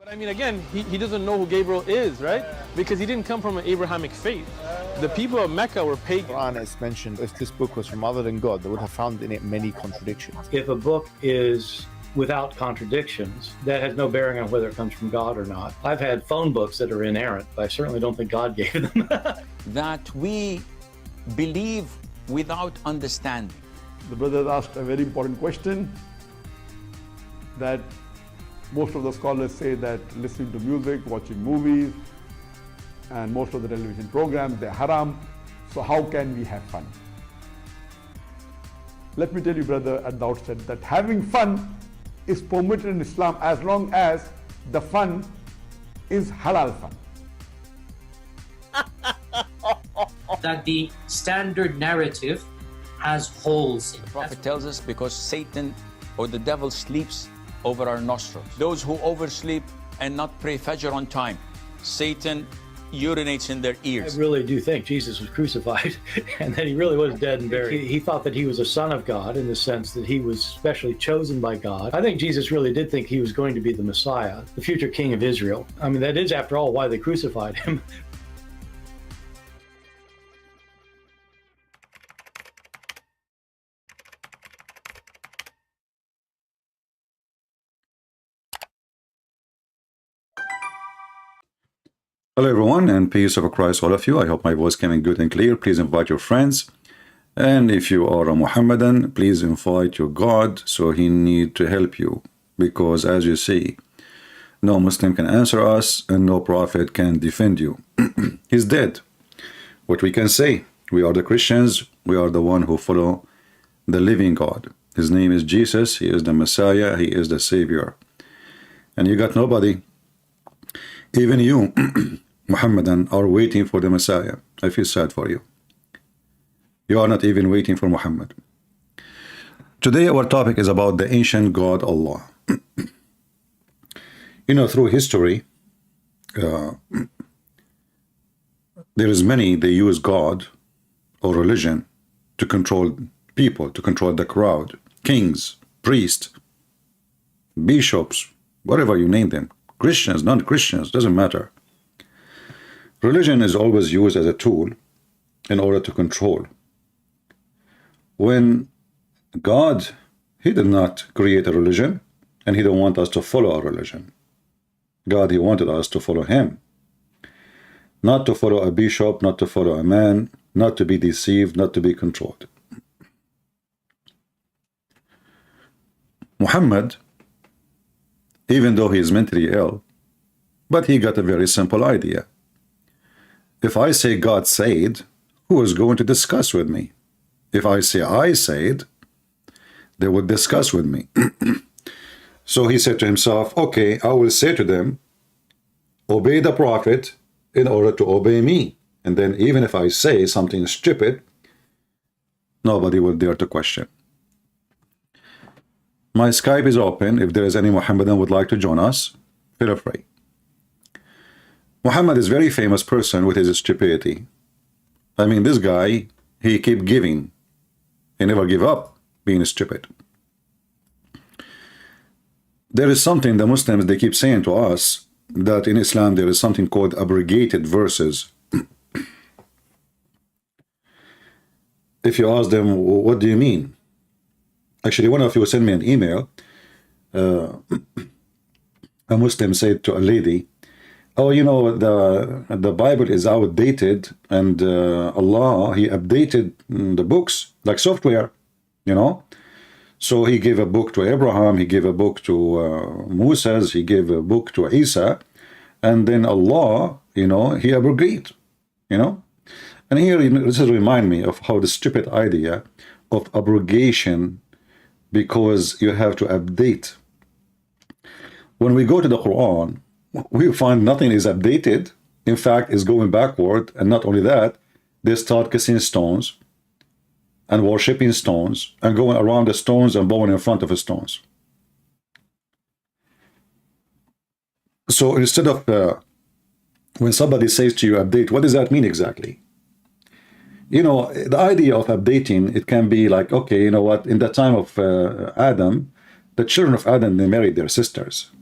But I mean, again, he doesn't know who Gabriel is, right? Because he didn't come from an Abrahamic faith. The people of Mecca were pagan. The Quran is mentioned, if this book was from other than God, they would have found in it many contradictions. If a book is without contradictions, that has no bearing on whether it comes from God or not. I've had phone books that are inerrant, but I certainly don't think God gave them. That we believe without understanding. The brother asked a very important question, that most of the scholars say that listening to music, watching movies, and most of the television programs, they're haram. So how can we have fun? Let me tell you, brother, at the outset, that having fun is permitted in Islam as long as the fun is halal fun. That the standard narrative has holes in it. The Prophet tells us because Satan or the devil sleeps over our nostrils. Those who oversleep and not pray Fajr on time, Satan urinates in their ears. I really do think Jesus was crucified and that he really was dead and buried. He thought that he was a son of God in the sense that he was specially chosen by God. I think Jesus really did think he was going to be the Messiah, the future king of Israel. I mean, that is, after all, why they crucified him. Hello everyone, and peace of Christ all of you. I hope my voice coming good and clear. Please invite your friends, and if you are a Muhammadan, please invite your God, so he need to help you, because as you see, no Muslim can answer us and no prophet can defend you. He's dead. What we can say, we are the Christians, we are the one who follow the living God. His name is Jesus, he is the Messiah, he is the Savior, and you got nobody. Even you Muhammadan are waiting for the Messiah. I feel sad for you. You are not even waiting for Muhammad. Today our topic is about the ancient God Allah. You know, through history, there is many, they use God or religion to control people, to control the crowd, kings, priests, bishops, whatever you name them, Christians, non-Christians, doesn't matter. Religion is always used as a tool in order to control. When God, he did not create a religion, and he don't want us to follow a religion. God, he wanted us to follow him. Not to follow a bishop, not to follow a man, not to be deceived, not to be controlled. Muhammad, even though he is mentally ill, but he got a very simple idea. If I say God said, who is going to discuss with me? If I say I said, they would discuss with me. So he said to himself, okay, I will say to them, obey the prophet in order to obey me. And then even if I say something stupid, nobody will dare to question. My Skype is open. If there is any Muhammadan would like to join us, feel free. Muhammad is a very famous person with his stupidity. I mean, this guy, he keep giving. He never give up being stupid. There is something the Muslims, they keep saying to us, that in Islam there is something called abrogated verses. If you ask them, what do you mean? Actually, one of you sent me an email. A Muslim said to a lady, oh, you know, the Bible is outdated, and Allah, he updated the books like software, you know. So he gave a book to Abraham, he gave a book to Moses, he gave a book to Isa, and then Allah, you know, he abrogated, you know. And here, this is remind me of how the stupid idea of abrogation, because you have to update. When we go to the Quran, we find nothing is updated. In fact, it's going backward. And not only that, they start kissing stones and worshipping stones and going around the stones and bowing in front of the stones. So instead of when somebody says to you update, what does that mean exactly? You know, the idea of updating, it can be like, okay, you know what, in the time of Adam, the children of Adam, they married their sisters.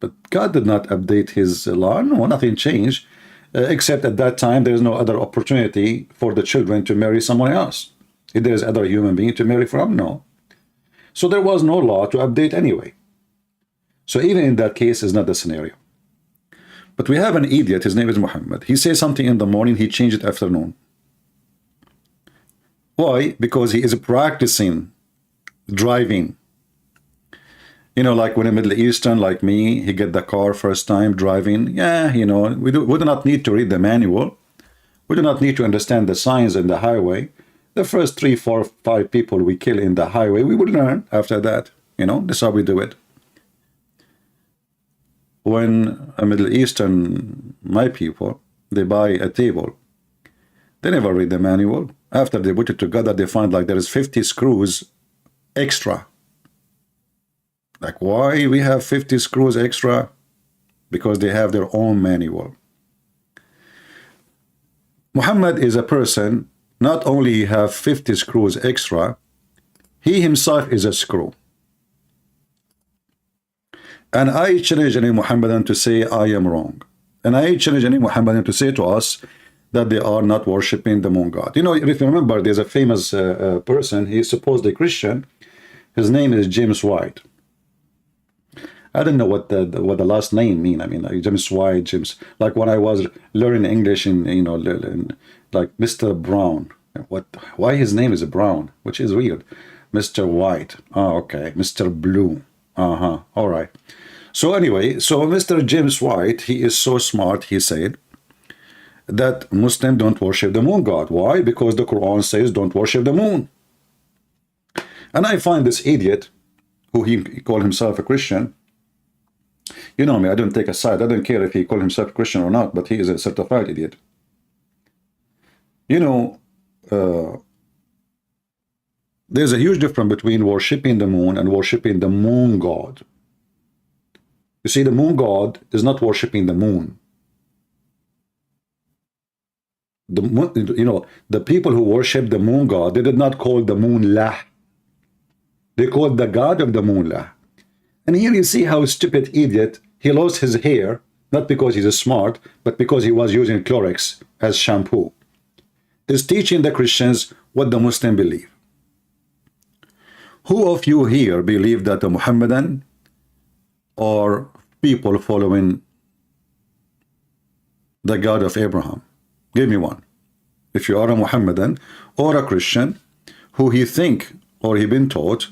But God did not update his law. No, nothing changed, except at that time there is no other opportunity for the children to marry someone else. If there is other human being to marry from, no. So there was no law to update anyway. So even in that case is not the scenario. But we have an idiot, his name is Muhammad. He says something in the morning, he changed it afternoon. Why? Because he is practicing driving. You know, like when a Middle Eastern like me, he get the car first time driving. Yeah, you know, we do not need to read the manual. We do not need to understand the signs in the highway. The first 3, 4, 5 people we kill in the highway, we will learn after that. You know, that's how we do it. When a Middle Eastern, my people, they buy a table, they never read the manual. After they put it together, they find like there is 50 screws extra. Like, why we have 50 screws extra? Because they have their own manual. Muhammad is a person, not only he have 50 screws extra, he himself is a screw. And I challenge any Muhammadan to say I am wrong. And I challenge any Muhammadan to say to us that they are not worshipping the moon god. You know, if you remember, there's a famous person, he's supposedly Christian. His name is James White. I don't know what the last name mean. I mean, like James White, James. Like when I was learning English in, you know, like Mr. Brown. Why his name is Brown, which is weird. Mr. White. Oh, okay. Mr. Blue. All right. So anyway, so Mr. James White, he is so smart, he said that Muslims don't worship the moon god. Why? Because the Quran says don't worship the moon. And I find this idiot, who he called himself a Christian, you know me, I don't take a side. I don't care if he called himself a Christian or not, but he is a certified idiot. You know, there's a huge difference between worshipping the moon and worshipping the moon god. You see, the moon god is not worshipping the moon. You know, the people who worship the moon god, they did not call the moon Lah. They called the god of the moon Lah. And here you see how stupid idiot, he lost his hair, not because he's smart, but because he was using Clorox as shampoo, is teaching the Christians what the Muslims believe. Who of you here believe that the Muhammadan or people following the God of Abraham? Give me one. If you are a Muhammadan or a Christian who he think or he been taught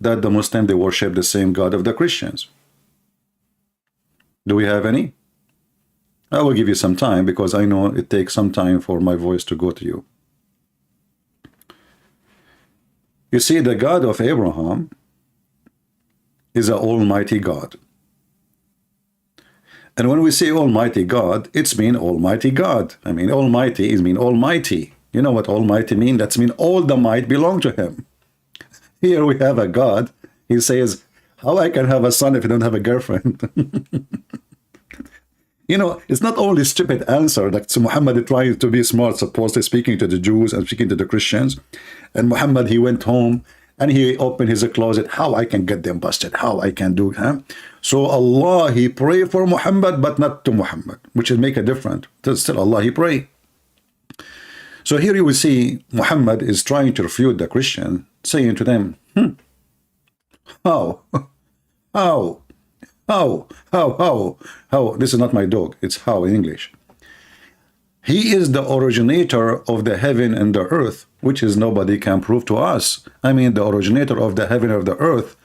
that the Muslim, they worship the same God of the Christians. Do we have any? I will give you some time because I know it takes some time for my voice to go to you. You see, the God of Abraham is an almighty God. And when we say almighty God, it's mean almighty God. I mean, almighty is mean almighty. You know what almighty mean? That's mean all the might belong to him. Here we have a God. He says, how I can have a son if I don't have a girlfriend? You know, it's not only stupid answer. Like so Muhammad trying to be smart, supposedly speaking to the Jews and speaking to the Christians. And Muhammad, he went home and he opened his closet. How I can get them busted? How I can do? Huh? So Allah, he pray for Muhammad, but not to Muhammad, which is make a difference. Still Allah, he pray. So here you will see Muhammad is trying to refute the Christian, saying to them, how? This is not my dog. It's how in English. He is the originator of the heaven and the earth, which is nobody can prove to us. I mean, the originator of the heaven and the earth.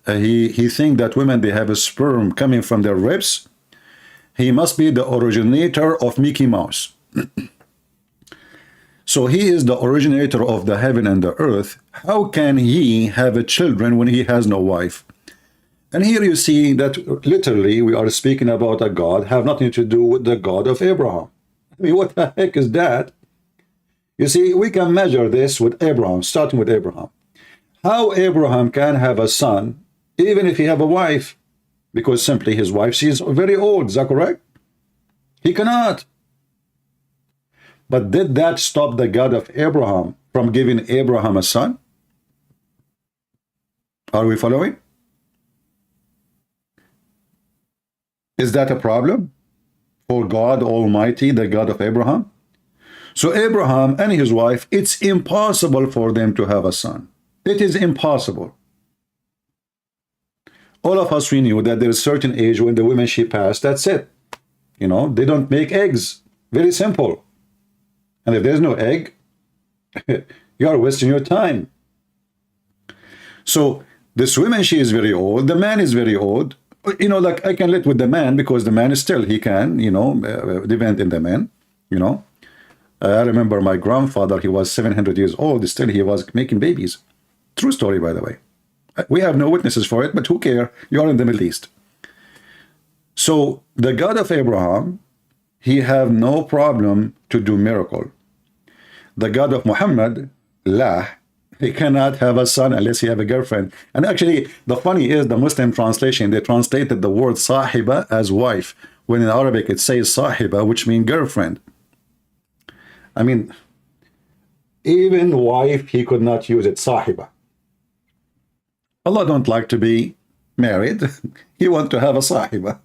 He think that women, they have a sperm coming from their ribs. He must be the originator of Mickey Mouse. So he is the originator of the heaven and the earth. How can he have a children when he has no wife? And here you see that literally we are speaking about a God have nothing to do with the God of Abraham. I mean, what the heck is that? You see, we can measure this with Abraham, starting with Abraham. How Abraham can have a son, even if he have a wife, because simply his wife, she is very old, is that correct? He cannot. But did that stop the God of Abraham from giving Abraham a son? Are we following? Is that a problem for God Almighty, the God of Abraham? So Abraham and his wife, it's impossible for them to have a son. It is impossible. All of us, we knew that there is a certain age when the woman, she passed, that's it. You know, they don't make eggs. Very simple. And if there's no egg, you are wasting your time. So this woman, she is very old. The man is very old. You know, like I can live with the man because the man is still, he can, you know, depend in the man, you know. I remember my grandfather, he was 700 years old. Still, he was making babies. True story, by the way. We have no witnesses for it, but who care? You are in the Middle East. So the God of Abraham, he have no problem to do miracle. The God of Muhammad, la, he cannot have a son unless he have a girlfriend. And actually, the funny is the Muslim translation, they translated the word sahiba as wife, when in Arabic it says sahiba, which means girlfriend. I mean, even wife, he could not use it, sahiba. Allah don't like to be married. He want to have a sahiba.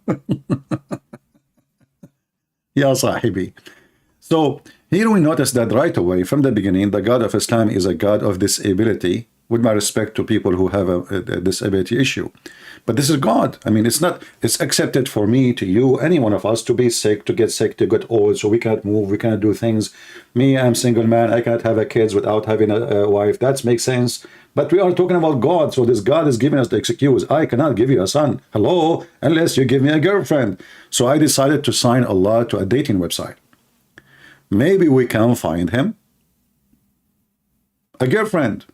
Ya sahibi. So here we notice that right away from the beginning, the God of Islam is a God of disability, with my respect to people who have a disability issue. But this is God. I mean, it's not, it's accepted for me, to you, any one of us to be sick, to get old, so we cannot move, we cannot do things. Me, I'm single man, I cannot have a kids without having a wife. That makes sense. But we are talking about God, so this God is giving us the excuse. I cannot give you a son. Hello, unless you give me a girlfriend. So I decided to sign Allah to a dating website. Maybe we can find him a girlfriend.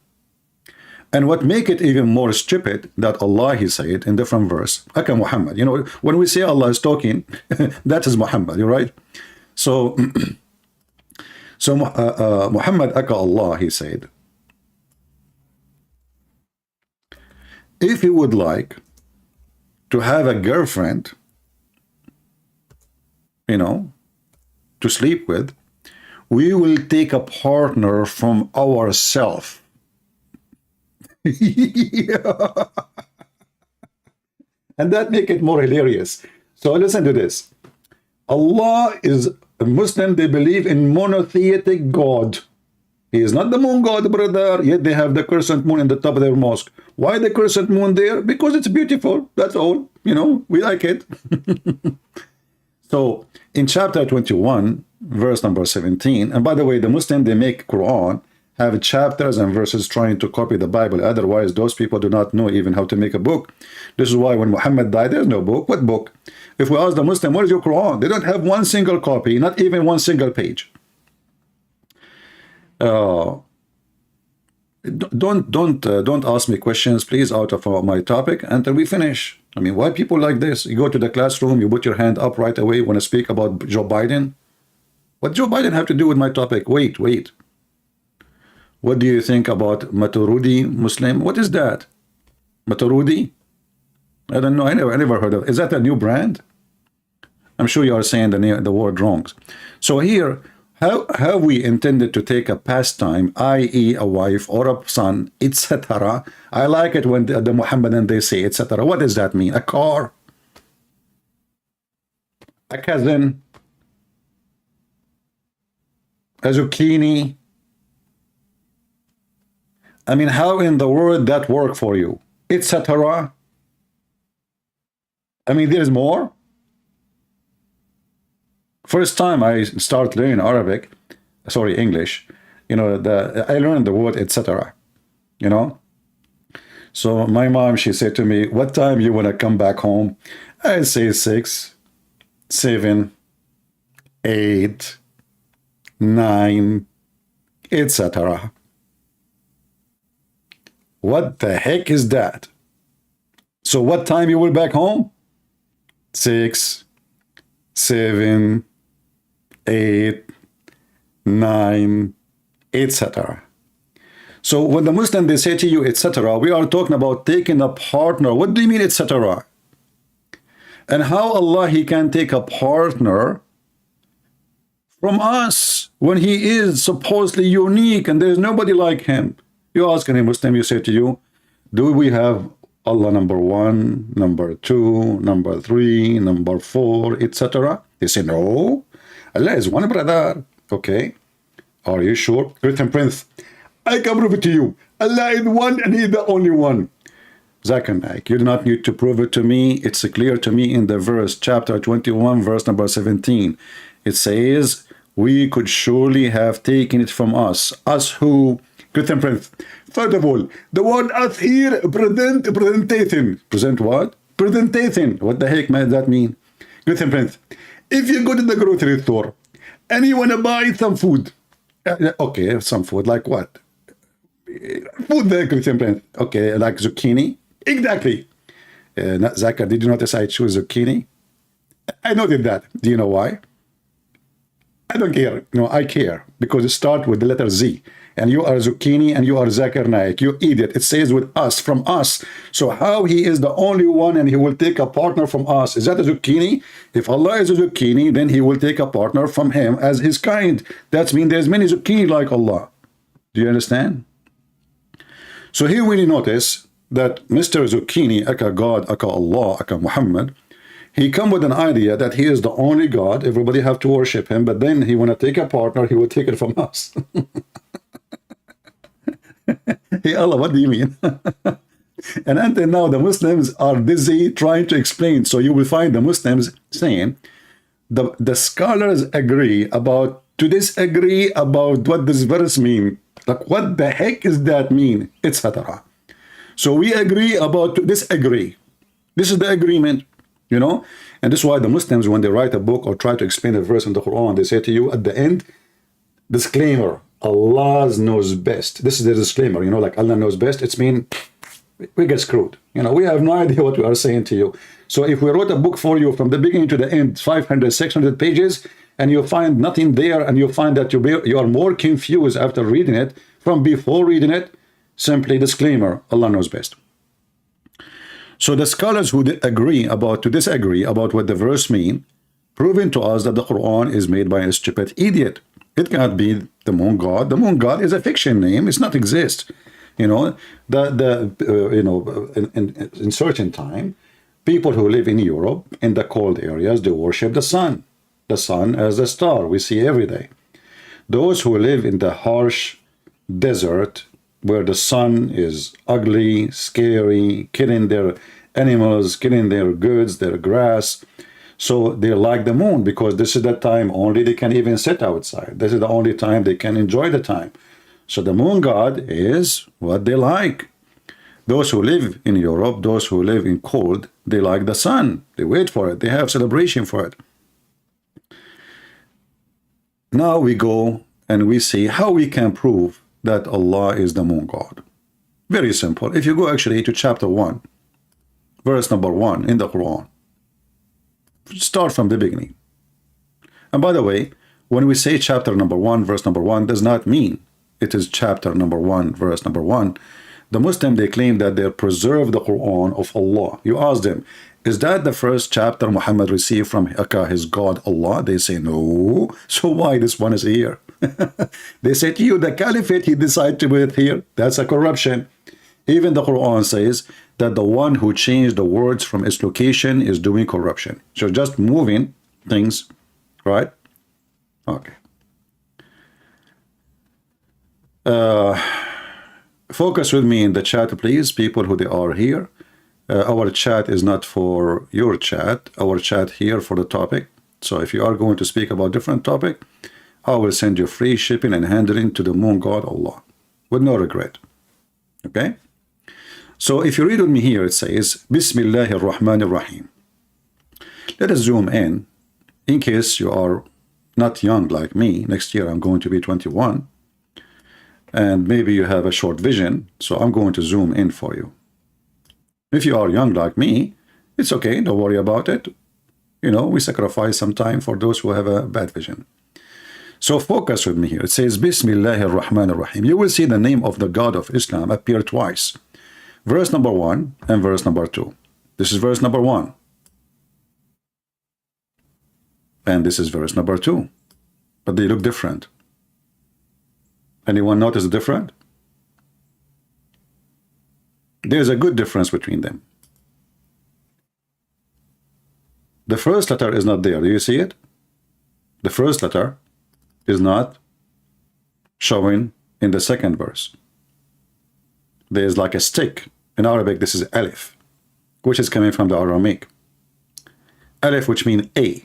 And what make it even more stupid, that Allah, he said in different verse, Aka Muhammad. You know, when we say Allah is talking, that is Muhammad, you're right? So, Muhammad, Aka Allah, he said, if you would like to have a girlfriend, you know, to sleep with, we will take a partner from ourselves. Yeah. And that make it more hilarious. So listen to this. Allah is a Muslim, they believe in monotheistic God. He is not the moon god, brother, yet they have the crescent moon in the top of their mosque. Why the crescent moon there? Because it's beautiful, that's all. You know, we like it. So in chapter 21, verse number 17, and by the way, the Muslim, they make Quran, have chapters and verses trying to copy the Bible. Otherwise, those people do not know even how to make a book. This is why when Muhammad died, there's no book. What book? If we ask the Muslim, what is your Quran? They don't have one single copy, not even one single page. Don't ask me questions, please, out of my topic until we finish. I mean, why people like this? You go to the classroom, you put your hand up right away when I speak about Joe Biden. What Joe Biden have to do with my topic? Wait. What do you think about Maturidi Muslim? What is that? Maturidi? I don't know. I never heard of it. Is that a new brand? I'm sure you are saying the word wrong. So here, how have we intended to take a pastime, i.e. a wife or a son, etc.? I like it when the Muhammadan, they say, etc. What does that mean? A car? A cousin? A zucchini? I mean, how in the world that work for you? Etc. I mean, there is more. First time I start learning English, you know, I learned the word etc. You know. So my mom, she said to me, "What time you want to come back home?" I say 6, 7, 8, 9, etc. What the heck is that? So what time you will back home? 6, 7, 8, 9, etc. So when the Muslim, they say to you, etc., we are talking about taking a partner. What do you mean, etc.? And how Allah, he can take a partner from us when he is supposedly unique and there is nobody like him? You ask any Muslim, you say to you, do we have Allah number 1, number 2, number 3, number 4, etc.? They say, no, Allah is one, brother. Okay, are you sure? Christian Prince, I can prove it to you. Allah is one and He is the only one. Zakir Naik, you do not need to prove it to me. It's clear to me in the verse, chapter 21, verse number 17. It says, we could surely have taken it from us. Us who? Christian Prince. First of all, the word us here, presentation. Present what? Presentation. What the heck does that mean? Christian Prince. If you go to the grocery store and you want to buy some food, okay, some food, like what? Food there, Christian Prince. Okay, like zucchini. Exactly. Zakir, did you notice I choose zucchini? I noted that. Do you know why? I don't care. No, I care because it starts with the letter Z. And you are zucchini and you are Zakir Naik. You idiot. It says with us, from us. So how He is the only one and He will take a partner from us? Is that a zucchini? If Allah is a zucchini, then He will take a partner from Him as His kind. That means there's many zucchini like Allah. Do you understand? So here we notice that Mr. Zucchini, aka God, aka Allah, aka Muhammad, he come with an idea that he is the only God. Everybody have to worship him, but then he want to take a partner, he will take it from us. Hey Allah, what do you mean? And until now, the Muslims are busy trying to explain. So you will find the Muslims saying, the scholars agree about, to disagree about what this verse mean. Like, what the heck is that mean? Etc. So we agree about to disagree. This is the agreement, you know? And this is why the Muslims, when they write a book or try to explain a verse in the Quran, they say to you at the end, disclaimer, Allah knows best. This is the disclaimer, you know, like Allah knows best. It's mean we get screwed. You know, we have no idea what we are saying to you. So if we wrote a book for you from the beginning to the end, 500, 600 pages, and you find nothing there, and you find that you are more confused after reading it from before reading it, simply disclaimer, Allah knows best. So the scholars who agree about to disagree about what the verse mean, proving to us that the Quran is made by a stupid idiot. It cannot be the moon god. The moon god is a fiction name. It's not exist. You know, in certain time, people who live in Europe in the cold areas, they worship the sun as a star we see every day. Those who live in the harsh desert where the sun is ugly, scary, killing their animals, killing their goods, their grass. So they like the moon because this is the time only they can even sit outside. This is the only time they can enjoy the time. So the moon god is what they like. Those who live in Europe, those who live in cold, they like the sun. They wait for it. They have celebration for it. Now we go and we see how we can prove that Allah is the moon god. Very simple. If you go actually to chapter 1, verse number 1 in the Quran, start from the beginning. And by the way, when we say chapter number 1, verse number 1, does not mean it is chapter number 1, verse number 1. The Muslim, they claim that they preserve the Quran of Allah. You ask them, is that the first chapter Muhammad received from his God Allah? They say no. So why this one is here? They say to you, the caliphate, he decided to put it here. That's a corruption. Even the Quran says that the one who changed the words from its location is doing corruption. So just moving things, right? Okay. Focus with me in the chat, please, people who they are here. Our chat is not for your chat. Our chat here for the topic. So if you are going to speak about different topic, I will send you free shipping and handling to the moon god Allah with no regret. Okay? So if you read with me here, it says, Bismillahir Rahmanir Rahim. Let us zoom in case you are not young like me. Next year I'm going to be 21. And maybe you have a short vision, so I'm going to zoom in for you. If you are young like me, it's okay, don't worry about it. You know, we sacrifice some time for those who have a bad vision. So focus with me here. It says, Bismillahir Rahmanir Rahim. You will see the name of the God of Islam appear twice. Verse number 1 and verse number 2. This is verse number 1. And this is verse number 2. But they look different. Anyone notice the difference? there's a good difference between them. The first letter is not there. Do you see it? The first letter is not showing in the second verse. There's like a stick. In Arabic, this is alif, which is coming from the Aramaic. Alif, which means A.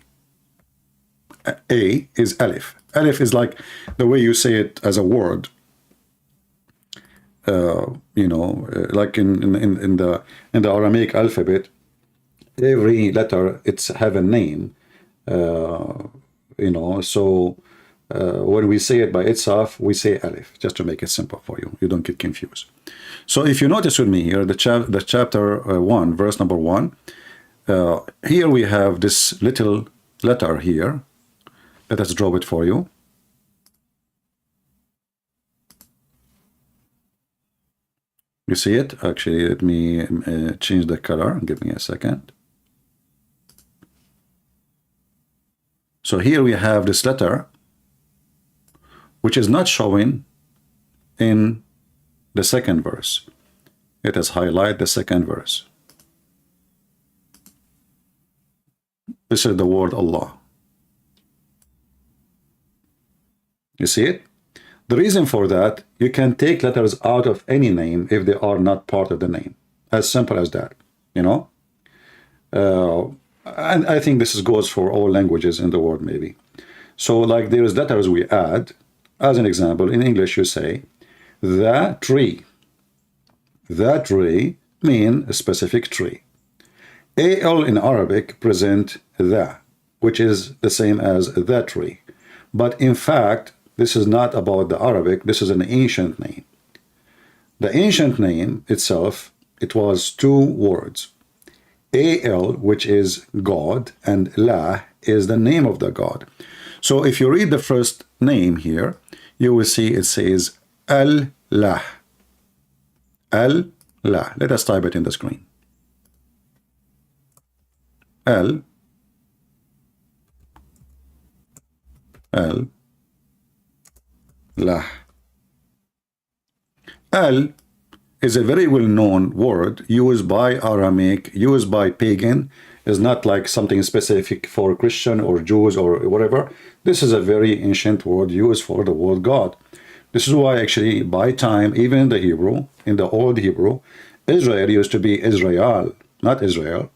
A is alif. Alif is like the way you say it as a word. You know, like in the Aramaic alphabet, every letter it's have a name. You know, so when we say it by itself, we say alif, just to make it simple for you. You don't get confused. So if you notice with me here, the chapter 1, verse number 1, here we have this little letter here. Let us draw it for you. You see it? Actually, let me change the color. Give me a second. So here we have this letter, which is not showing in the second verse. Let us highlight the second verse. This is the word Allah. You see it? The reason for that, you can take letters out of any name if they are not part of the name. As simple as that, you know? And I think this goes for all languages in the world, maybe. So like there's letters we add. As an example, in English you say, the tree. The tree mean a specific tree. Al in Arabic present the, which is the same as the tree. But in fact, this is not about the Arabic, this is an ancient name. The ancient name itself, it was two words. Al, which is God, and La is the name of the God. So if you read the first name here, you will see it says Allah. Allah. Let us type it in the screen. Allah. Al is a very well-known word used by Aramaic, used by pagan. Is not like something specific for Christian or Jews or whatever. This is a very ancient word used for the word God. This is why actually by time, even in the Hebrew, in the old Hebrew, Israel used to be Israel, not Israel.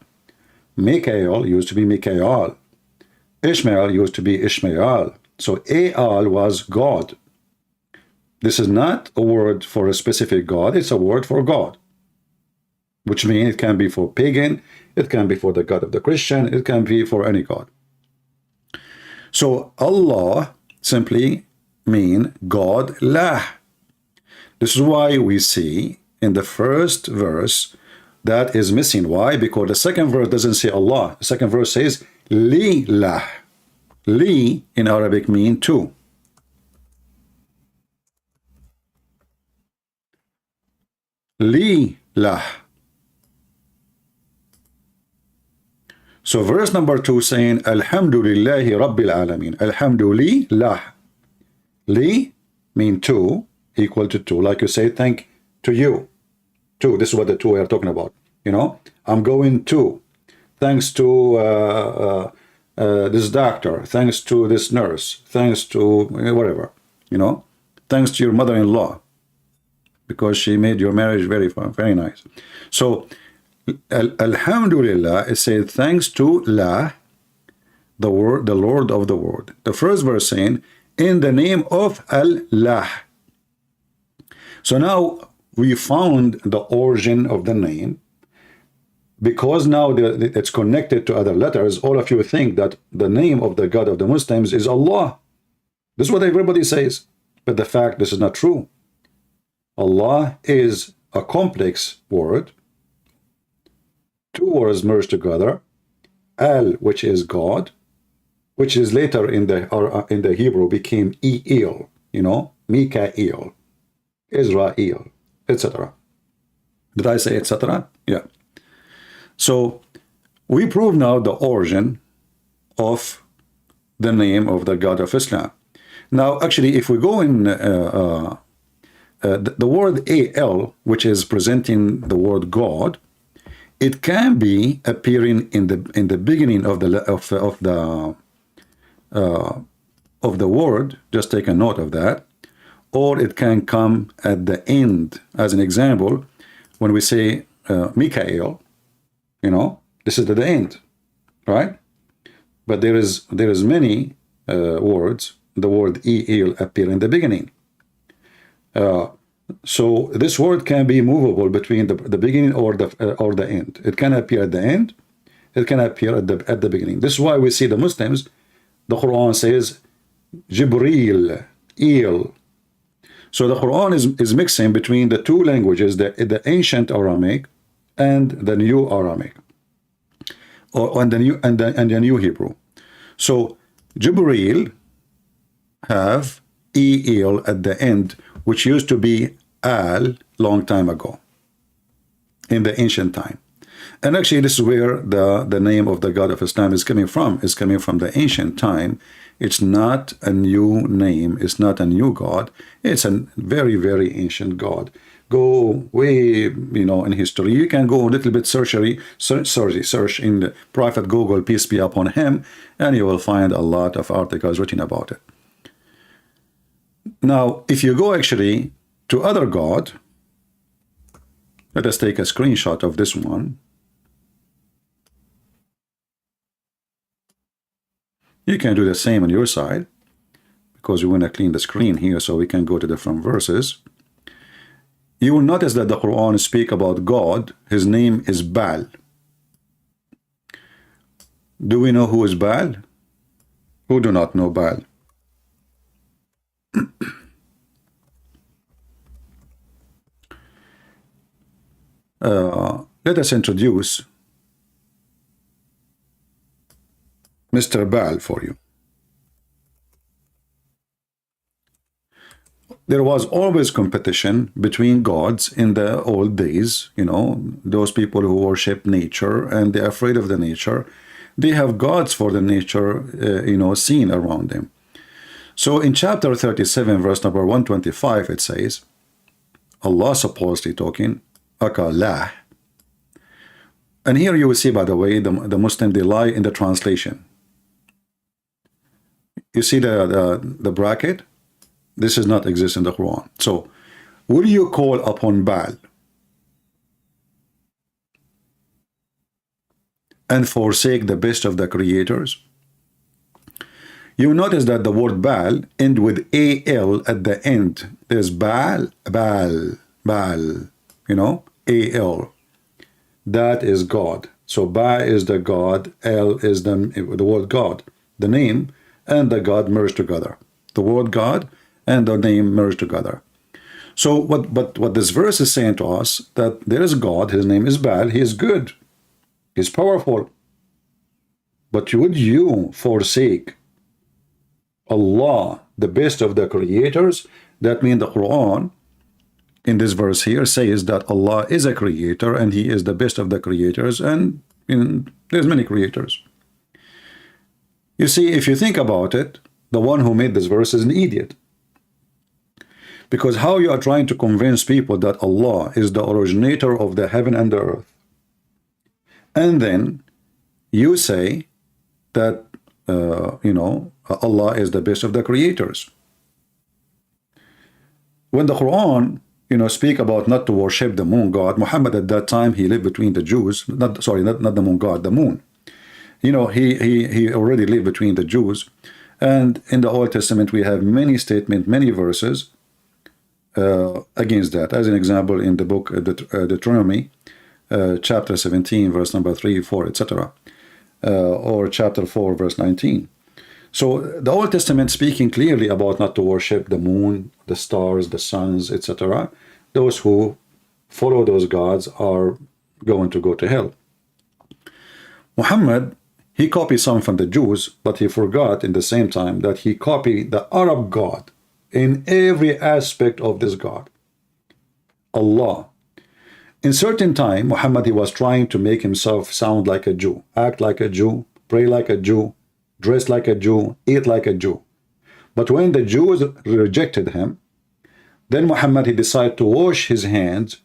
Mikael used to be Mikael. Ishmael used to be Ishmael. So Al was God. This is not a word for a specific God, it's a word for God. Which means it can be for pagan, it can be for the God of the Christian, it can be for any God. So Allah simply mean God lah. This is why we see in the first verse that is missing. Why? Because the second verse doesn't say Allah. The second verse says li lah. Li in Arabic mean two. Li lah. So verse number 2 saying Alhamdulillahi Rabbil Alameen. Alhamdulillah. Li mean two, equal to two. Like you say, thank to you. Two. This is what the two we are talking about. You know, I'm going to. Thanks to this doctor. Thanks to this nurse. Thanks to whatever. You know, thanks to your mother-in-law, because she made your marriage very fun, very nice. So Alhamdulillah, it says thanks to La, the word, the Lord of the world. The first verse saying in the name of Allah. So now we found the origin of the name, because now it's connected to other letters. All of you think that the name of the God of the Muslims is Allah. This is what everybody says, but the fact this is not true. Allah is a complex word. Two words merged together. Al, which is God, which is later in the Hebrew became El, you know, Mikael, Israel, etc. Did I say etc.? Yeah. So we prove now the origin of the name of the God of Islam. Now, actually, if we go in the word al, which is presenting the word God, it can be appearing in the beginning of the word. Just take a note of that. Or it can come at the end. As an example, when we say Mikael, this is at the end, right? But there is many words. The word el appear in the beginning. So this word can be movable between the beginning or the end. It can appear at the end. It can appear at the beginning. This is why we see the Muslims. The Quran says Jibril, El. So the Quran is mixing between the two languages, the ancient Aramaic and the new Aramaic, and the new Hebrew. So Jibril have El at the end, which used to be Al long time ago in the ancient time. And actually this is where the name of the God of Islam is coming from. It's coming from the ancient time. It's not a new name. It's not a new God. It's a very, very ancient God. Go way, in history. You can go a little bit search in the Prophet Google, peace be upon him, and you will find a lot of articles written about it. Now, if you go actually to other God, let us take a screenshot of this one. You can do the same on your side, because we want to clean the screen here so we can go to different verses. You will notice that the Quran speaks about God. His name is Baal. Do we know who is Baal? Who do not know Baal? Let us introduce Mr. Baal for you. There was always competition between gods in the old days. Those people who worship nature and they're afraid of the nature, they have gods for the nature, seen around them. So in chapter 37, verse number 125, it says, Allah supposedly talking, Akalah. And here you will see, by the way, the Muslim, they lie in the translation. You see the bracket? This does not exist in the Quran. So, will you call upon Baal and forsake the best of the creators? You notice that the word Baal end with al at the end. There's Baal, Baal, Baal. Al. That is God. So Ba is the God, El is the word God, the name and the God merged together. The word God and the name merged together. So what this verse is saying to us, that there is God, his name is Baal, he is good, he's powerful. But would you forsake Allah, the best of the creators? That means the Quran in this verse here says that Allah is a creator and he is the best of the creators, and there's many creators. You see, if you think about it, the one who made this verse is an idiot. Because how you are trying to convince people that Allah is the originator of the heaven and the earth, and then you say that Allah is the best of the creators. When the Quran speak about not to worship the moon god, Muhammad at that time, he lived between the Jews, not the moon god, the moon. He already lived between the Jews. And in the Old Testament, we have many statements, many verses against that. As an example, in the book Deuteronomy, chapter 17, verse number 3, 4, etc. Or chapter 4, verse 19. So the Old Testament speaking clearly about not to worship the moon, the stars, the suns, etc. Those who follow those gods are going to go to hell. Muhammad, he copied some from the Jews, but he forgot in the same time that he copied the Arab God in every aspect of this God, Allah. In certain time, Muhammad, he was trying to make himself sound like a Jew, act like a Jew, pray like a Jew, dress like a Jew, eat like a Jew. But when the Jews rejected him, Then Muhammad, he decided to wash his hands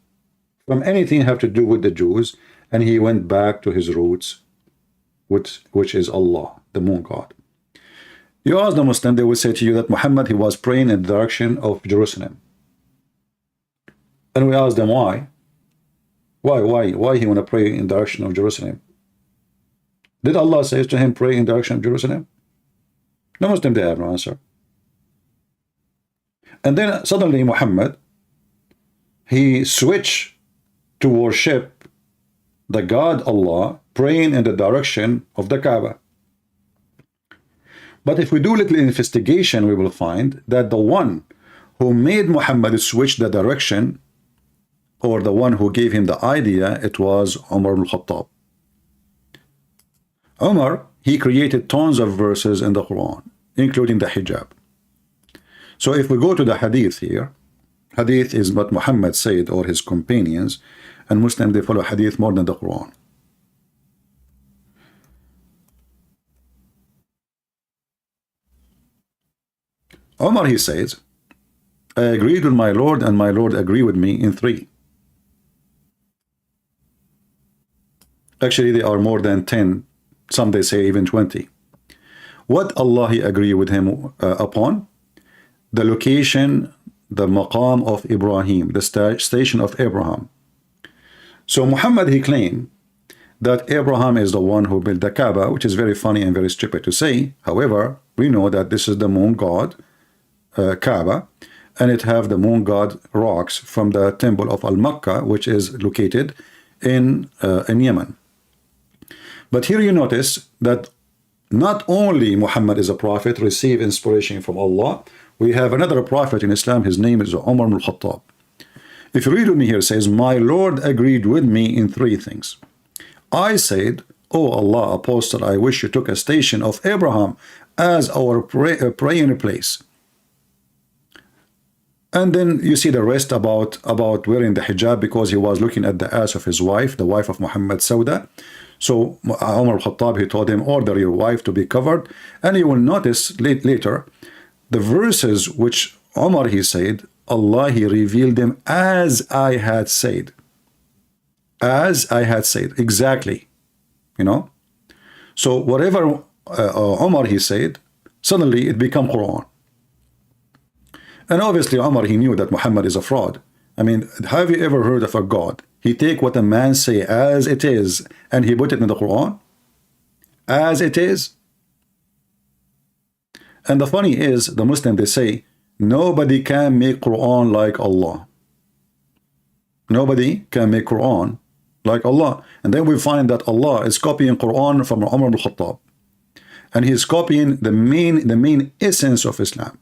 from anything have to do with the Jews, and he went back to his roots, which is Allah, the moon god. You ask the Muslim, they will say to you that Muhammad, he was praying in the direction of Jerusalem. And we ask them why? Why he want to pray in the direction of Jerusalem? Did Allah say to him, pray in the direction of Jerusalem? No Muslim, they have no answer. And then suddenly Muhammad, he switched to worship the God Allah, praying in the direction of the Kaaba. But if we do a little investigation, we will find that the one who made Muhammad switch the direction, or the one who gave him the idea, it was Umar ibn Khattab. Umar, he created tons of verses in the Quran, including the hijab. So if we go to the hadith here, hadith is what Muhammad said or his companions, and Muslims, they follow hadith more than the Quran. Umar, he says, I agreed with my Lord, and my Lord agreed with me in 3. Actually, they are more than 10. Some they say even 20. What Allah he agreed with him upon? The location, the maqam of Ibrahim, the station of Abraham. So Muhammad, he claimed that Abraham is the one who built the Kaaba, which is very funny and very stupid to say. However, we know that this is the moon god, Kaaba, and it have the moon god rocks from the temple of Al-Makkah, which is located in Yemen. But here you notice that not only Muhammad is a prophet, receive inspiration from Allah, we have another prophet in Islam, his name is Umar ibn Khattab. If you read with me here, it says, my Lord agreed with me in 3 things. I said, O Allah, apostle, I wish you took a station of Abraham as our praying place. And then you see the rest about wearing the hijab, because he was looking at the ass of his wife, the wife of Muhammad, Sauda. So Umar al-Khattab, he told him, order your wife to be covered. And you will notice later, the verses which Umar, he said, Allah, he revealed them as I had said. As I had said, exactly. You know? So whatever Umar, he said, suddenly it became Quran. And obviously Umar, he knew that Muhammad is a fraud. I mean, have you ever heard of a God? He take what a man say as it is, and he put it in the Quran? As it is? And the funny is, the Muslim, they say, nobody can make Quran like Allah. Nobody can make Quran like Allah. And then we find that Allah is copying Quran from Umar ibn Khattab. And he's copying the main essence of Islam.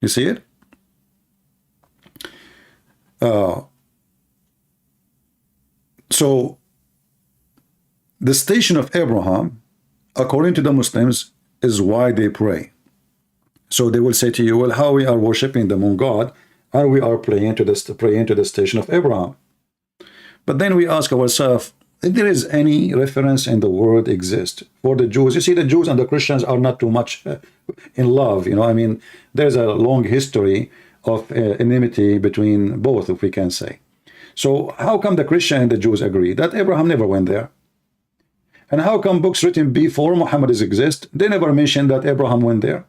You see it? So the station of Abraham, according to the Muslims, is why they pray. So they will say to you, well, how we are worshiping the moon god, and we are praying to the station of Abraham. But then we ask ourselves, if there is any reference in the world exist for the Jews. You see, the Jews and the Christians are not too much in love, you know. I mean, there's a long history of enmity between both, if we can say. So how come the Christian and the Jews agree that Abraham never went there? And how come books written before Muhammad exist, they never mention that Abraham went there?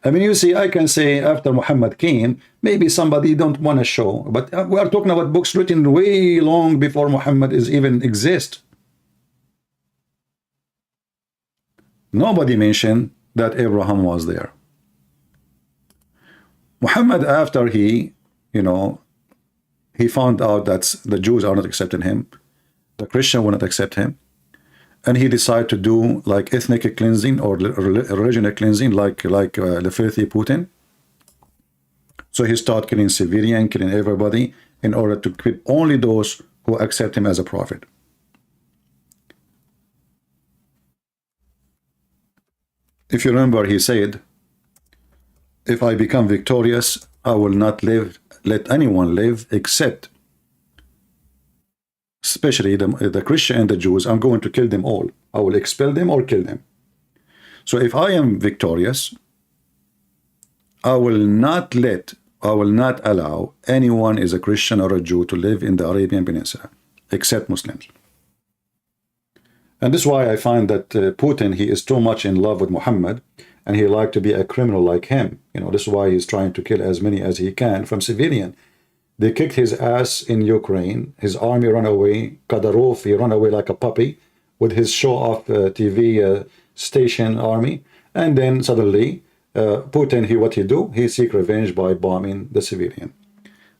I mean, you see, I can say after Muhammad came, maybe somebody don't want to show, but we are talking about books written way long before Muhammad is even exist. Nobody mentioned that Abraham was there. Muhammad, after he, you know, he found out that the Jews are not accepting him, the Christian will not accept him, and he decided to do like ethnic cleansing or regional cleansing, like the filthy Putin. So he started killing civilian, killing everybody, in order to keep only those who accept him as a prophet. If you remember, he said, if I become victorious, I will not let anyone live except, especially the Christian and the Jews. I'm going to kill them all. I will expel them or kill them. So if I am victorious, I will not allow anyone is a Christian or a Jew to live in the Arabian Peninsula, except Muslims. And this is why I find that Putin, he is too much in love with Muhammad, and he like to be a criminal like him. You know, this is why he's trying to kill as many as he can from civilian. They kicked his ass in Ukraine. His army ran away. Kadyrov, he ran away like a puppy with his show-off TV station army. And then suddenly, Putin, what he do? He seek revenge by bombing the civilian.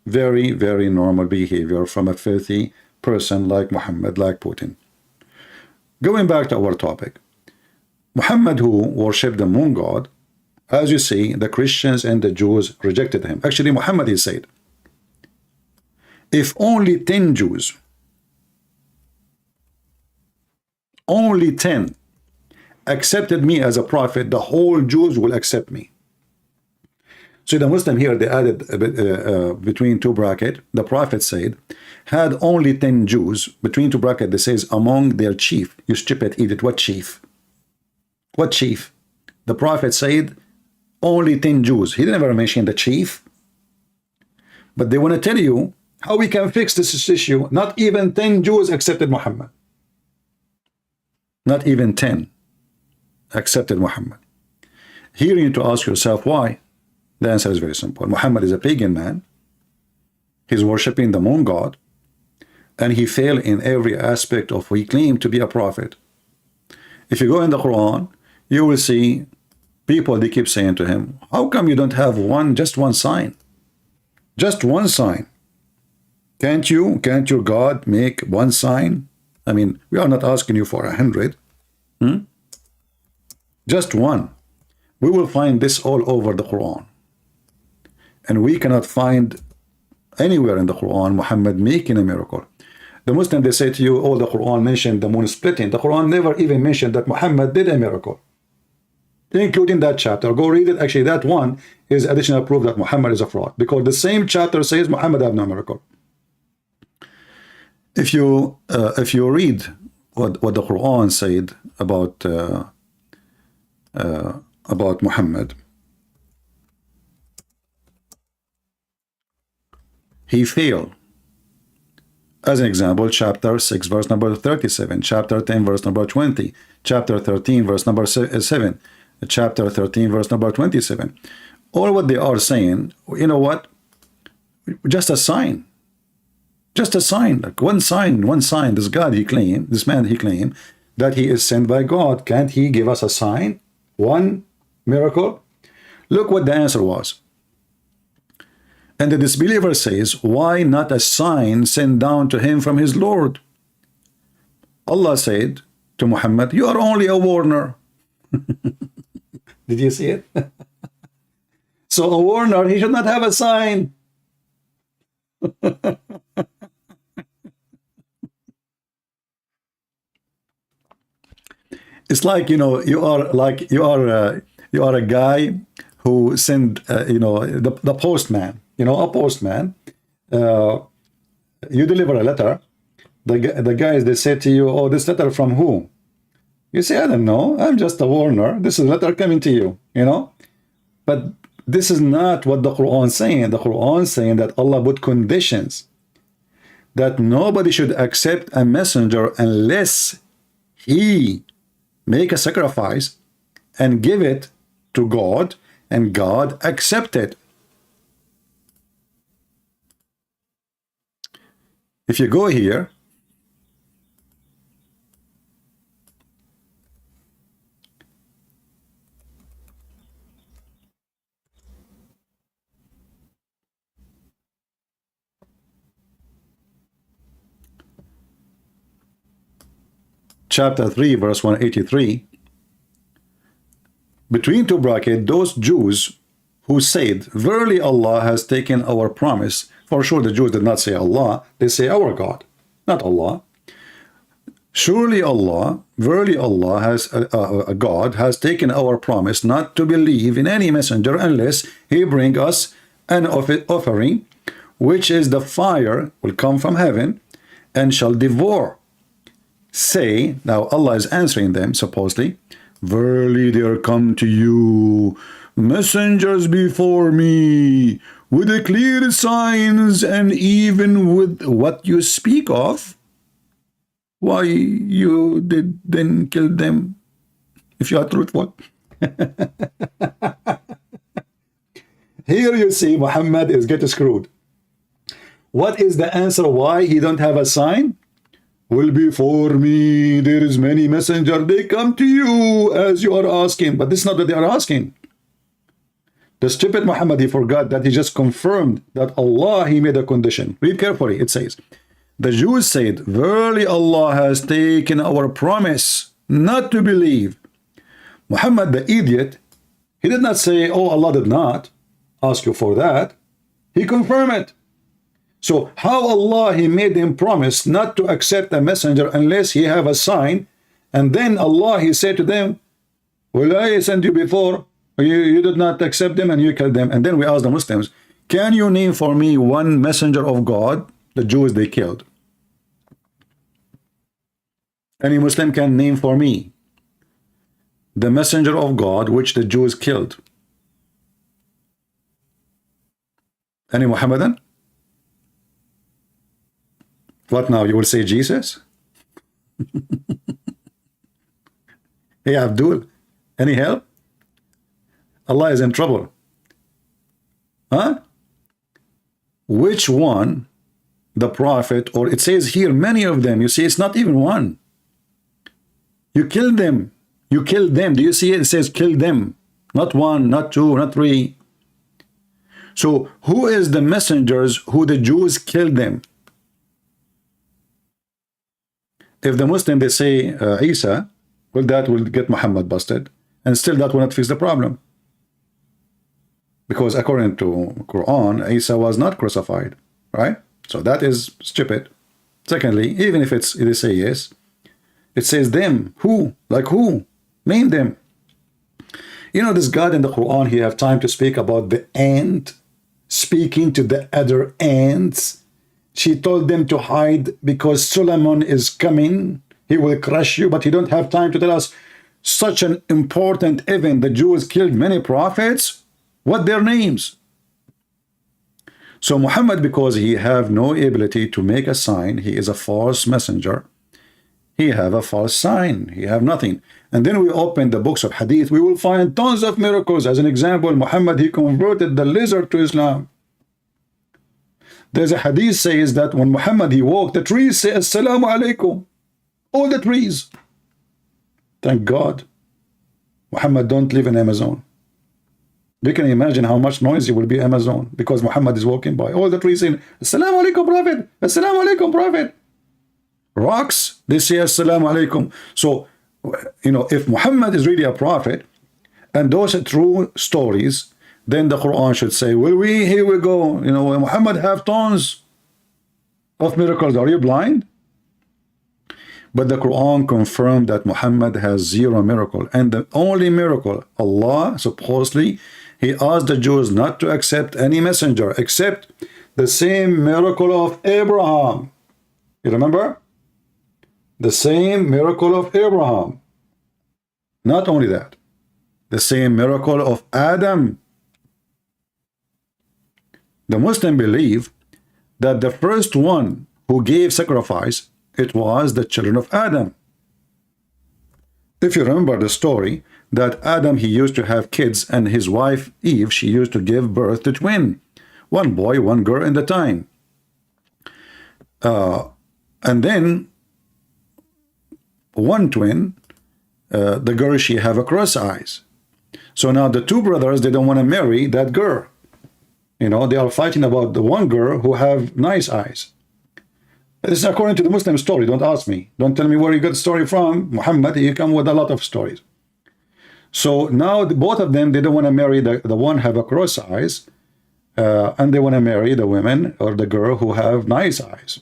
Very, very normal behavior from a filthy person like Muhammad, like Putin. Going back to our topic, Muhammad, who worshipped the moon god, as you see, the Christians and the Jews rejected him. Actually, Muhammad, he said, if only 10 Jews, only 10 accepted me as a prophet, the whole Jews will accept me. So the Muslim here, they added between two brackets, the prophet said, had only 10 Jews, between two brackets, they says, among their chief. You stupid idiot, what chief? What chief? The prophet said, only 10 Jews. He didn't ever mention the chief. But they want to tell you how we can fix this issue. Not even 10 Jews accepted Muhammad. Not even 10 accepted Muhammad. Here you need to ask yourself why. The answer is very simple. Muhammad is a pagan man. He's worshipping the moon god. And he failed in every aspect of what he claimed to be a prophet. If you go in the Quran, you will see people, they keep saying to him, how come you don't have just one sign? Just one sign. Can't your God make one sign? I mean, we are not asking you for 100. Just one. We will find this all over the Quran. And we cannot find anywhere in the Quran Muhammad making a miracle. The Muslim, they say to you, oh, the Quran mentioned the moon splitting. The Quran never even mentioned that Muhammad did a miracle, including that chapter. Go read it. Actually, that one is additional proof that Muhammad is a fraud, because the same chapter says Muhammad had no miracle. If you read what the Quran said about Muhammad, he failed. As an example, chapter 6, verse number 37, chapter 10, verse number 20, chapter 13, verse number 7, chapter 13, verse number 27. All what they are saying, you know what? Just a sign. Just a sign. Like one sign. This God, this man, he claimed that he is sent by God. Can't he give us a sign? One miracle? Look what the answer was. And the disbeliever says, why not a sign sent down to him from his Lord? Allah said to Muhammad, you are only a warner. Did you see it? So a warner, he should not have a sign. It's like, you know, you are a guy who sent, the postman. You know, a postman, you deliver a letter, the guys, they say to you, oh, this letter from who? You say, I don't know, I'm just a warner. This is a letter coming to you, you know. But this is not what the Quran is saying. The Quran is saying that Allah put conditions, that nobody should accept a messenger unless he make a sacrifice and give it to God, and God accept it. If you go here, chapter 3, verse 183, between two brackets, those Jews who said, verily Allah has taken our promise. For sure, the Jews did not say Allah, they say our God, not Allah. Surely Allah, verily Allah has God has taken our promise not to believe in any messenger unless he bring us an offering, which is the fire will come from heaven and shall devour. Say, now Allah is answering them supposedly, Verily there come to you messengers before me with the clear signs, and even with what you speak of, why you did then kill them if you are truthful. Here you see Muhammad is getting screwed. What is the answer why he don't have a sign? Well, before me there is many messengers, they come to you as you are asking, but this is not what they are asking. The stupid Muhammad, he forgot that he just confirmed that Allah, he made a condition. Read carefully, it says, the Jews said, verily Allah has taken our promise not to believe. Muhammad, the idiot, he did not say, oh, Allah did not ask you for that. He confirmed it. So how Allah, he made him promise not to accept a messenger unless he have a sign, and then Allah, he said to them, well, I sent you before, you did not accept them and you killed them. And then we asked the Muslims, can you name for me one messenger of God the Jews they killed? Any Muslim can name for me the messenger of God which the Jews killed? Any Muhammadan? What now? You will say Jesus? Hey Abdul, any help? Allah is in trouble. Huh? Which one? The prophet, or it says here many of them. You see, it's not even one. You kill them. You kill them. Do you see it? It says kill them. Not one, not two, not three. So who is the messengers who the Jews killed them? If the Muslim, they say Isa, well, that will get Muhammad busted. And still that will not fix the problem. Because according to Quran, Isa was not crucified, right? So that is stupid. Secondly, even if they say yes, it says them. Who? Like who? Name them. You know, this God in the Quran, he have time to speak about the ant speaking to the other ants. She told them to hide because Solomon is coming. He will crush you, but he don't have time to tell us such an important event. The Jews killed many prophets. What their names? So Muhammad, because he have no ability to make a sign, he is a false messenger. He have a false sign. He have nothing. And then we open the books of hadith. We will find tons of miracles. As an example, Muhammad, he converted the lizard to Islam. There's a hadith says that when Muhammad, he walked, the trees say, Assalamu alaikum. All the trees. Thank God. Muhammad don't live in Amazon. You can imagine how much noisy will be Amazon because Muhammad is walking by. All the trees saying, Assalamu alaikum, Prophet. Assalamu alaikum, Prophet. Rocks, they say Assalamu alaikum. So, you know, if Muhammad is really a prophet and those are true stories, then the Quran should say, well, here we go. You know, Muhammad have tons of miracles. Are you blind? But the Quran confirmed that Muhammad has zero miracle. And the only miracle, Allah supposedly, he asked the Jews not to accept any messenger except the same miracle of Abraham. You remember? The same miracle of Abraham. Not only that, the same miracle of Adam. The Muslim believe that the first one who gave sacrifice, it was the children of Adam. If you remember the story, that Adam, he used to have kids, and his wife Eve, she used to give birth to twin. One boy, one girl in the time. And then one twin, the girl, she have a cross eyes. So now the two brothers, they don't want to marry that girl. You know, they are fighting about the one girl who have nice eyes. This is according to the Muslim story. Don't ask me. Don't tell me where you got the story from. Muhammad, he come with a lot of stories. So now both of them, they don't want to marry the one have a cross eyes, and they want to marry the women or the girl who have nice eyes.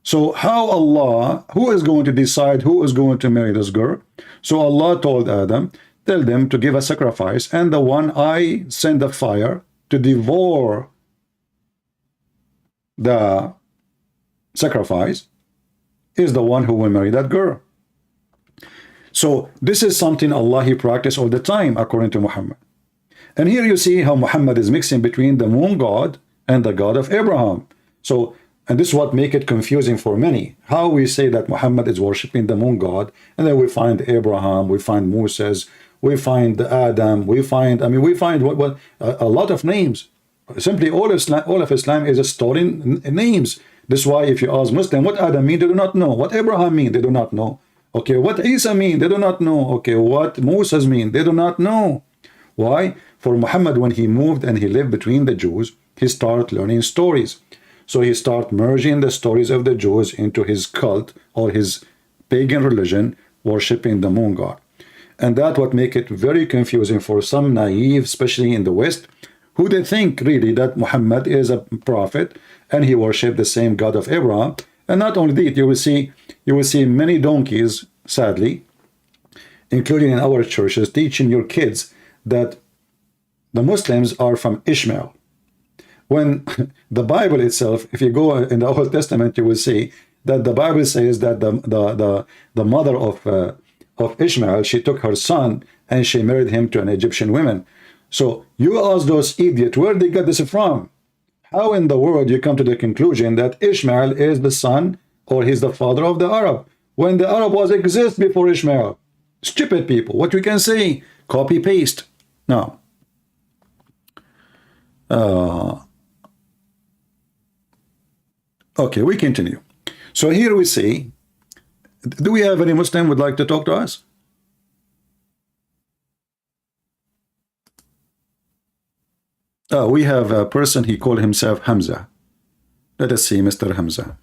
So how Allah, who is going to decide who is going to marry this girl? So Allah told Adam, tell them to give a sacrifice, and the one I send the fire to devour the sacrifice is the one who will marry that girl. So this is something Allah He practiced all the time according to Muhammad. And here you see how Muhammad is mixing between the moon god and the God of Abraham. So, and this is what make it confusing for many. How we say that Muhammad is worshiping the moon god, and then we find Abraham, we find Moses, we find Adam, we find what a lot of names. Simply all of Islam is a story in names. This is why if you ask Muslim what Adam mean, they do not know. What Abraham mean, they do not know. Okay, what Isa mean, they do not know. Okay, what Moses mean, they do not know. Why? For Muhammad, when he moved and he lived between the Jews, he started learning stories. So he started merging the stories of the Jews into his cult or his pagan religion, worshipping the moon god. And that what make it very confusing for some naive, especially in the West, who they think really that Muhammad is a prophet and he worshipped the same God of Abraham. And not only that, you will see many donkeys, sadly, including in our churches, teaching your kids that the Muslims are from Ishmael. When the Bible itself, if you go in the Old Testament, you will see that the Bible says that the mother of Ishmael, she took her son and she married him to an Egyptian woman. So you ask those idiots where they got this from. How in the world you come to the conclusion that Ishmael is the son or he's the father of the Arab, when the Arab was exist before Ishmael? Stupid people. What we can say? Copy paste. Now, okay, we continue. So here we see, do we have any Muslim would like to talk to us? We have a person, he called himself Hamza. Let us see, Mr. Hamza.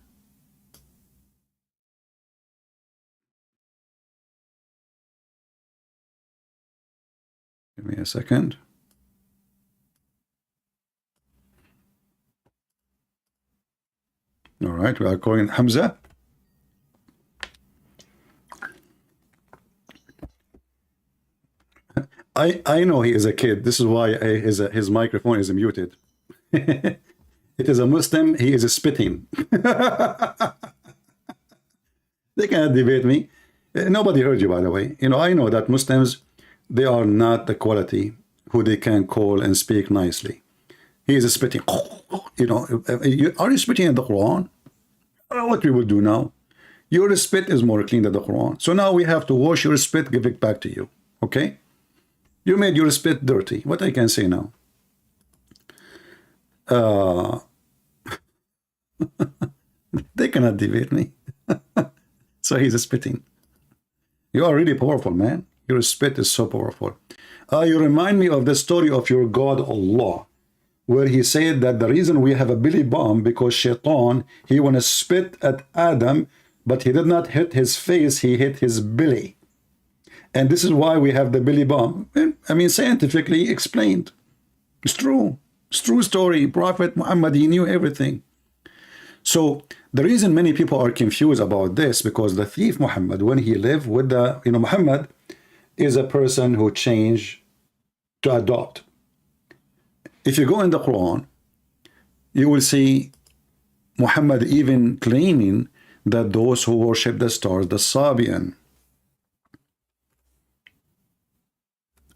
Give me a second. All right, we are calling Hamza. I know he is a kid. This is why his microphone is muted. It is a Muslim. He is spitting. They cannot debate me. Nobody heard you, by the way. You know, I know that Muslims, they are not the quality who they can call and speak nicely. He is spitting. You know, are you spitting in the Quran? What we will do now? Your spit is more clean than the Quran. So now we have to wash your spit, give it back to you. Okay? You made your spit dirty. What I can say now? They cannot debate me. So he's spitting. You are really powerful, man. Your spit is so powerful. You remind me of the story of your God Allah, where he said that the reason we have a belly bomb because Shaitan, he want to spit at Adam, but he did not hit his face, he hit his belly. And this is why we have the belly bomb. I mean, scientifically explained. It's true. It's true story. Prophet Muhammad, he knew everything. So the reason many people are confused about this, because the thief Muhammad, when he lived with the, Muhammad is a person who changed to adopt. If you go in the Quran, you will see Muhammad even claiming that those who worship the stars, the Sabian,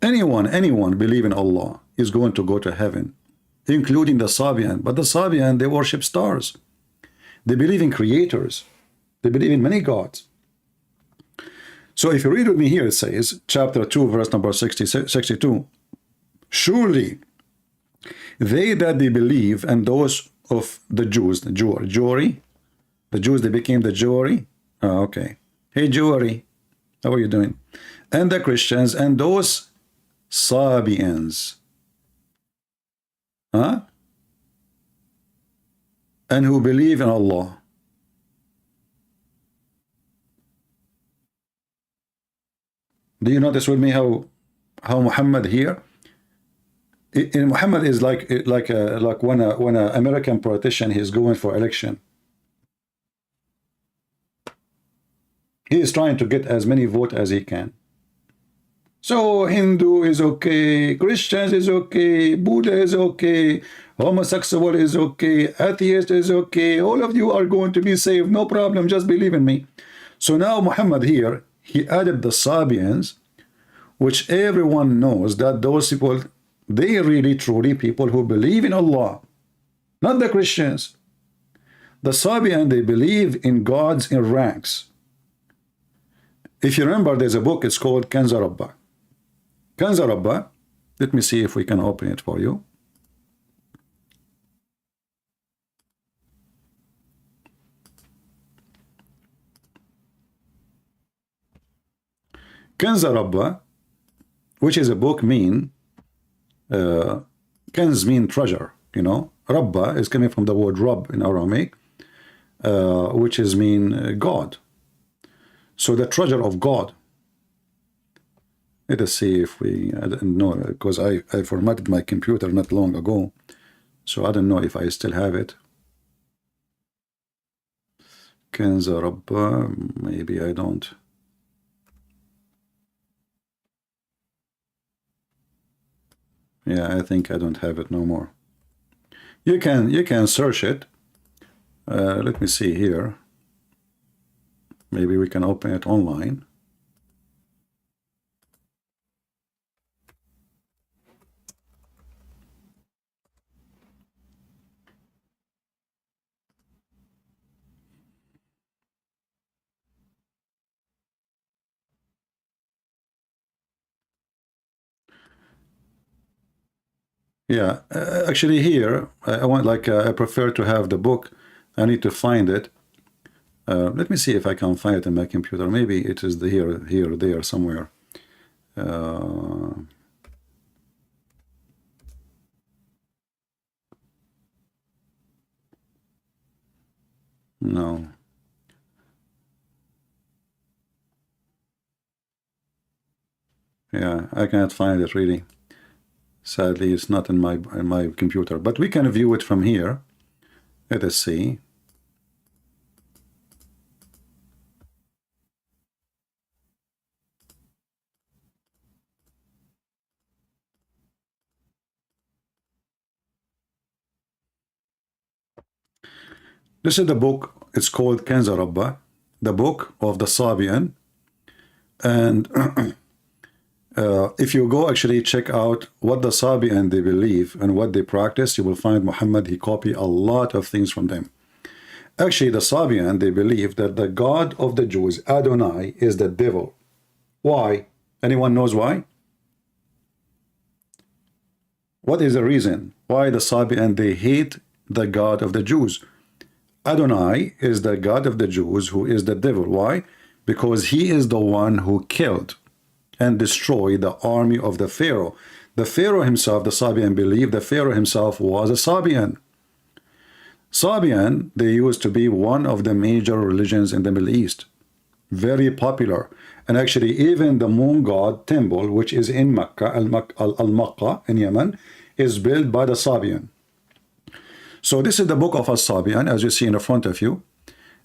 anyone believe in Allah is going to go to heaven, including the Sabian. But the Sabian, they worship stars. They believe in creators. They believe in many gods. So if you read with me here, it says, chapter 2, verse number 62, surely they that they believe, and those of the Jews, the Jewry, the Jews, they became the Jewry. Oh, okay. Hey, Jewry, how are you doing? And the Christians, and those Sabians. Huh? And who believe in Allah. Do you notice with me how Muhammad here? Muhammad is like when an American politician is going for election. He is trying to get as many votes as he can. So Hindu is okay, Christians is okay, Buddha is okay, homosexual is okay, atheist is okay, all of you are going to be saved, no problem, just believe in me. So now Muhammad here, he added the Sabians, which everyone knows that those people, they really truly people who believe in Allah, not the Christians. The Sabian, they believe in gods in ranks. If you remember, there's a book, it's called Kanza Rabba. Kanza Rabba, let me see if we can open it for you. Kanza Rabba, which is a book mean, Kanz mean treasure, you know. Rabba is coming from the word Rabb in Aramaic, which is mean God. So the treasure of God. Let us see if we, I don't know, because I formatted my computer not long ago, so I don't know if I still have it. Kanza Rabba, maybe I don't. Yeah, I think I don't have it no more. You can search it. Let me see here. Maybe we can open it online. Yeah, actually here, I want like, I prefer to have the book. I need to find it. Let me see if I can find it in my computer. Maybe it is here, there, somewhere. No. Yeah, I cannot find it really. Sadly, it's not in my computer, but we can view it from here. Let us see. This is the book. It's called Kanza Rabba, the book of the Sabian. And if you go actually check out what the Sabian they believe and what they practice, you will find Muhammad, he copied a lot of things from them. Actually, the Sabian, they believe that the God of the Jews, Adonai, is the devil. Why? Anyone knows why? What is the reason why the Sabian, they hate the God of the Jews? Adonai is the God of the Jews, who is the devil. Why? Because he is the one who killed and destroyed the army of the Pharaoh. The Pharaoh himself, the Sabian believed the Pharaoh himself was a Sabian. Sabian, they used to be one of the major religions in the Middle East. Very popular. And actually even the moon god temple, which is in Mecca, Al-Makkah in Yemen, is built by the Sabian. So this is the book of As-Sabian, as you see in the front of you.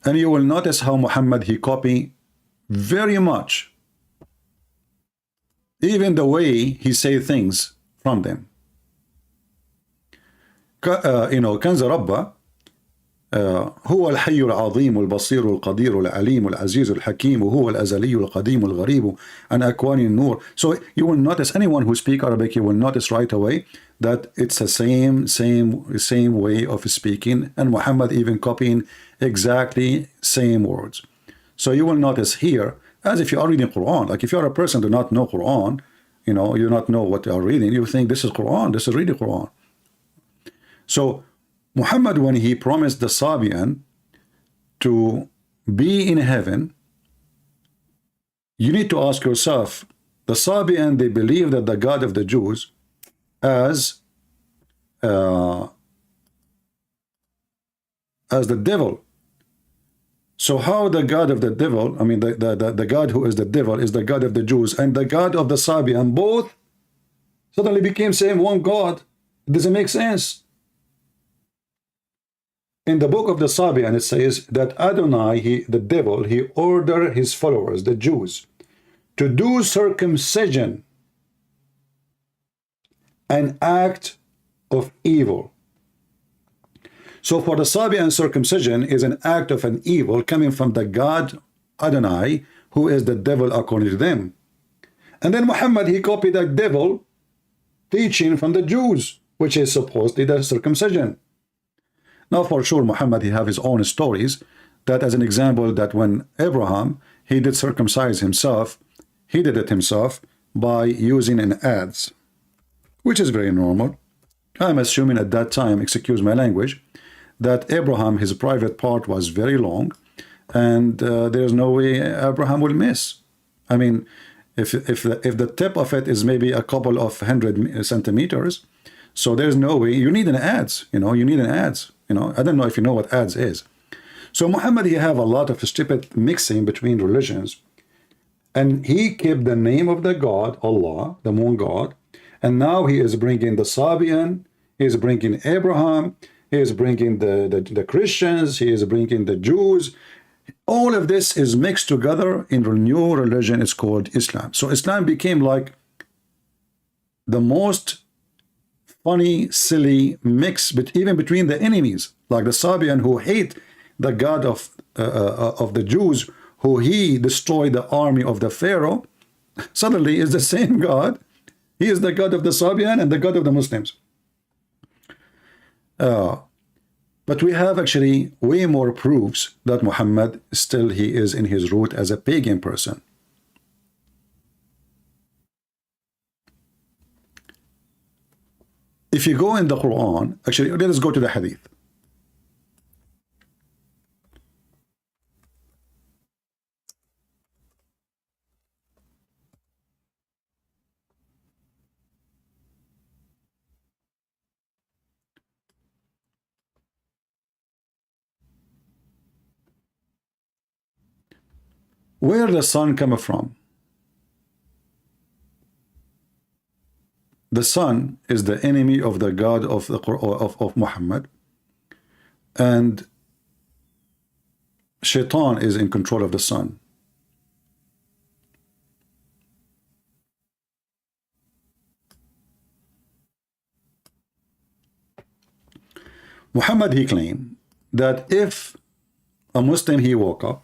And you will notice how Muhammad, he copied very much, even the way he say things from them. You know, Kanza Rabba, هو الحي العظيم البصير القدير العليم العزيز الحكيم وهو الأزلي القديم الغريب عن أكوان النور. So you will notice, anyone who speak Arabic, you will notice right away that it's the same way of speaking, and Muhammad even copying exactly same words. So you will notice here, as if you are reading Quran, like if you are a person who do not know Quran, you know, you not know what you are reading, you think this is Quran, this is really Quran. So Muhammad, when he promised the Sabian to be in heaven, you need to ask yourself, the Sabian, they believe that the God of the Jews as the devil. So how the God of the devil, I mean the God who is the devil is the God of the Jews, and the God of the Sabian both suddenly became same one God? It doesn't make sense. In the book of the Sabian, it says that Adonai, the devil, he ordered his followers, the Jews, to do circumcision, an act of evil. So for the Sabian, circumcision is an act of an evil coming from the God Adonai, who is the devil according to them. And then Muhammad, he copied that devil teaching from the Jews, which is supposedly the circumcision. Now, for sure, Muhammad, he have his own stories, that as an example, that when Abraham, he did circumcise himself, he did it himself by using an adze, which is very normal. I'm assuming at that time, excuse my language, that Abraham, his private part was very long, and there's no way Abraham will miss. I mean, if the tip of it is maybe a couple of 100 centimeters, so there's no way. You need an adze, you know, you need an adze, you know. I don't know if you know what adze is. So Muhammad, he have a lot of stupid mixing between religions, and he kept the name of the God, Allah, the one God, and now he is bringing the Sabian, he is bringing Abraham, he is bringing the Christians, he is bringing the Jews. All of this is mixed together in a new religion. It's called Islam. So Islam became like the most funny, silly mix, but even between the enemies, like the Sabian who hate the God of the Jews, who he destroyed the army of the Pharaoh, suddenly is the same God. He is the God of the Sabian and the God of the Muslims. But we have actually way more proofs that Muhammad still he is in his root as a pagan person. If you go in the Quran, actually, let us go to the Hadith. Where the sun come from? The sun is the enemy of the God of the of Muhammad, and Shaitan is in control of the sun. Muhammad, he claimed that if a Muslim, he woke up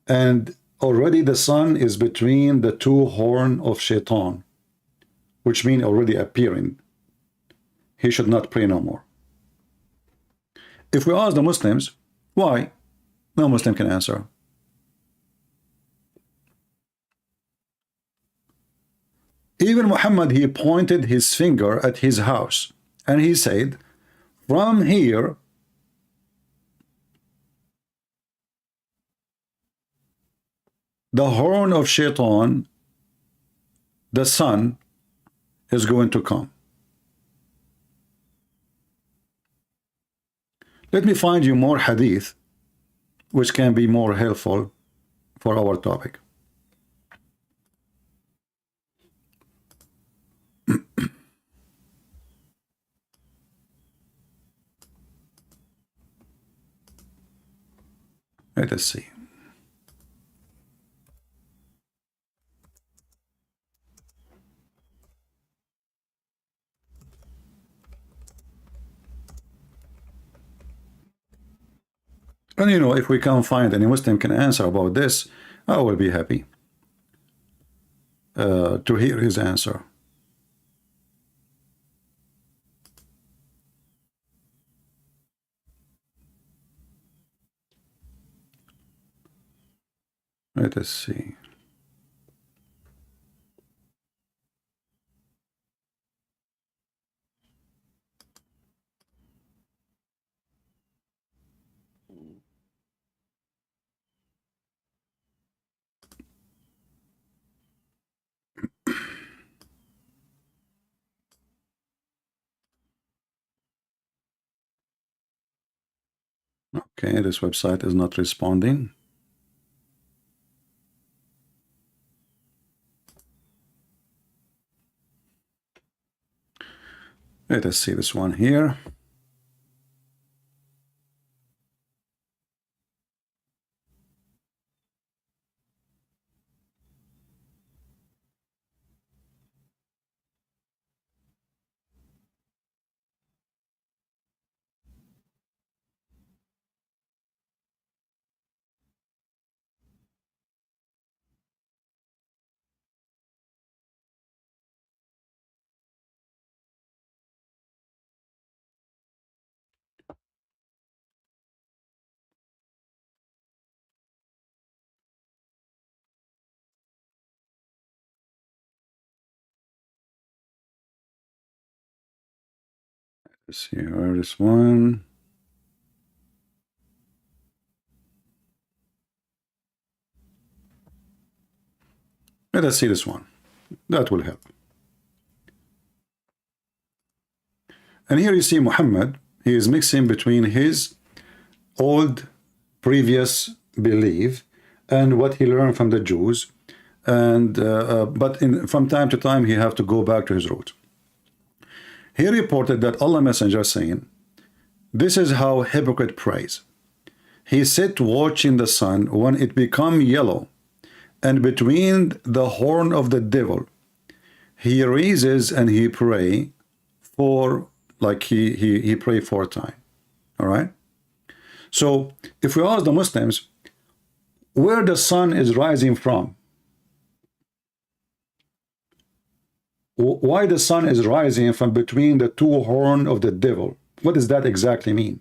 and already the sun is between the two horns of Shaitan, which means already appearing, he should not pray no more. If we ask the Muslims, why? No Muslim can answer. Even Muhammad, he pointed his finger at his house and he said, from here, the horn of Shaitan, the sun, is going to come. Let me find you more hadith which can be more helpful for our topic. Let us see. And you know, if we can't find any Muslim can answer about this, I will be happy to hear his answer. Let us see. Okay, this website is not responding. Let us see this one here. Let's see, where is one? Let us see this one. That will help. And here you see Muhammad. He is mixing between his old previous belief and what he learned from the Jews, and but from time to time he have to go back to his roots. He reported that Allah Messenger saying, "This is how hypocrite prays. He sit watching the sun when it become yellow, and between the horn of the devil, he raises and he pray for, like he pray 4 times." All right. So if we ask the Muslims where the sun is rising from, why the sun is rising from between the 2 horns of the devil, what does that exactly mean?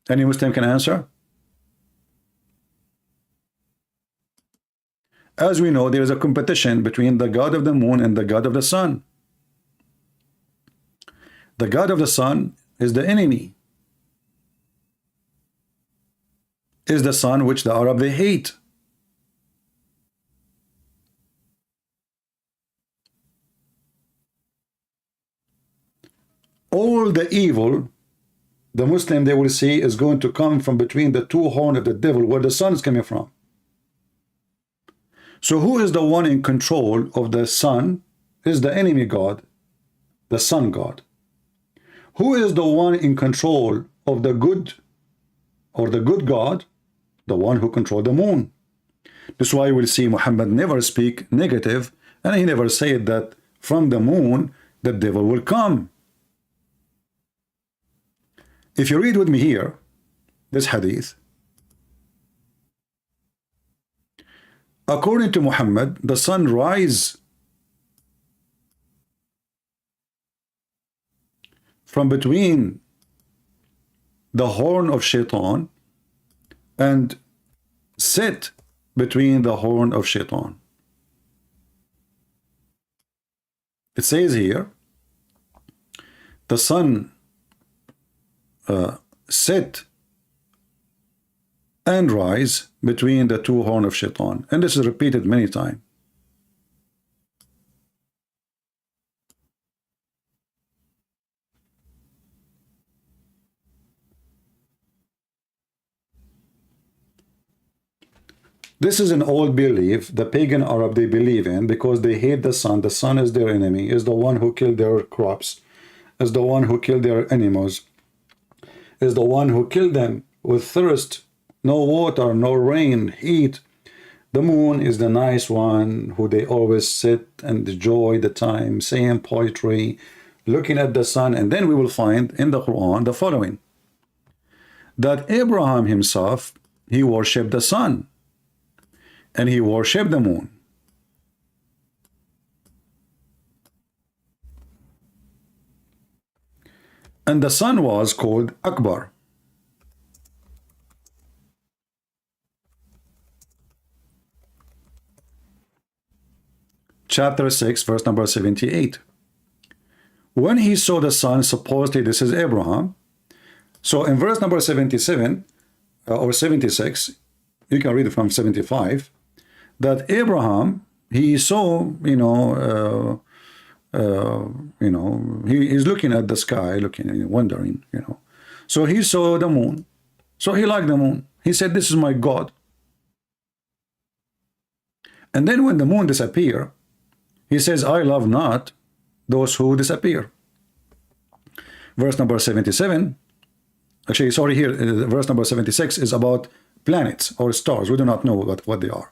Any Muslim can answer? As we know, there is a competition between the god of the moon and the god of the sun. The god of the sun is the enemy, is the sun which the Arab they hate. All the evil the Muslim they will see is going to come from between the 2 horns of the devil, where the sun is coming from. So who is the one in control of the sun? Is the enemy god, the sun god. Who is the one in control of the good, or the good god? The one who controls the moon. This is why we'll see Muhammad never speak negative, and he never said that from the moon the devil will come. If you read with me here, this hadith, according to Muhammad, the sun rises from between the horn of Shaitan and set between the horn of Shaitan. It says here, the sun set and rise between the 2 horns of Shaitan, and this is repeated many times. This is an old belief the pagan Arab they believe in, because they hate the sun. The sun is their enemy, is the one who killed their crops, is the one who killed their animals, is the one who killed them with thirst, no water, no rain, heat. The moon is the nice one who they always sit and enjoy the time, saying poetry, looking at the sun. And then we will find in the Quran the following, that Abraham himself, he worshipped the sun and he worshipped the moon. And the sun was called Akbar. Chapter 6, verse number 78. When he saw the sun, supposedly this is Abraham. So in verse number 77 or 76, you can read it from 75, that Abraham, he saw, he is looking at the sky, looking and wondering, So he saw the moon. So he liked the moon. He said, "This is my God." And then when the moon disappeared, he says, "I love not those who disappear." Verse number 77, actually, sorry, here, verse number 76 is about planets or stars. We do not know what they are.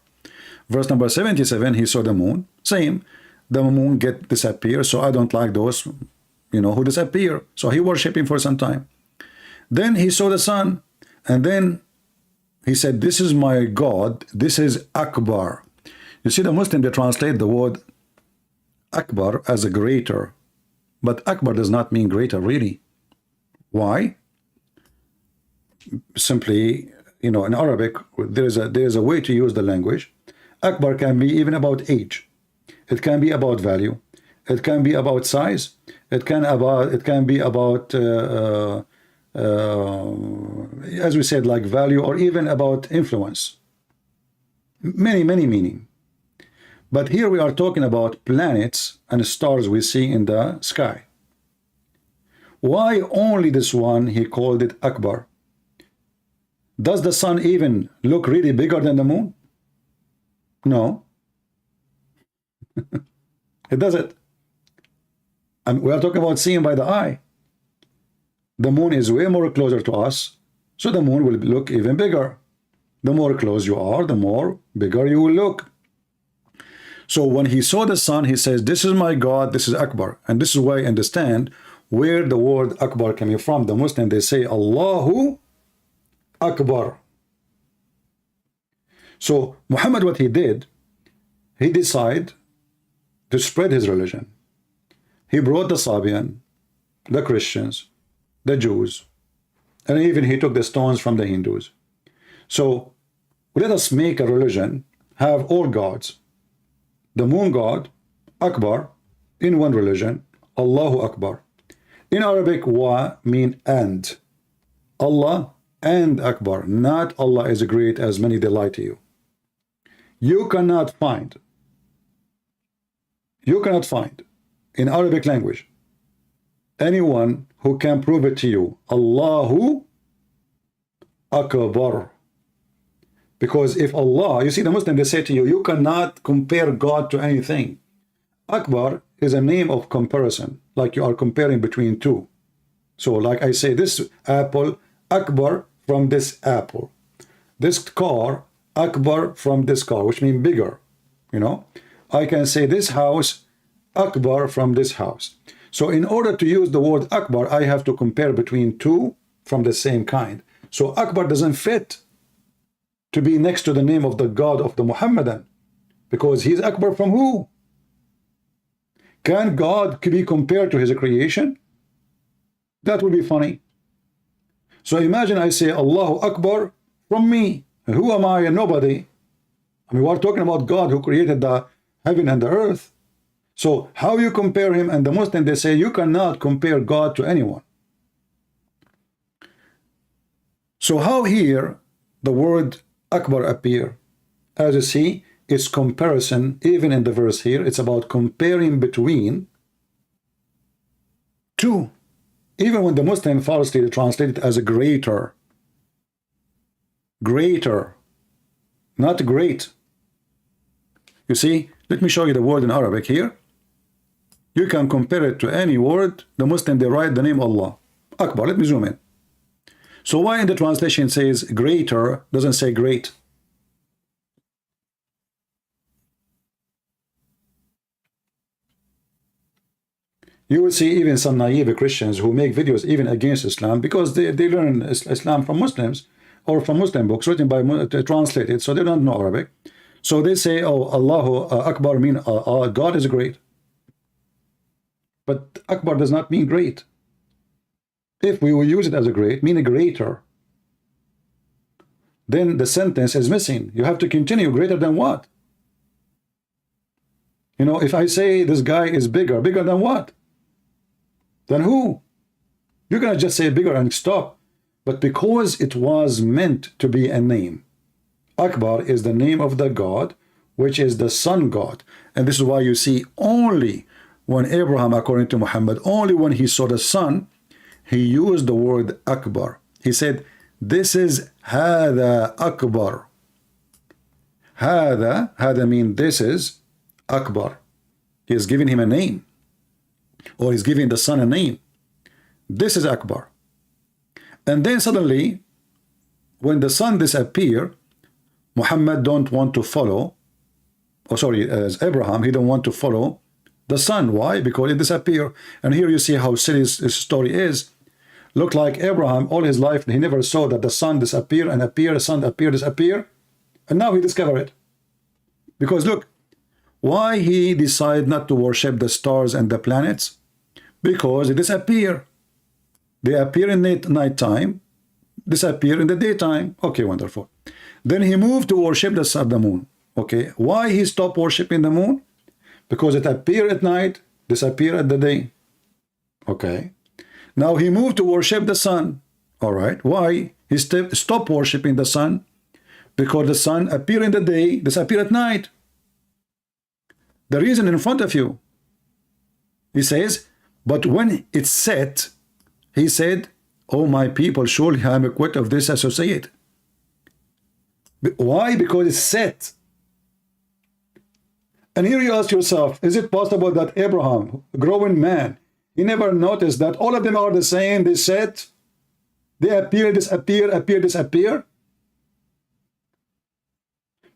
Verse number 77, he saw the moon. Same, the moon disappear, so I don't like those, who disappear. So he worshiped him for some time. Then he saw the sun, and then he said, "This is my God, this is Akbar." You see, the Muslim, they translate the word Akbar as a greater, but Akbar does not mean greater, really. Why? Simply, in Arabic, there is a way to use the language. Akbar can be even about age. It can be about value. It can be about size. It can be about as we said, like value, or even about influence. Many meaning. But here we are talking about planets and stars we see in the sky. Why only this one he called it Akbar? Does the sun even look really bigger than the moon? No. It doesn't. And we are talking about seeing by the eye. The moon is way more closer to us, so the moon will look even bigger. The more close you are, the more bigger you will look. So when he saw the sun, he says, this is my God, this is Akbar. And this is why I understand where the word Akbar coming from. The Muslim, they say Allahu Akbar. So Muhammad, what he did, he decided to spread his religion. He brought the Sabian, the Christians, the Jews, and even he took the stones from the Hindus. So let us make a religion, have all gods. The moon god, Akbar, in one religion, Allahu Akbar. In Arabic, wa mean and. Allah and Akbar, not Allah is great as many they lie to you. You cannot find in Arabic language anyone who can prove it to you, Allahu Akbar. Because if Allah, you see the Muslim, they say to you, you cannot compare God to anything. Akbar is a name of comparison, like you are comparing between two. So like I say, this apple, Akbar from this apple. This car, Akbar from this car, which means bigger. You know, I can say this house, Akbar from this house. So in order to use the word Akbar, I have to compare between two from the same kind. So Akbar doesn't fit to be next to the name of the God of the Muhammadan, because he's Akbar from who? Can God be compared to his creation? That would be funny. So imagine I say Allahu Akbar from me. And who am I? And nobody. I mean, we're talking about God who created the heaven and the earth. So how you compare him? And the Muslim, they say you cannot compare God to anyone. So how here the word Akbar appear? As you see, it's comparison. Even in the verse here, it's about comparing between two. Even when the Muslim falsely translate it as a greater, not great. You see, let me show you the word in Arabic here. You can compare it to any word. The Muslim, they write the name Allah, Akbar. Let me zoom in. So why in the translation says greater, doesn't say great? You will see even some naive Christians who make videos even against Islam because they learn Islam from Muslims or from Muslim books written by translated, so they don't know Arabic. So they say, oh, Allahu Akbar mean God is great. But Akbar does not mean great. If we will use it as a great, mean a greater, then the sentence is missing. You have to continue. Greater than what? You know, if I say this guy is bigger than what? Then who? You're going to just say bigger and stop. But because it was meant to be a name, Akbar is the name of the God, which is the sun God. And this is why you see only when Abraham, according to Muhammad, only when he saw the sun, he used the word Akbar. He said, this is Hada Akbar. Hada means this is Akbar. He is giving him a name. Or he's giving the sun a name. This is Akbar. And then suddenly, when the sun disappeared, Muhammad don't want to follow, as Abraham, he don't want to follow the sun. Why? Because it disappeared. And here you see how silly this story is. Look like Abraham, all his life, he never saw that the sun disappear and appear, the sun appear, disappear. And now he discovered it. Because look, why he decided not to worship the stars and the planets? Because they disappear. They appear in night time, disappear in the daytime. Okay, wonderful. Then he moved to worship the sun, the moon. Okay, why he stopped worshiping the moon? Because it appeared at night, disappear at the day. Okay. Now he moved to worship the sun. All right. Why? He stopped worshiping the sun because the sun appeared in the day, disappear at night. The reason in front of you. He says, but when it's set, he said, oh my people, surely I am quit of this associate. Why? Because it's set. And here you ask yourself, is it possible that Abraham, a growing man, he never noticed that all of them are the same, they set, they appear, disappear, appear, disappear?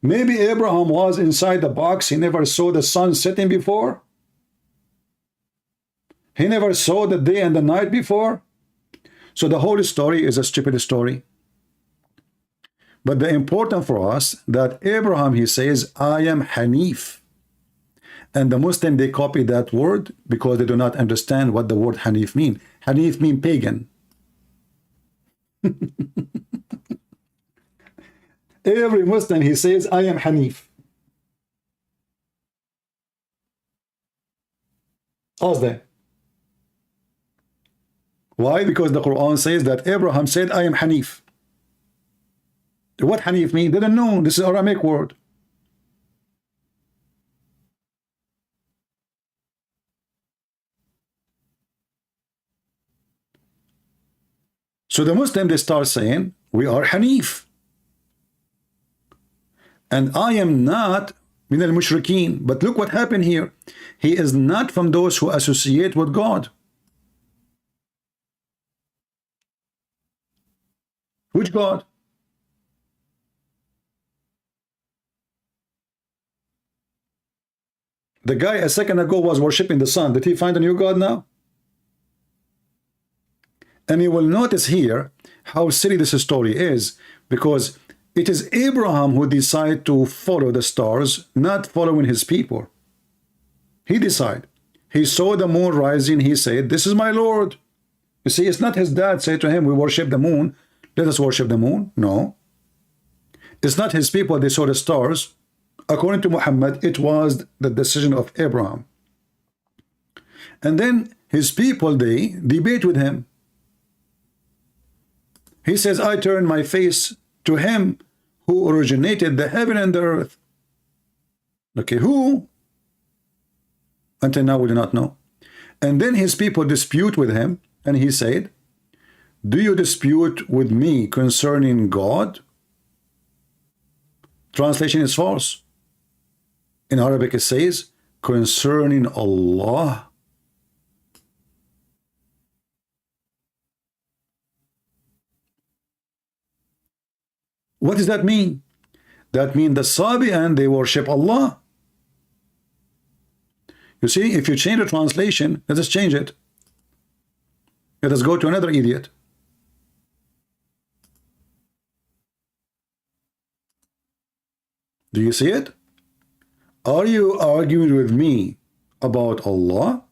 Maybe Abraham was inside the box, he never saw the sun setting before. He never saw the day and the night before. So the whole story is a stupid story. But the important for us that Abraham, he says, I am Hanif. And the Muslim, they copy that word because they do not understand what the word Hanif mean. Hanif mean pagan. Every Muslim, he says, I am Hanif. Ask them. Why? Because the Quran says that Abraham said, I am Hanif. What Hanif mean? They don't know. This is an Aramaic word. So the Muslim, they start saying, we are Hanif. And I am not min al-mushrikeen. But look what happened here. He is not from those who associate with God. Which God? The guy a second ago was worshiping the sun. Did he find a new God now? And you will notice here how silly this story is, because it is Abraham who decided to follow the stars, not following his people. He decided. He saw the moon rising. He said, this is my Lord. You see, it's not his dad said to him, we worship the moon. Let us worship the moon. No. It's not his people. They saw the stars. According to Muhammad, it was the decision of Abraham. And then his people, they debate with him. He says, I turn my face to him who originated the heaven and the earth. Okay, who? Until now we do not know. And then his people dispute with him, and he said, do you dispute with me concerning God? Translation is false. In Arabic it says, concerning Allah. What does that mean? That means the Sabi'an, they worship Allah. You see, if you change the translation, let us change it. Let us go to another idiot. Do you see it? Are you arguing with me about Allah?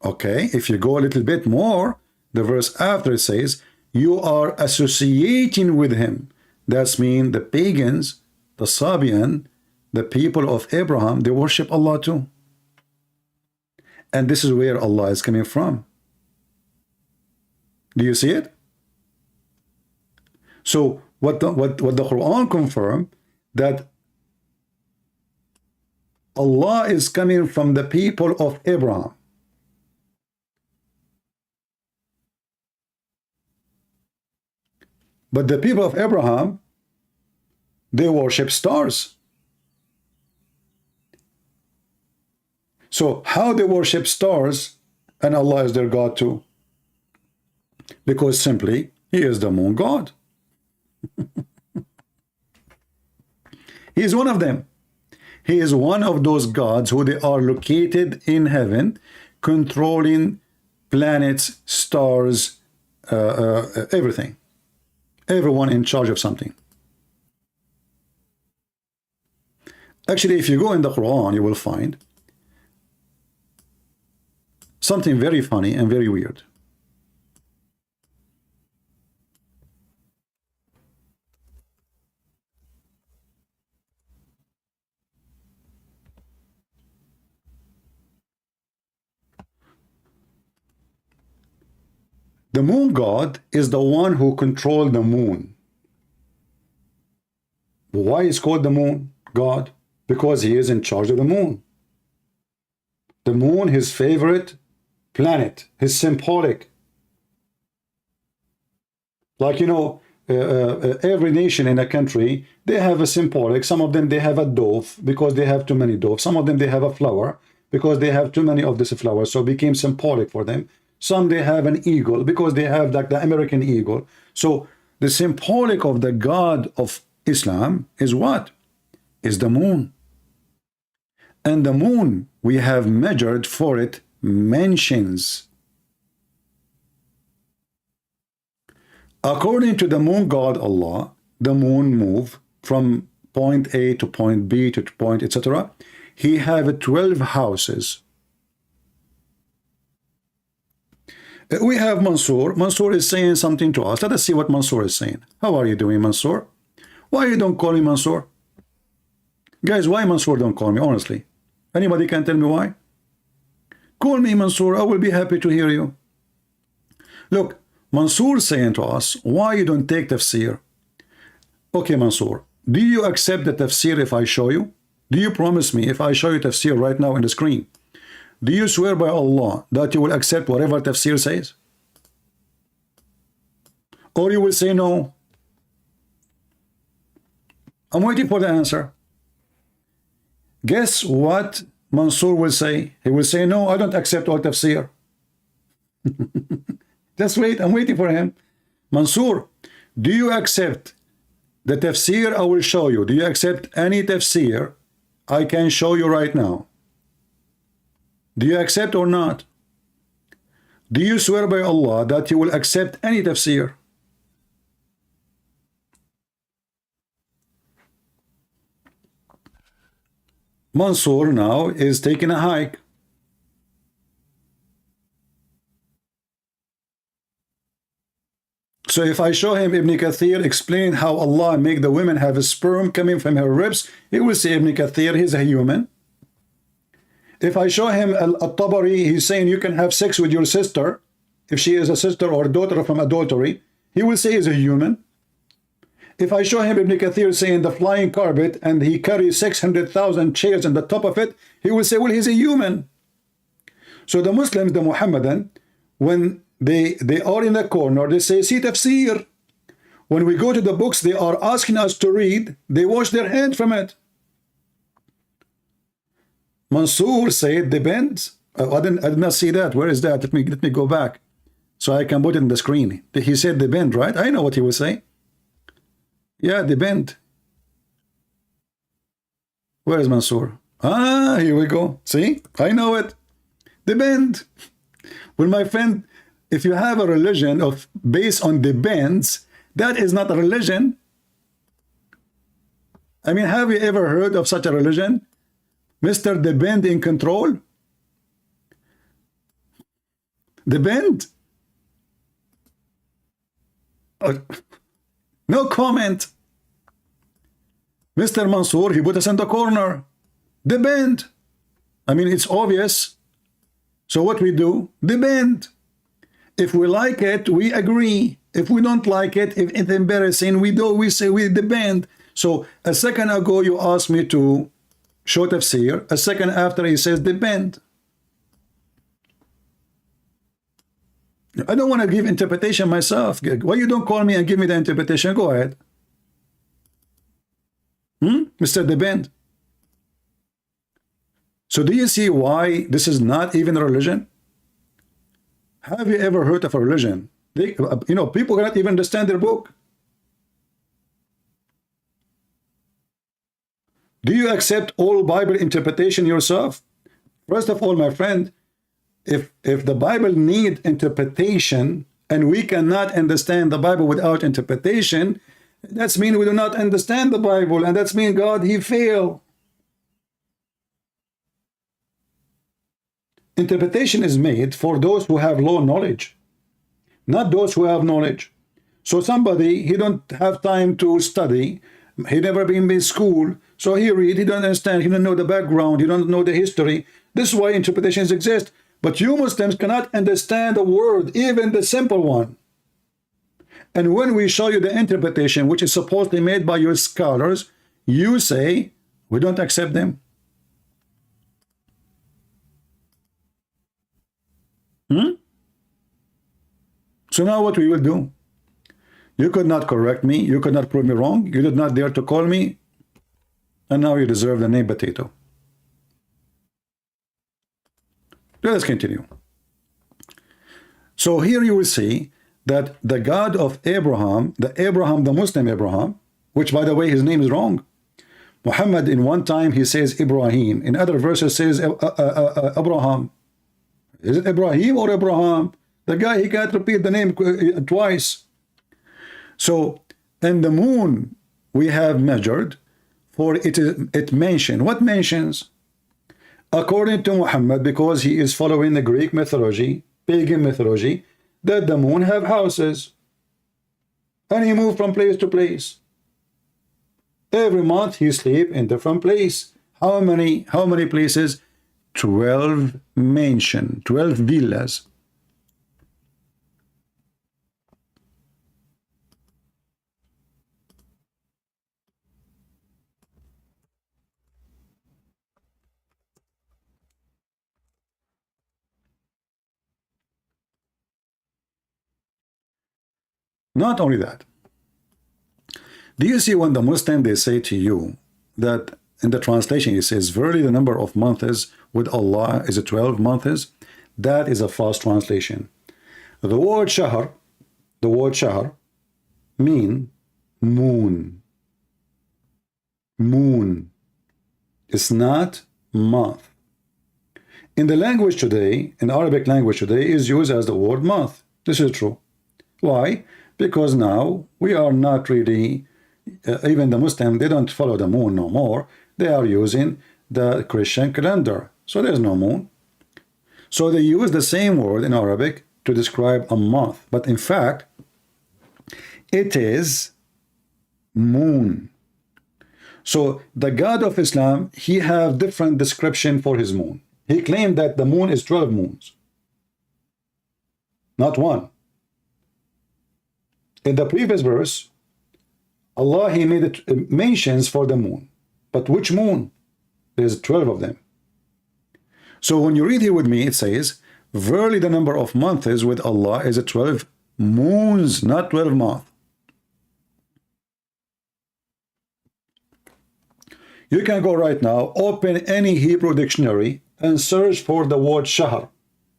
Okay, if you go a little bit more, the verse after it says, you are associating with him. That's mean the pagans, the Sabian, the people of Abraham, they worship Allah too. And this is where Allah is coming from. Do you see it? So what the Quran confirmed, that Allah is coming from the people of Abraham. But the people of Abraham, they worship stars. So how they worship stars and Allah is their God too? Because simply, He is the moon God. He is one of them. He is one of those gods who they are located in heaven, controlling planets, stars, everything. Everyone in charge of something. Actually, if you go in the Quran, you will find something very funny and very weird. The moon god is the one who controlled the moon. Why is called the moon god? Because he is in charge of the moon. The moon, his favorite planet, his symbolic. Like, you know, every nation in a country, they have a symbolic. Some of them, they have a dove because they have too many doves. Some of them, they have a flower because they have too many of this flower, so it became symbolic for them. Some, they have an eagle because they have like the American eagle. So the symbolic of the God of Islam is what? Is the moon. And the moon, we have measured for it mentions. According to the moon god Allah, the moon move from point A to point B to point etc. He have 12 houses. We have Mansour. Mansour is saying something to us. Let us see what Mansour is saying. How are you doing, Mansour? Why you don't call me Mansour? Guys, why Mansour don't call me, honestly? Anybody can tell me why? Call me Mansour. I will be happy to hear you. Look, Mansour saying to us, why you don't take tafsir? Okay, Mansour, do you accept the tafsir if I show you? Do you promise me if I show you tafsir right now on the screen? Do you swear by Allah that you will accept whatever tafsir says? Or you will say no? I'm waiting for the answer. Guess what Mansour will say? He will say, no, I don't accept all tafsir. Just wait, I'm waiting for him. Mansour, do you accept the tafsir I will show you? Do you accept any tafsir I can show you right now? Do you accept or not? Do you swear by Allah that you will accept any tafsir? Mansour now is taking a hike. So if I show him Ibn Kathir explain how Allah make the women have a sperm coming from her ribs, he will say Ibn Kathir, he's a human. If I show him Al-Tabari, he's saying you can have sex with your sister, if she is a sister or daughter from adultery, he will say he's a human. If I show him Ibn Kathir saying the flying carpet and he carries 600,000 chairs on the top of it, he will say, well, he's a human. So the Muslims, the Muhammadan, when they are in the corner, they say, see tafsir. When we go to the books they are asking us to read, they wash their hand from it. Mansour said, depends. I did not see that. Where is that? Let me go back so I can put it in the screen. He said depend, right? I know what he was saying. Yeah, depend. Where is Mansour? Ah, here we go. See? I know it. Depend. Well, my friend, if you have a religion of based on depends, that is not a religion. I mean, have you ever heard of such a religion? Mr. Depend in control? Depend? No comment. Mr. Mansour, he put us in the corner. Depend. I mean, it's obvious. So what we do? Depend. If we like it, we agree. If we don't like it, if it's embarrassing, we say we depend. So a second ago, you asked me to show tafsir. A second after, he says depend. I don't want to give interpretation myself. Why you don't call me and give me the interpretation? Go ahead. Mr. Depend. So do you see why this is not even a religion? Have you ever heard of a religion? People cannot even understand their book. Do you accept all Bible interpretation yourself? First of all, my friend, if the Bible need interpretation and we cannot understand the Bible without interpretation, that's mean we do not understand the Bible, and that's mean God, he failed. Interpretation is made for those who have low knowledge, not those who have knowledge. So somebody, he don't have time to study, he never been in school, so he read, he don't understand, he don't know the background, he don't know the history. This is why interpretations exist. But you Muslims cannot understand a word, even the simple one. And when we show you the interpretation, which is supposedly made by your scholars, you say, we don't accept them. So now what we will do? You could not correct me. You could not prove me wrong. You did not dare to call me. And now you deserve the name potato. Let us continue. So here you will see that the God of Abraham, the Muslim Abraham, which by the way, his name is wrong. Muhammad in one time he says Ibrahim. In other verses says Abraham. Is it Ibrahim or Abraham? The guy, he can't repeat the name twice. So, in the moon we have measured, for it mentioned. What mentions? According to Muhammad, because he is following the Greek mythology, pagan mythology, that the moon have houses. And he moved from place to place. Every month he sleep in different place. How many places? 12 mansion, 12 villas. Not only that, do you see when the Muslim, they say to you that in the translation it says, verily the number of months with Allah is 12 months? That is a false translation. The word shahr mean moon. Moon. It's not month. In the language today, in Arabic language today, is used as the word month. This is true. Why? Because now we are not really, even the Muslim, they don't follow the moon no more. They are using the Christian calendar. So there's no moon. So they use the same word in Arabic to describe a month. But in fact, it is moon. So the God of Islam, he have different description for his moon. He claimed that the moon is 12 moons. Not one. In the previous verse, Allah, he made it mentions for the moon. But which moon? There's 12 of them. So when you read here with me, it says, verily the number of months with Allah is 12 moons, not 12 months. You can go right now, open any Hebrew dictionary and search for the word shahr.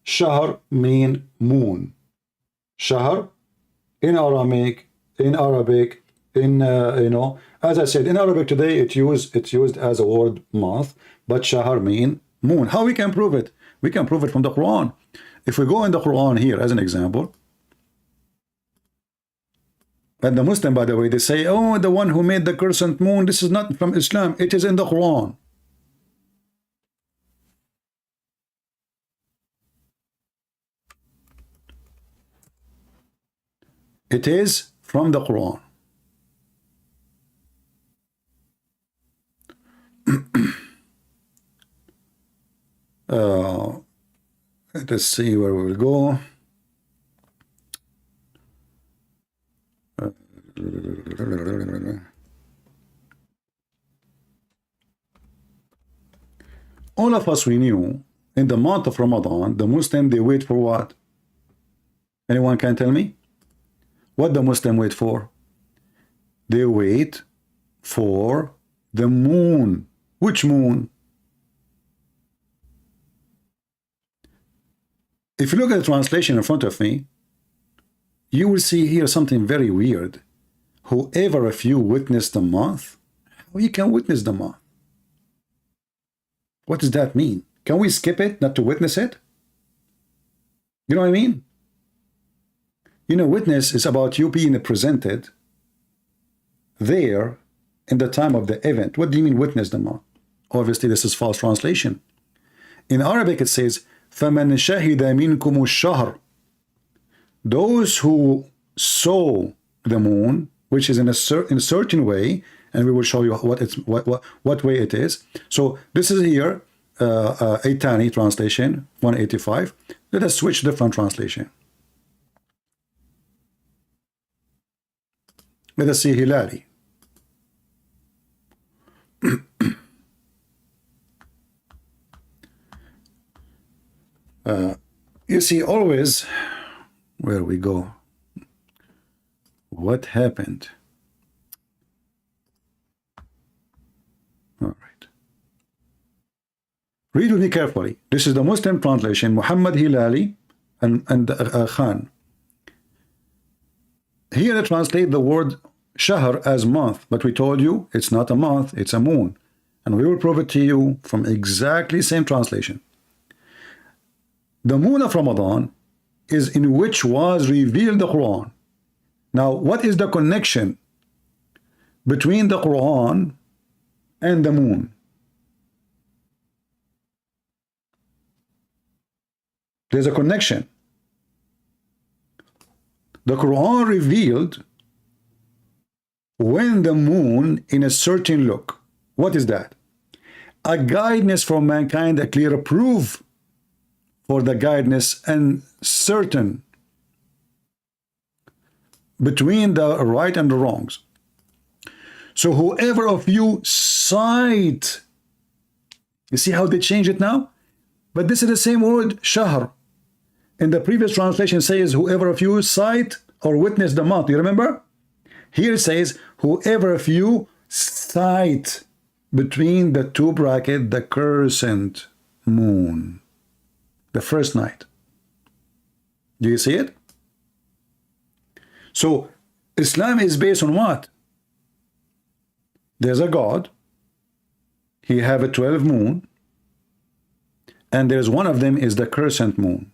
Shahr mean moon. Shahr in Aramaic, in Arabic, in as I said, in Arabic today it's used as a word month, but shahr mean moon. How we can prove it? We can prove it from the Quran. If we go in the Quran here as an example, and the Muslim, by the way, they say, oh, the one who made the crescent moon, this is not from Islam. It is in the Quran. It is from the Quran. Let's see where we will go. All of us, we knew in the month of Ramadan, the Muslim, they wait for what? Anyone can tell me? What the Muslim wait for? They wait for the moon. Which moon? If you look at the translation in front of me, you will see here something very weird. Whoever of you witnessed the month, how you can witness the month? What does that mean? Can we skip it, not to witness it? You know what I mean? You know, witness is about you being presented there in the time of the event. What do you mean witness the month? Obviously, this is false translation. In Arabic, it says, فَمَنْ شَهِدَ مِنْكُمُ الشَّهْرِ. Those who saw the moon, which is in a certain way, and we will show you what way it is. So this is here Aitani translation 185. Let us switch different translation. Let us see Hilali. You see, always, where we go, what happened? All right. Read with me carefully. This is the Muslim translation, Muhammad Hilali and Khan. Here they translate the word shahr as month, but we told you it's not a month, it's a moon. And we will prove it to you from exactly same translation. The moon of Ramadan is in which was revealed the Quran. Now, what is the connection between the Quran and the moon? There's a connection. The Quran revealed when the moon in a certain look. What is that? A guidance for mankind, a clear proof for the guidance and certain between the right and the wrongs. So whoever of you sight, you see how they change it now? But this is the same word, shahr. In the previous translation says, whoever of you sight or witness the month. You remember? Here it says, whoever of you sight between the two brackets, the crescent moon, the first night. Do you see it? So Islam is based on what? There's a God. He have a 12 moon. And there's one of them is the crescent moon.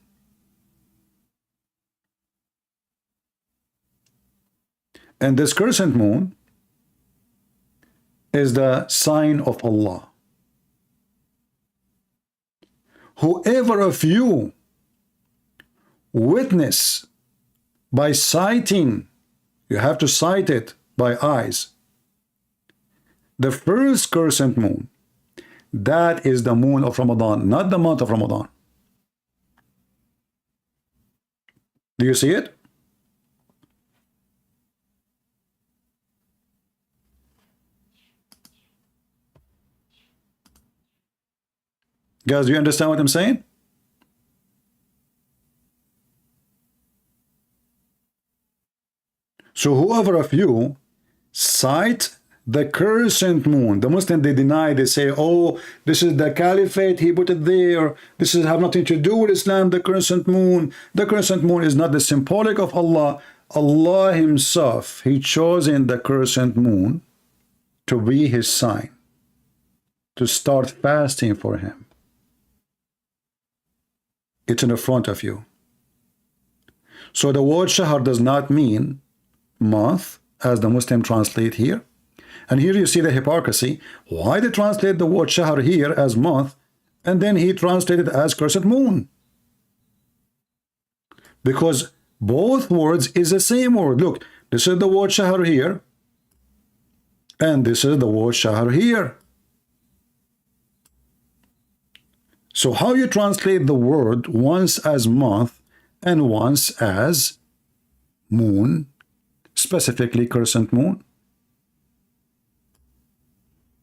And this crescent moon is the sign of Allah. Whoever of you witness by sighting, you have to sight it by eyes, the first crescent moon, that is the moon of Ramadan, not the month of Ramadan. Do you see it? Guys, do you understand what I'm saying? So whoever of you sight the crescent moon, the Muslim, they deny, they say, oh, this is the caliphate, he put it there, this is have nothing to do with Islam, the crescent moon. The crescent moon is not the symbolic of Allah. Allah himself, he chosen the crescent moon to be his sign, to start fasting for him. It's in the front of you. So the word shahr does not mean month, as the Muslim translate here. And here you see the hypocrisy. Why they translate the word shahr here as month, and then he translated as crescent moon? Because both words is the same word. Look, this is the word shahr here, and this is the word shahr here. So how you translate the word once as month and once as moon, specifically crescent moon?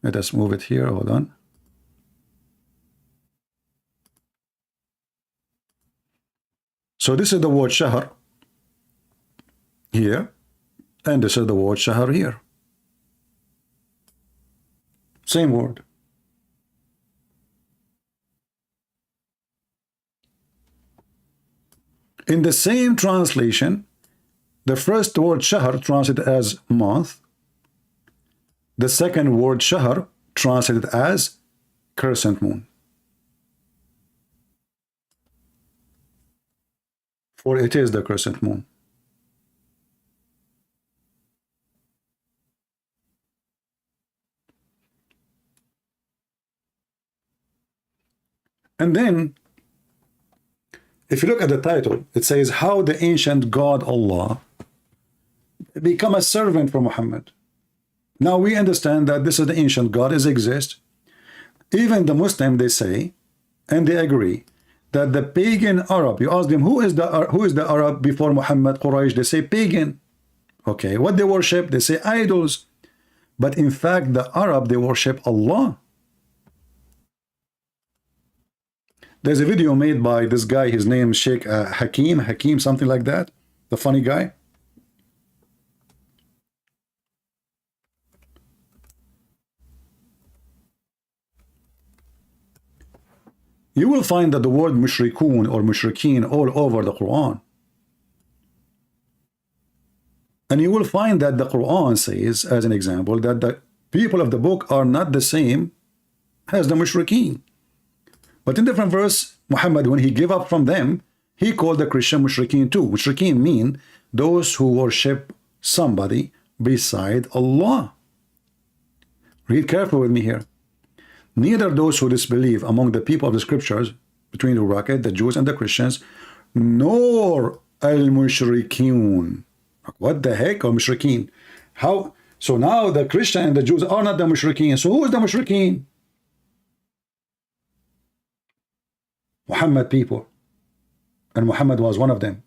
Let us move it here, hold on. So this is the word shahr here, and this is the word shahr here. Same word. In the same translation, the first word shahr translated as month, the second word shahr translated as crescent moon. For it is the crescent moon. And then, if you look at the title, it says, how the ancient God Allah become a servant for Muhammad. Now we understand that this is the ancient God, it exists. Even the Muslim, they say, and they agree, that the pagan Arab, you ask them, who is the Arab before Muhammad, Quraysh? They say pagan. Okay, what they worship? They say idols. But in fact, the Arab, they worship Allah. There's a video made by this guy, his name is Sheikh Hakim, something like that, the funny guy. You will find that the word mushrikun or mushrikeen all over the Quran. And you will find that the Quran says, as an example, that the people of the book are not the same as the mushrikeen. But in different verse, Muhammad, when he gave up from them, he called the Christian mushrikeen too. Mushrikeen mean those who worship somebody beside Allah. Read carefully with me here. Neither those who disbelieve among the people of the scriptures, between the bracket, the Jews and the Christians, nor al-mushrikeen. What the heck are mushrikeen? How? So now the Christian and the Jews are not the mushrikeen. So who is the mushrikeen? Muhammad people. And Muhammad was one of them.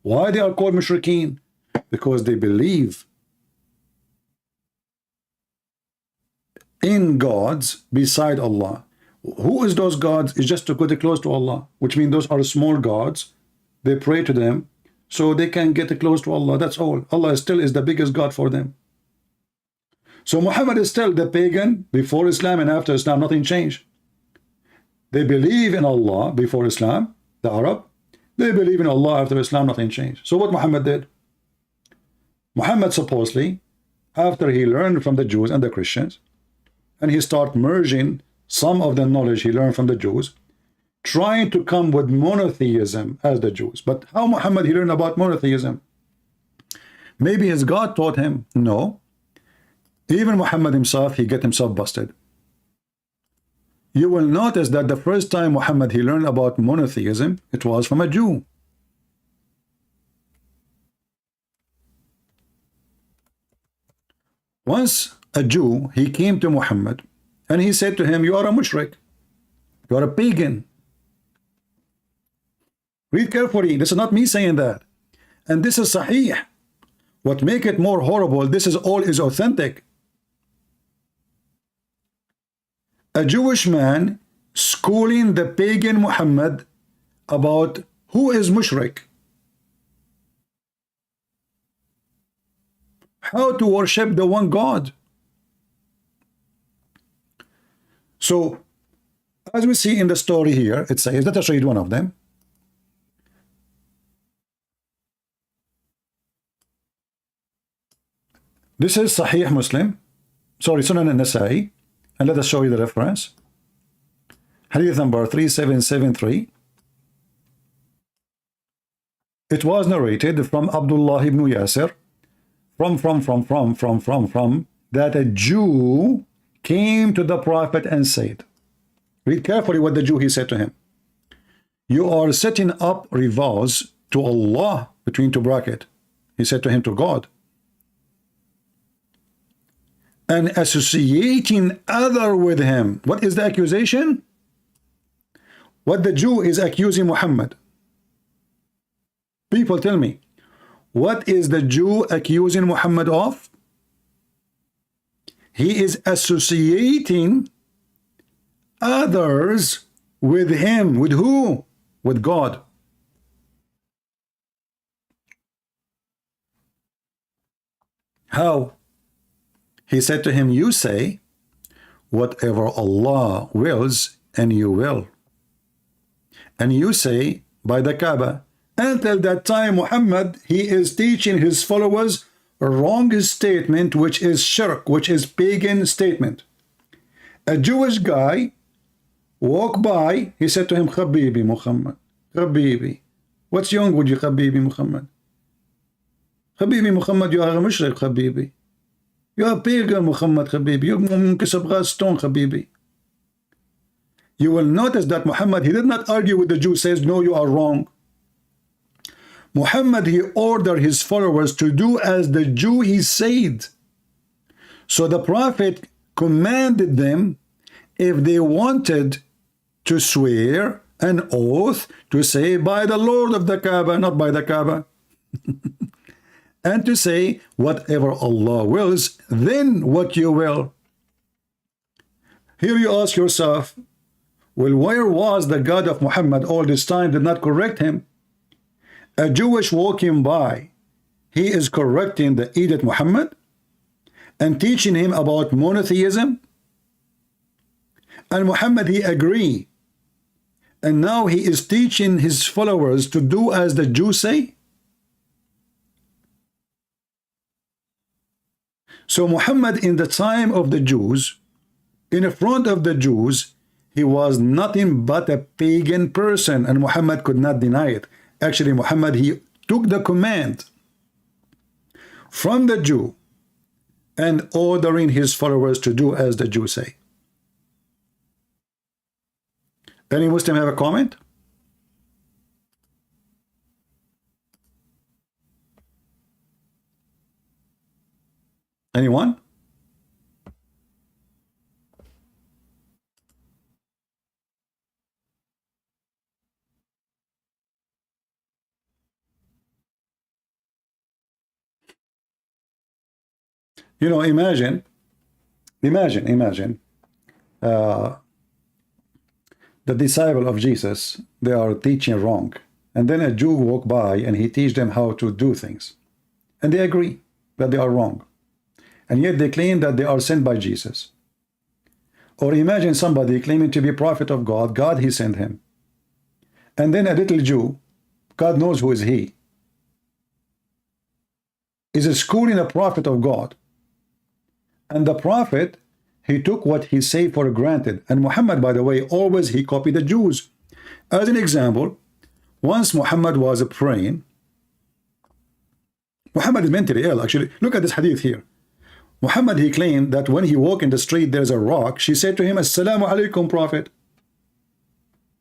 Why they are called mushrikeen? Because they believe in gods beside Allah. Who is those gods? It's just to get close to Allah, which means those are small gods. They pray to them so they can get close to Allah. That's all. Allah still is the biggest God for them. So Muhammad is still the pagan before Islam, and after Islam nothing changed. They believe in Allah before Islam, the Arab. They believe in Allah after Islam, nothing changed. So what Muhammad did? Muhammad supposedly, after he learned from the Jews and the Christians, and he started merging some of the knowledge he learned from the Jews, trying to come with monotheism as the Jews. But how Muhammad he learned about monotheism? Maybe his God taught him? No. Even Muhammad himself, he get himself busted. You will notice that the first time Muhammad he learned about monotheism, it was from a Jew. Once a Jew, he came to Muhammad and he said to him, you are a mushrik, you are a pagan. Read carefully, this is not me saying that. And this is sahih. What make it more horrible, this is all is authentic. A Jewish man schooling the pagan Muhammad about who is mushrik, how to worship the one God. So as we see in the story here, it says, let us read one of them. This is Sahih Muslim, sorry, Sunan al-Nasai, and let us show you the reference. Hadith number 3773. It was narrated from Abdullah ibn Yasir, from that a Jew came to the Prophet and said, read carefully what the Jew he said to him. You are setting up rivals to Allah, between two bracket. He said to him, to God, and associating other with him. What is the accusation? What the Jew is accusing Muhammad. People tell me, what is the Jew accusing Muhammad of? He is associating others with him. With who? With God. How? He said to him, you say whatever Allah wills, and you will. And you say by the Kaaba. Until that time, Muhammad, he is teaching his followers a wrong statement, which is shirk, which is pagan statement. A Jewish guy walked by, he said to him, Habibi Muhammad, Habibi, what's wrong with you, Habibi Muhammad? Habibi Muhammad, you are a mushrik, Habibi. You are pagan, Muhammad, Habibi. You stone, Habibi. You will notice that Muhammad, he did not argue with the Jew, says, no, you are wrong. Muhammad, he ordered his followers to do as the Jew he said. So the Prophet commanded them if they wanted to swear an oath to say by the Lord of the Kaaba, not by the Kaaba, and to say whatever Allah wills, then what you will. Here you ask yourself, well, where was the God of Muhammad all this time, did not correct him? A Jewish walking by, he is correcting the idiot Muhammad and teaching him about monotheism? And Muhammad, he agreed. And now he is teaching his followers to do as the Jews say? So Muhammad, in the time of the Jews, in front of the Jews, he was nothing but a pagan person, and Muhammad could not deny it. Actually, Muhammad, he took the command from the Jew and ordering his followers to do as the Jews say. Any Muslim have a comment? Anyone? You know, imagine, the disciple of Jesus, they are teaching wrong. And then a Jew walk by and he teach them how to do things. And they agree that they are wrong. And yet they claim that they are sent by Jesus. Or imagine somebody claiming to be a prophet of God. God, he sent him. And then a little Jew, God knows who is he, is schooling a prophet of God. And the prophet, he took what he said for granted. And Muhammad, by the way, always he copied the Jews. As an example, once Muhammad was praying. Muhammad is mentally ill, actually. Look at this hadith here. Muhammad, he claimed that when he walked in the street, there's a rock. She said to him, Assalamu alaikum, Prophet.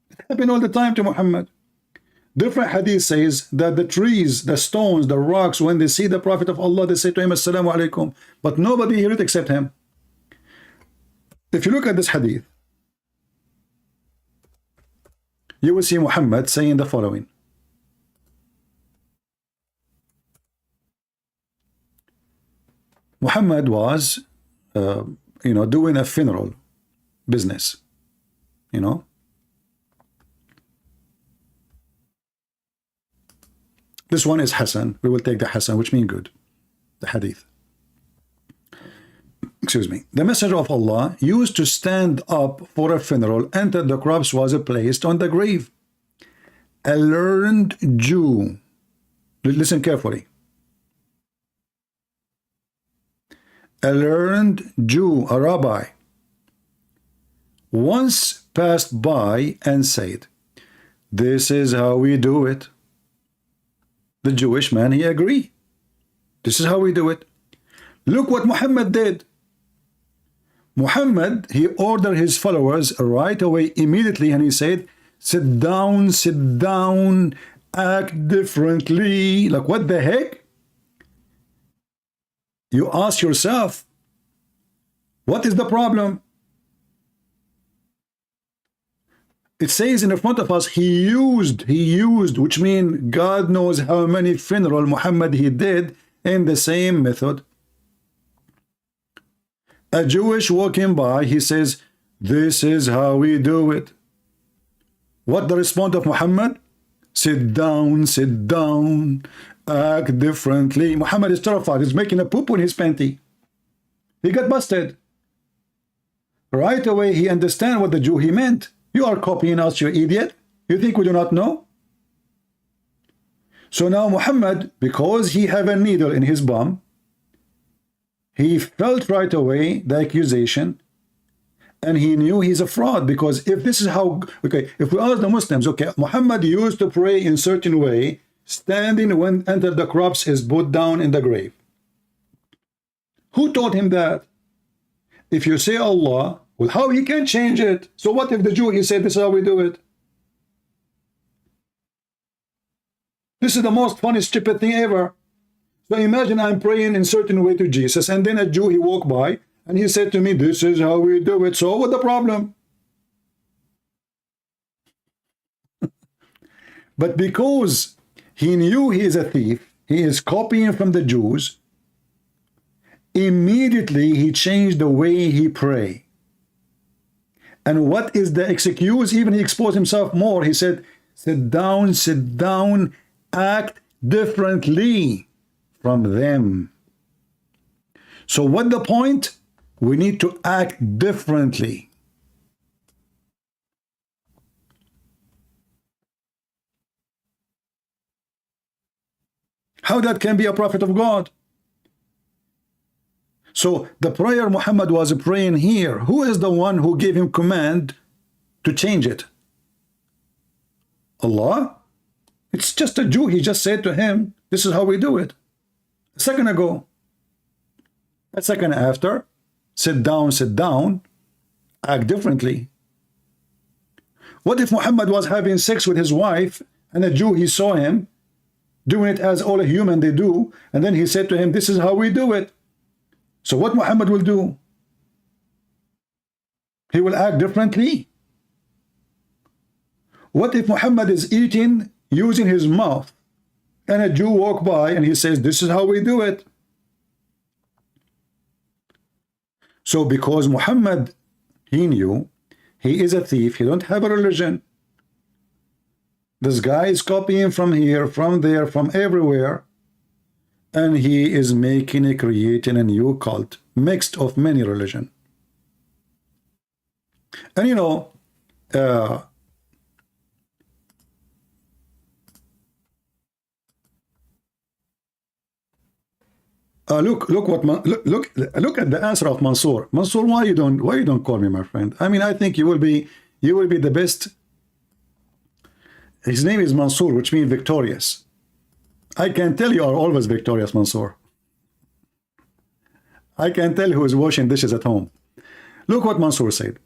It happened all the time to Muhammad. Different hadith says that the trees, the stones, the rocks, when they see the Prophet of Allah, they say to him, Assalamu alaikum. But nobody heard it except him. If you look at this hadith, you will see Muhammad saying the following. Muhammad was, doing a funeral business, This one is Hassan. We will take the Hassan, which means good. The hadith. Excuse me. The Messenger of Allah used to stand up for a funeral, and the corpse was placed on the grave. A learned Jew, listen carefully. A learned Jew, a rabbi, once passed by and said, "This is how we do it." The Jewish man, he agreed. This is how we do it. Look what Muhammad did. Muhammad, he ordered his followers right away, immediately, and he said, sit down, act differently. Like, what the heck? You ask yourself, what is the problem? It says in front of us, he used, which means God knows how many funerals Muhammad he did in the same method. A Jewish walking by, he says, this is how we do it. What the response of Muhammad? Sit down, act differently. Muhammad is terrified. He's making a poop in his panty. He got busted. Right away, he understand what the Jew he meant. You are copying us, you idiot. You think we do not know? So now Muhammad, because he have a needle in his bum, he felt right away the accusation, and he knew he's a fraud. Because if this is how, if we ask the Muslims, Muhammad used to pray in certain way, standing when the corpse is put down in the grave. Who taught him that? If you say Allah, well, how he can change it? So what if the Jew, he said, this is how we do it? This is the most funny, stupid thing ever. So imagine I'm praying in certain way to Jesus, and then a Jew, he walk by, And he said to me, this is how we do it. So what's the problem? But because he knew he is a thief, he is copying from the Jews, immediately he changed the way he prayed. And what is the excuse? Even he exposed himself more. He said, sit down, act differently from them. So what the point? We need to act differently. How that can be a prophet of God? So the prayer Muhammad was praying here, who is the one who gave him command to change it? Allah? It's just a Jew. He just said to him, this is how we do it. A second ago. A second after, sit down, act differently. What if Muhammad was having sex with his wife and a Jew, he saw him doing it as all a human they do, and then he said to him, this is how we do it. So what Muhammad will do? He will act differently. What if Muhammad is eating using his mouth and a Jew walk by and he says, this is how we do it? So because Muhammad, he knew he is a thief, he don't have a religion. This guy is copying from here, from there, from everywhere, and he is creating a new cult, mixed of many religion. And you know, look at the answer of Mansour. Mansour, why you don't call me my friend? I mean, I think you will be the best. His name is Mansour, which means victorious. I can tell you are always victorious, Mansour. I can tell who is washing dishes at home. Look what Mansour said.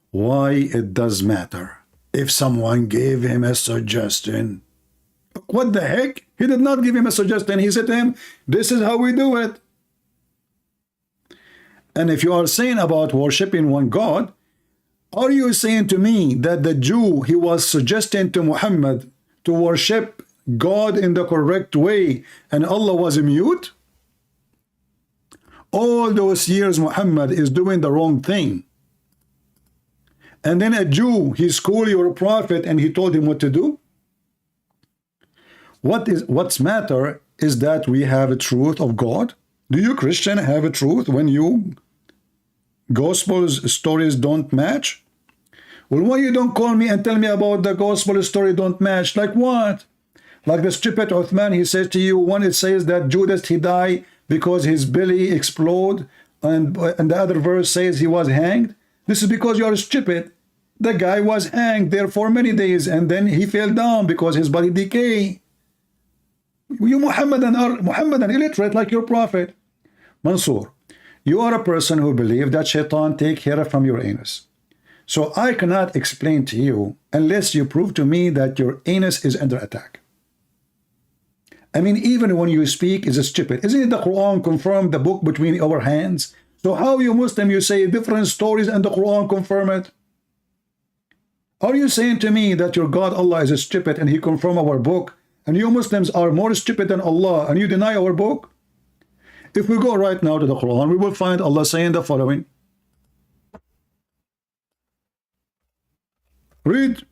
Why it does matter if someone gave him a suggestion. What the heck? He did not give him a suggestion. He said to him, this is how we do it. And if you are saying about worshiping one God, are you saying to me that the Jew, he was suggesting to Muhammad to worship God in the correct way and Allah was mute? All those years Muhammad is doing the wrong thing. And then a Jew, he schooled your prophet and he told him what to do? What's matter is that we have a truth of God. Do you Christian have a truth when you gospel stories don't match? Well, why you don't call me and tell me about the gospel story don't match? Like what? Like the stupid Uthman, he says to you, one it says that Judas, he died because his belly exploded, and the other verse says he was hanged. This is because you are stupid. The guy was hanged there for many days and then he fell down because his body decayed. You Muhammadan illiterate like your prophet. Mansour, you are a person who believes that shaitan take hair from your anus. So I cannot explain to you unless you prove to me that your anus is under attack. I mean, even when you speak is stupid. Isn't it the Quran confirmed the book between our hands? So how you Muslim, you say different stories and the Quran confirm it? Are you saying to me that your God Allah is stupid and he confirmed our book? And you Muslims are more stupid than Allah and you deny our book? If we go right now to the Quran, we will find Allah saying the following. Read.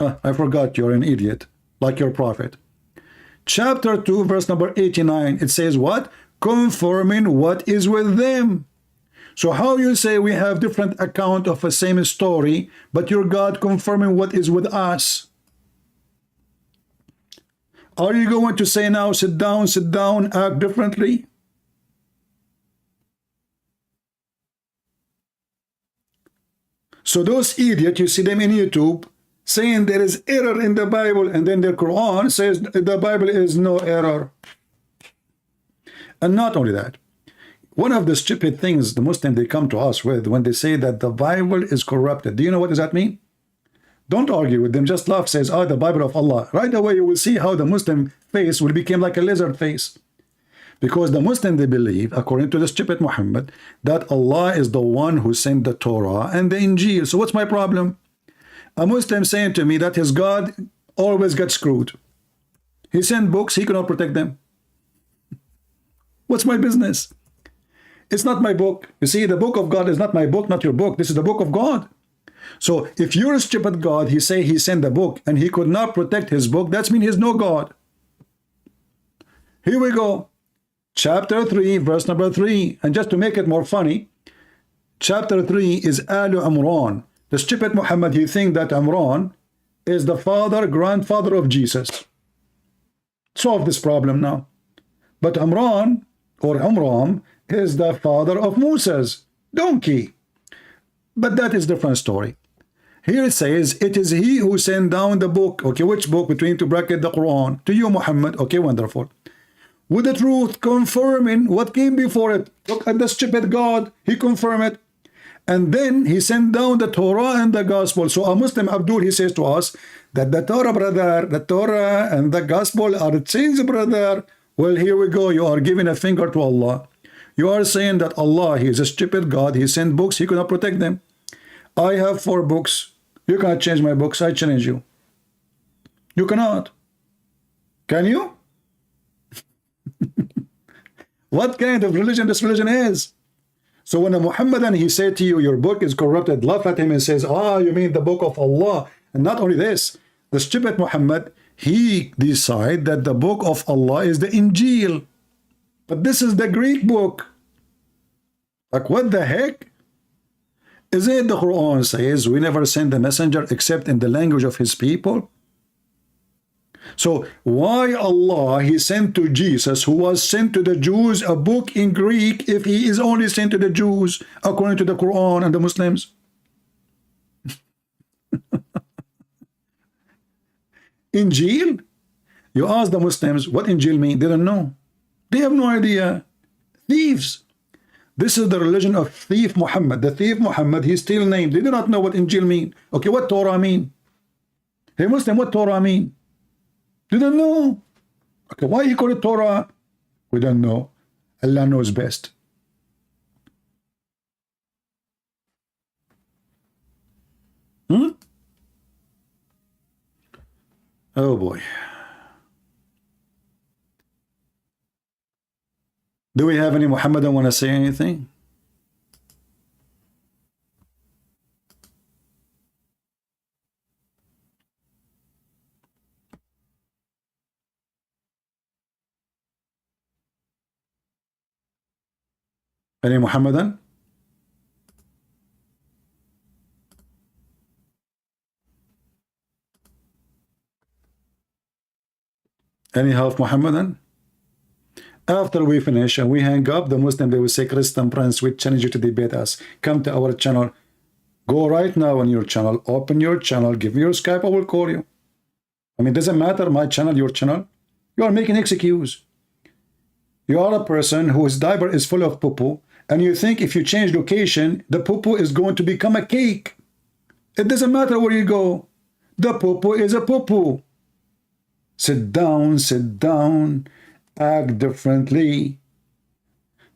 I forgot, you're an idiot, like your prophet. Chapter 2, verse number 89. It says what? Confirming what is with them. So how you say we have different account of the same story, but your God confirming what is with us? Are you going to say now, sit down, act differently? So those idiots, you see them in YouTube, saying there is error in the Bible, and then their Quran says the Bible is no error. And not only that, one of the stupid things the Muslims they come to us with when they say that the Bible is corrupted. Do you know what does that mean? Don't argue with them, just laugh, says, the Bible of Allah. Right away you will see how the Muslim face will become like a lizard face. Because the Muslim, they believe, according to the stupid Muhammad, that Allah is the one who sent the Torah and the Injil. So what's my problem? A Muslim saying to me that his God always gets screwed. He sent books, he cannot protect them. What's my business? It's not my book. You see, the book of God is not my book, not your book. This is the book of God. So if you're a stupid God, he say he sent the book and he could not protect his book, that means he's no God. Here we go. Chapter 3, verse number 3. And just to make it more funny, chapter 3 is Alu Imran. The stupid Muhammad, he think that Imran is the grandfather of Jesus. Solve this problem now. But Imran, or Amram, is the father of Moses donkey. But that is a different story. Here it says, it is he who sent down the book. Okay, which book? Between two brackets, the Quran. To you, Muhammad. Okay, wonderful. With the truth, confirming what came before it. Look at the stupid God. He confirmed it. And then he sent down the Torah and the Gospel. So a Muslim, Abdul, he says to us that the Torah, brother, the Torah and the Gospel are changed, brother. Well, here we go. You are giving a finger to Allah. You are saying that Allah, he is a stupid God. He sent books. He cannot protect them. I have 4 books. You cannot change my books. I challenge you. You cannot. Can you? What kind of religion this religion is? So when a Muhammadan, he said to you, your book is corrupted, laugh at him and says, you mean the book of Allah. And not only this, the stupid Muhammad, he decide that the book of Allah is the Injil. But this is the Greek book. Like, what the heck? Isn't it the Quran says, we never send the messenger except in the language of his people? So why Allah, he sent to Jesus, who was sent to the Jews, a book in Greek, if he is only sent to the Jews, according to the Quran and the Muslims? Injil? You ask the Muslims, what Injil mean? They don't know. They have no idea. Thieves. This is the religion of thief Muhammad. The thief Muhammad, he still named. They do not know what Injil mean. Okay, what Torah mean? Hey Muslim, what Torah mean? They don't know. Okay, why he call it Torah? We don't know. Allah knows best. Oh boy. Do we have any Muhammadan want to say anything? Any Muhammadan? Any half Muhammadan? After we finish and we hang up, the Muslim, they will say, Christian Prince, we challenge you to debate us. Come to our channel. Go right now on your channel. Open your channel. Give me your Skype. I will call you. I mean, doesn't matter my channel, your channel. You are making excuse. You are a person whose diaper is full of poo-poo, and you think if you change location, the poo-poo is going to become a cake. It doesn't matter where you go. The poo-poo is a poo-poo. Sit down, act differently.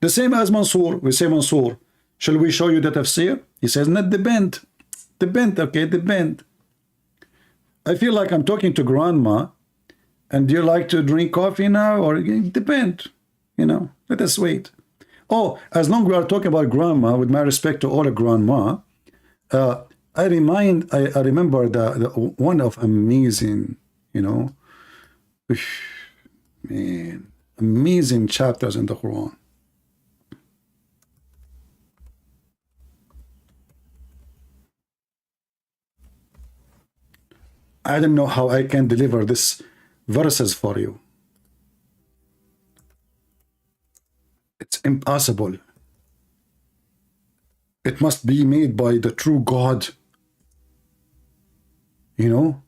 The same as Mansour. We say, Mansour, shall we show you the tafsir? He says, not the bent. The bent, okay, the bent. I feel like I'm talking to grandma, and do you like to drink coffee now? Or depend, you know, let us wait. Oh, as long as we are talking about grandma, with my respect to all the grandma, I remember the one of amazing, you know, man, amazing chapters in the Quran. I don't know how I can deliver this verses for you. It's impossible. It must be made by the true God. You know?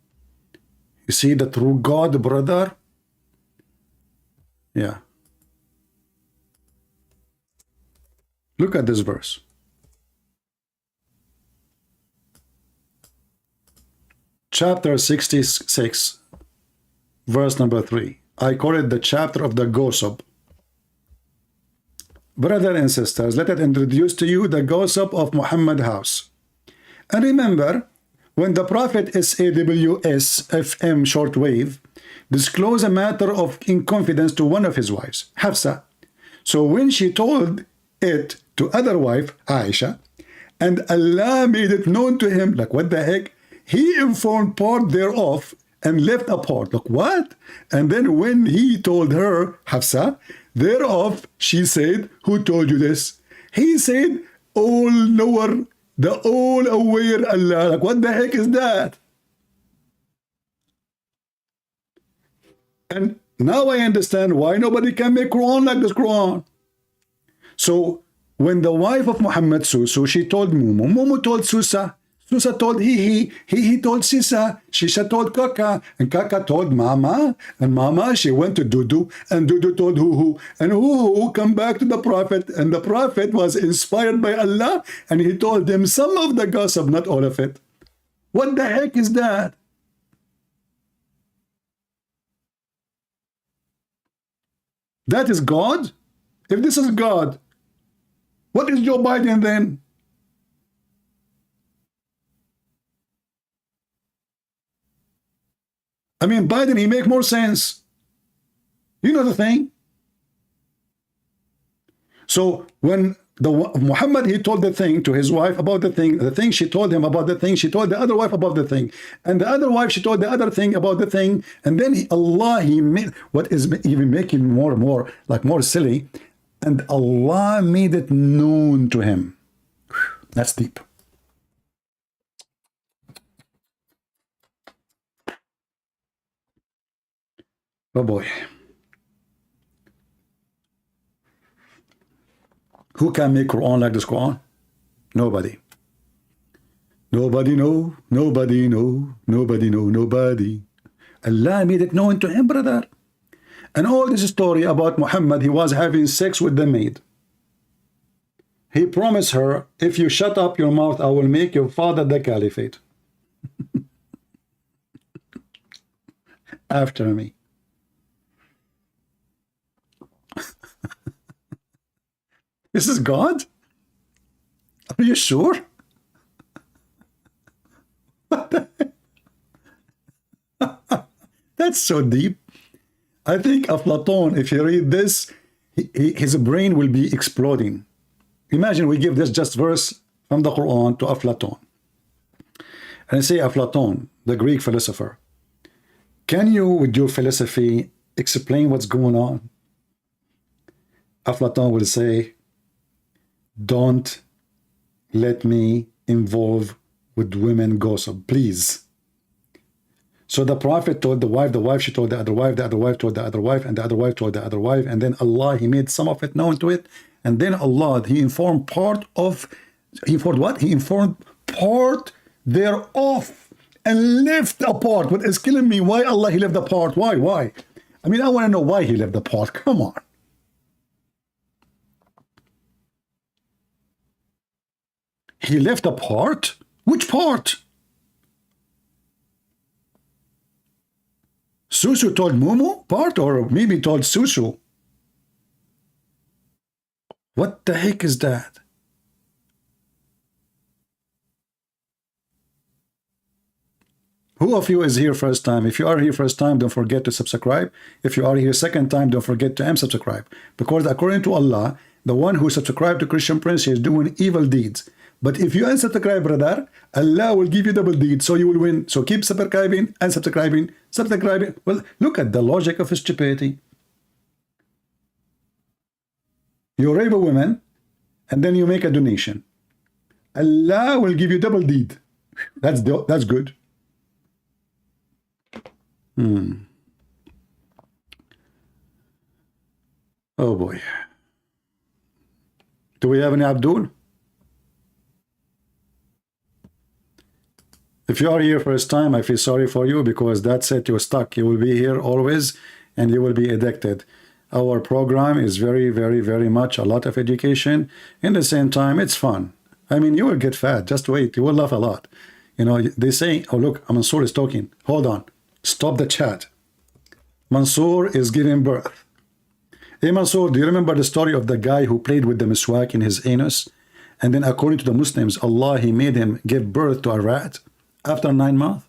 You see the true God, brother? Yeah. Look at this verse. Chapter 66, verse number 3. I call it the chapter of the gossip. Brother and sisters, let us introduce to you the gossip of Muhammad house. And remember, when the Prophet SAWS FM shortwave disclosed a matter of in confidence to one of his wives, Hafsa. So when she told it to other wife, Aisha, and Allah made it known to him, like what the heck? He informed part thereof and left a part. Like what? And then when he told her, Hafsa, thereof, she said, who told you this? He said, all knower, the all aware Allah. Like what the heck is that? And now I understand why nobody can make Quran like this Quran. So when the wife of Muhammad Susu, she told Mumu, Mumu told Susa, Susa told he told Sisa, Sisa told Kaka, and Kaka told Mama, and Mama, she went to Dudu, and Dudu told Huhu, and Huhu come back to the Prophet, and the Prophet was inspired by Allah, and he told them some of the gossip, not all of it. What the heck is that? That is God? If this is God, what is Joe Biden then? I mean, Biden, he make more sense. You know the thing? So when Muhammad, he told the thing to his wife about the thing she told him about the thing, she told the other wife about the thing, and the other wife, she told the other thing about the thing, and then Allah, he made, what is even making more and more, like more silly, and Allah made it known to him. That's deep. Oh boy. Who can make Quran like this Quran? Nobody. Nobody know, nobody know, nobody know, nobody. Allah made it known to him, brother. And all this story about Muhammad, he was having sex with the maid. He promised her, if you shut up your mouth, I will make your father the caliphate. After me. This is God? Are you sure? What the heck? That's so deep. I think Aflatun, if you read this, his brain will be exploding. Imagine we give this just verse from the Quran to Aflatun. And I say, Aflatun, the Greek philosopher, can you, with your philosophy, explain what's going on? Aflatun will say, don't let me involve with women gossip, please. So the Prophet told the wife she told the other wife told the other wife, and the other wife told the other wife, and then Allah, he made some of it known to it, and then Allah, he informed part thereof, and left a part. What is killing me? Why Allah, he left the part? Why? I mean, I want to know why he left the part. Come on. He left a part? Which part? Susu told Mumu part, or maybe told Susu? What the heck is that? Who of you is here first time? If you are here first time, don't forget to subscribe. If you are here second time, don't forget to unsubscribe. Because according to Allah, the one who subscribed to Christian Prince is doing evil deeds. But if you unsubscribe, brother, Allah will give you double deeds, so you will win. So keep subscribing, unsubscribing, subscribing. Well, look at the logic of stupidity. You rape a woman, and then you make a donation. Allah will give you double deed. That's good. Oh boy. Do we have any Abdul? If you are here first time, I feel sorry for you, because that's it, you're stuck. You will be here always, and you will be addicted. Our program is very, very, very much a lot of education. In the same time, it's fun. I mean, you will get fat. Just wait. You will laugh a lot. You know, they say, oh, look, Mansour is talking. Hold on. Stop the chat. Mansour is giving birth. Hey Mansour, do you remember the story of the guy who played with the miswak in his anus? And then according to the Muslims, Allah, he made him give birth to a rat after 9 months?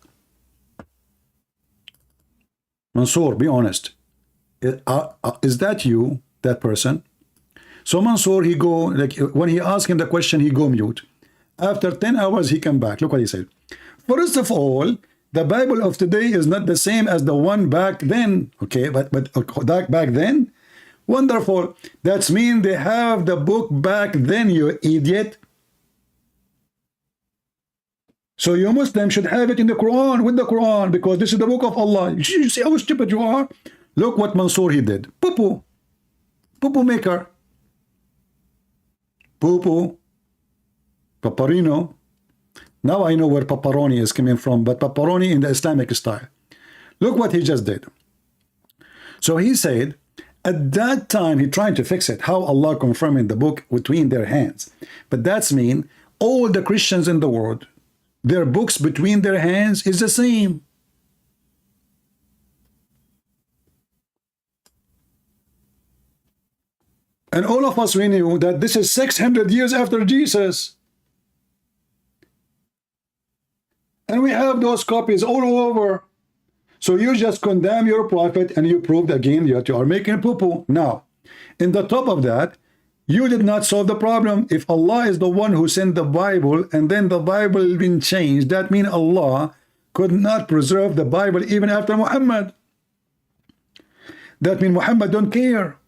Mansour, be honest. Is that you, that person? So Mansour, he go, like when he asked him the question, he go mute. After 10 hours, he come back. Look what he said. First of all, the Bible of today is not the same as the one back then. Okay, but back then? Wonderful. That's mean they have the book back then, you idiot. So you Muslims should have it in the Quran, with the Quran, because this is the book of Allah. You see how stupid you are? Look what Mansour he did. Poo-poo. Poo-poo maker. Poo-poo. Paparino. Now I know where pepperoni is coming from, but pepperoni in the Islamic style. Look what he just did. So he said, at that time, he trying to fix it, how Allah confirming the book between their hands. But that's mean all the Christians in the world, their books between their hands is the same. And all of us, we knew that this is 600 years after Jesus. And we have those copies all over. So you just condemn your prophet and you proved again that you are making poo-poo. Now, in the top of that, you did not solve the problem. If Allah is the one who sent the Bible and then the Bible has been changed, that means Allah could not preserve the Bible even after Muhammad. That means Muhammad don't care.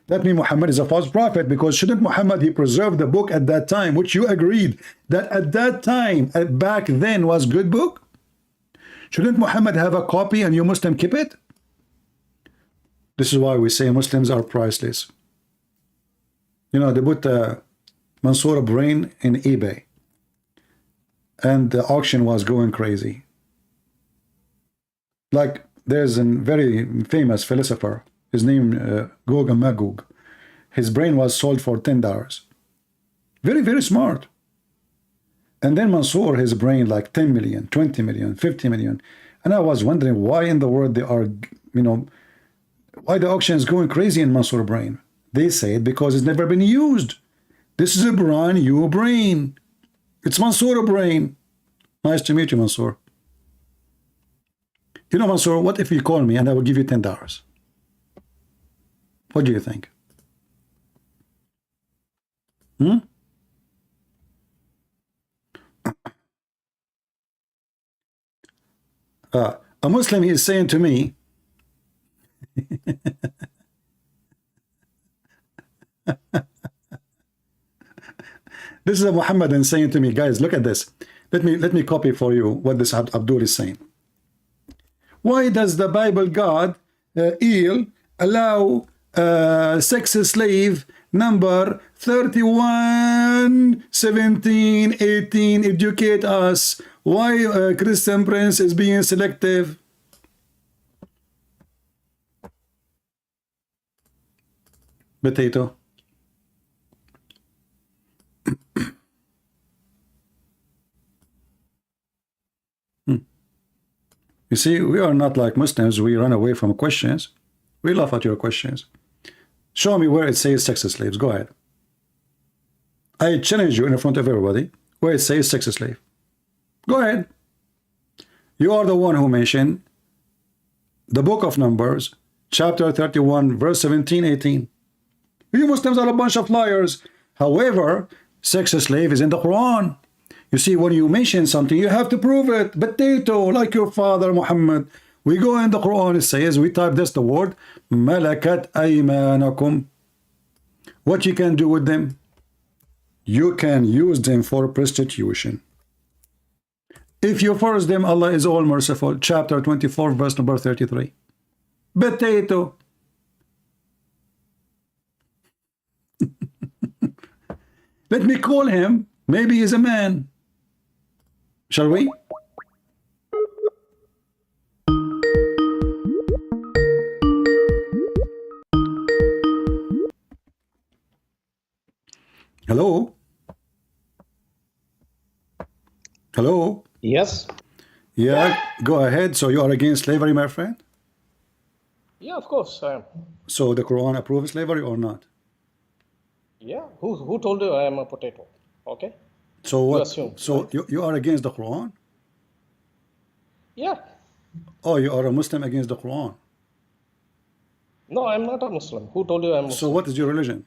That means Muhammad is a false prophet, because shouldn't Muhammad, he preserved the book at that time, which you agreed that at that time, back then was good book? Shouldn't Muhammad have a copy and you Muslim keep it? This is why we say Muslims are priceless. You know, they put Mansour brain in eBay and the auction was going crazy. Like there's a very famous philosopher, his name Gog and Magog. His brain was sold for $10. Very, very smart. And then Mansour, his brain like 10 million, 20 million, 50 million. And I was wondering why in the world they are, you know, why the auction is going crazy in Mansour brain. They say it because it's never been used. This is a brand new brain. It's Mansour brain. Nice to meet you, Mansour. You know, Mansour, what if you call me and I will give you $10? What do you think? A Muslim, he is saying to me, this is a Muhammadan saying to me, guys, look at this. Let me copy for you what this Abdul is saying. Why does the Bible God allow sex slave number 31, 17, 18 educate us? Why Christian Prince is being selective? Potato. You see, we are not like Muslims. We run away from questions. We laugh at your questions. Show me where it says sex slaves. Go ahead. I challenge you in front of everybody where it says sex slave. Go ahead. You are the one who mentioned the book of Numbers, chapter 31, verse 17, 18. You Muslims are a bunch of liars. However, sex slave is in the Quran. You see, when you mention something, you have to prove it. Potato, like your father Muhammad. We go in the Quran, it says, we type this, the word, malakat aymanakum. What you can do with them? You can use them for prostitution. If you force them, Allah is all merciful. Chapter 24, verse number 33. Potato. Let me call him. Maybe he's a man. Shall we? Hello? Hello? Yes. Yeah, go ahead. So you are against slavery, my friend? Yeah, of course I am. So the Quran approves slavery or not? Yeah, who told you I am a potato? Okay, So you what? assume, So right? you are against the Quran? Yeah. Oh, you are a Muslim against the Quran. No, I'm not a Muslim. Who told you I'm So Muslim? what is your religion?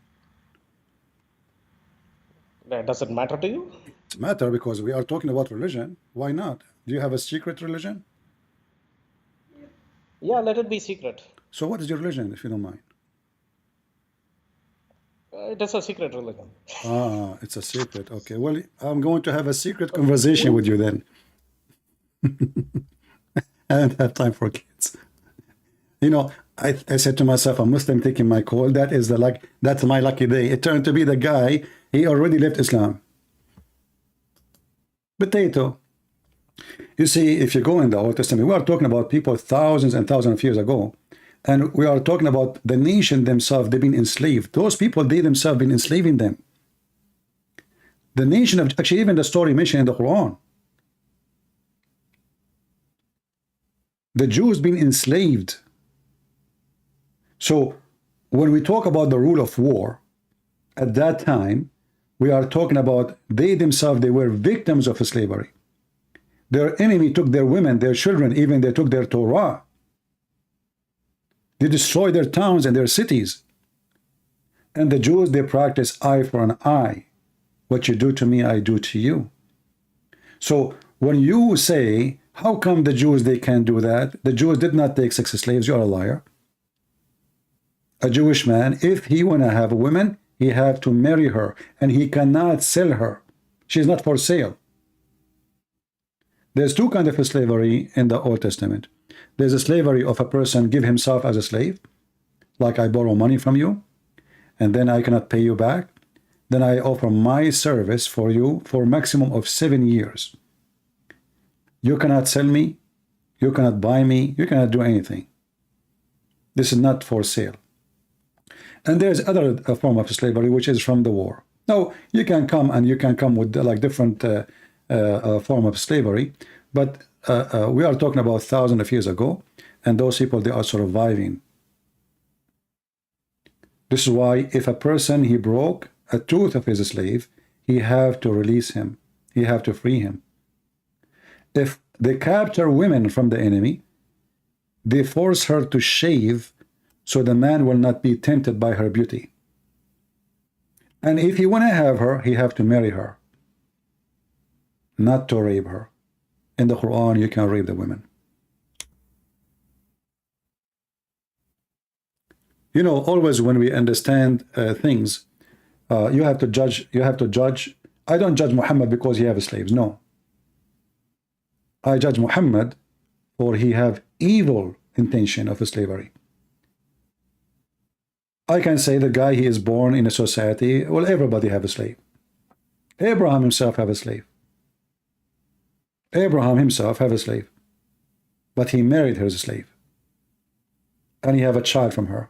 Does it matter to you? It matter because we are talking about religion. Why not? Do you have a secret religion? Yeah, let it be secret. So what is your religion, if you don't mind? It is a secret religion. Ah, it's a secret. Okay. Well, I'm going to have a secret conversation with you then. I don't have time for kids. You know, I said to myself, a Muslim taking my call, that is that's my lucky day. It turned to be the guy, he already left Islam. Potato. You see, if you go in the Old Testament, we are talking about people thousands and thousands of years ago. And we are talking about the nation themselves, they've been enslaved. Those people, they themselves been enslaving them. The nation of, actually even the story mentioned in the Quran. The Jews been enslaved. So when we talk about the rule of war, at that time, we are talking about they themselves, they were victims of slavery. Their enemy took their women, their children, even they took their Torah. They destroyed their towns and their cities. And the Jews, they practice eye for an eye. What you do to me, I do to you. So when you say, how come the Jews, they can't do that? The Jews did not take sex slaves. You're a liar. A Jewish man, if he want to have a woman, he have to marry her, and he cannot sell her. She's not for sale. There's two kinds of slavery in the Old Testament. There's a slavery of a person give himself as a slave, like I borrow money from you, and then I cannot pay you back. Then I offer my service for you for a maximum of 7 years. You cannot sell me, you cannot buy me, you cannot do anything. This is not for sale. And there's other form of slavery, which is from the war. Now, you can come with like different form of slavery, but we are talking about thousands of years ago, and those people, they are surviving. This is why if a person, he broke a tooth of his slave, he have to release him. He have to free him. If they capture women from the enemy, they force her to shave so the man will not be tempted by her beauty. And if he want to have her, he have to marry her, not to rape her. In the Quran, you can rape the women. You know, always when we understand things, you have to judge. I don't judge Muhammad because he have slaves. No. I judge Muhammad for he have evil intention of slavery. I can say the guy, he is born in a society, well, everybody have a slave. Abraham himself have a slave. Abraham himself have a slave. But he married her as a slave. And he have a child from her.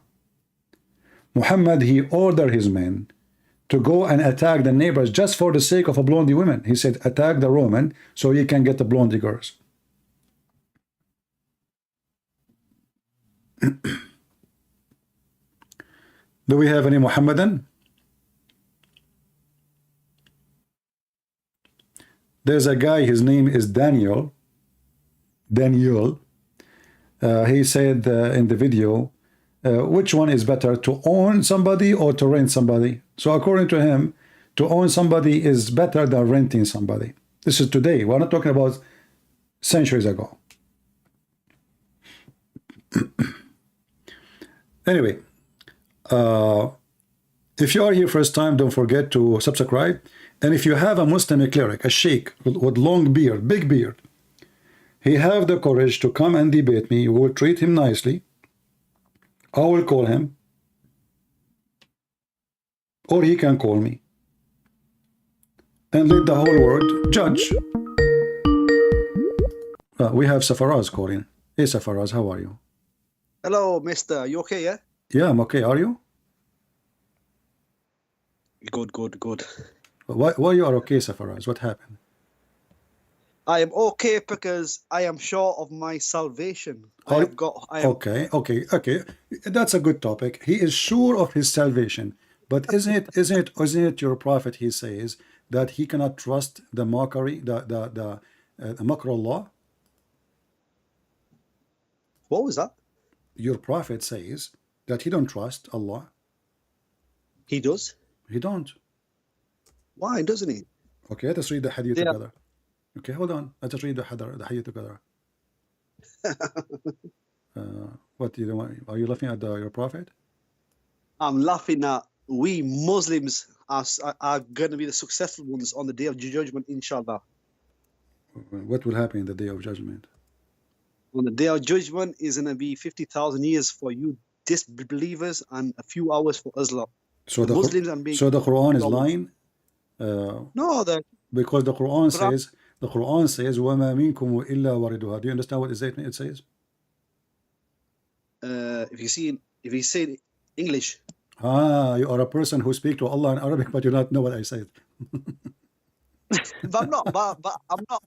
Muhammad, he ordered his men to go and attack the neighbors just for the sake of a blondie woman. He said, attack the Roman so you can get the blondie girls. Do we have any Muhammadan? There's a guy, his name is Daniel. He said in the video, which one is better, to own somebody or to rent somebody? So according to him, to own somebody is better than renting somebody. This is today. We're not talking about centuries ago. Anyway, if you are here first time, don't forget to subscribe. And if you have a Muslim cleric, a sheikh with long beard, big beard, he have the courage to come and debate me. You will treat him nicely. I will call him, or he can call me, and let the whole world judge. We have Safaraz calling. Hey Safaraz, how are you? Hello, mister. You okay, yeah? Yeah, I'm okay. Are you? Good. Why you are okay, Safaraz? What happened? I am okay because I am sure of my salvation. I am, okay. That's a good topic. He is sure of his salvation, but isn't it your prophet? He says that he cannot trust the mockery, the makr Allah. What was that? Your prophet says that he don't trust Allah. He does. He don't. Why doesn't he? Okay, let us read the hadith Yeah. together. Okay, hold on. Let us read the hadith together. What do you want? Are you laughing at your prophet? I'm laughing at we Muslims are going to be the successful ones on the day of judgment, inshallah. What will happen in the day of judgment? On the day of judgment is going to be 50,000 years for you disbelievers and a few hours for us lot. So The Muslims and being so the Quran is lying. no, Because the Quran says وَمَا مِنْكُمْ إِلَّا وَرِدُهَا. Do you understand what it says? if you say it English, You are a person who speak to Allah in Arabic, but you don't know what I said. but I'm not. But I'm not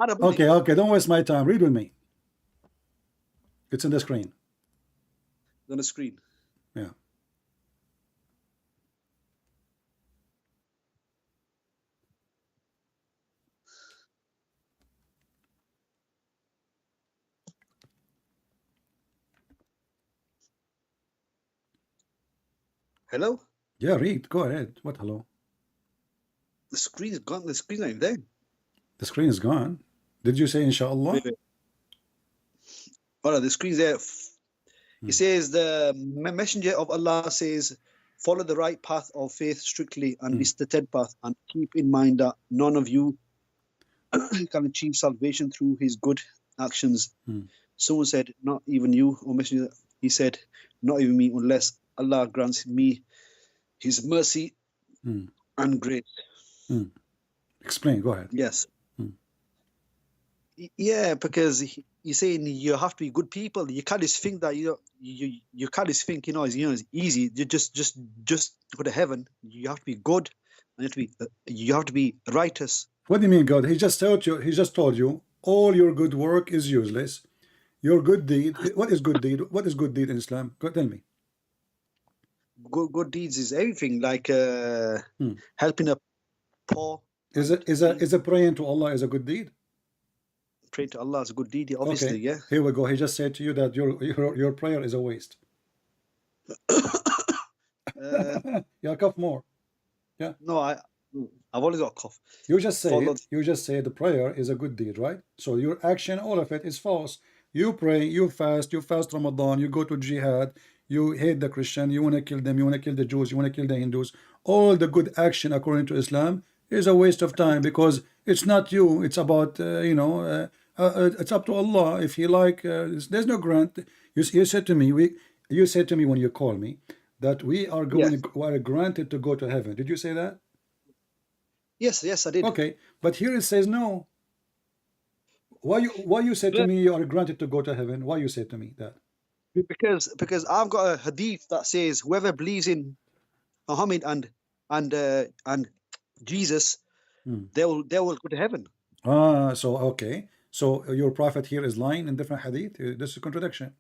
Arab. Okay, don't waste my time. Read with me. It's in the screen. On the screen. Yeah. Hello. Yeah, read. Go ahead. What hello? The screen is gone. The screen's not even there. The screen is gone. Did you say inshallah? Wait. Oh no, the screen's there. It says the messenger of Allah says, follow the right path of faith strictly and this the dead path, and keep in mind that none of you can achieve salvation through his good actions. Someone said, not even you, O messenger. He said, not even me, unless Allah grants me his mercy and grace. Explain. Go ahead. Yes. Yeah, because he's saying you have to be good people. You can't just think that you can't just think it's easy. You just go to heaven. You have to be good, and you have to be righteous. What do you mean, God? He just told you all your good work is useless. Your good deed. What is good deed? What is good deed in Islam? Go tell me. Good deeds is everything, like helping a poor. Is it praying to Allah is a good deed? Praying to Allah is a good deed, obviously. Okay. Yeah. Here we go. He just said to you that your prayer is a waste. Yeah, cough more. Yeah. No, I've always got a cough. You just say the prayer is a good deed, right? So your action, all of it is false. You pray, you fast Ramadan, you go to jihad, you hate the Christian, you want to kill them, you want to kill the Jews, you want to kill the Hindus. All the good action according to Islam is a waste of time, because it's not you. It's about it's up to Allah. If He like, there's no grant. You said to me when you called me that we are granted to go to heaven. Did you say that? Yes, I did. Okay, but here it says no. Why you said to me you are granted to go to heaven? Why you said to me that? Because I've got a hadith that says whoever believes in Muhammad and Jesus, they will go to heaven. So okay. So your prophet here is lying in different hadith. This is a contradiction.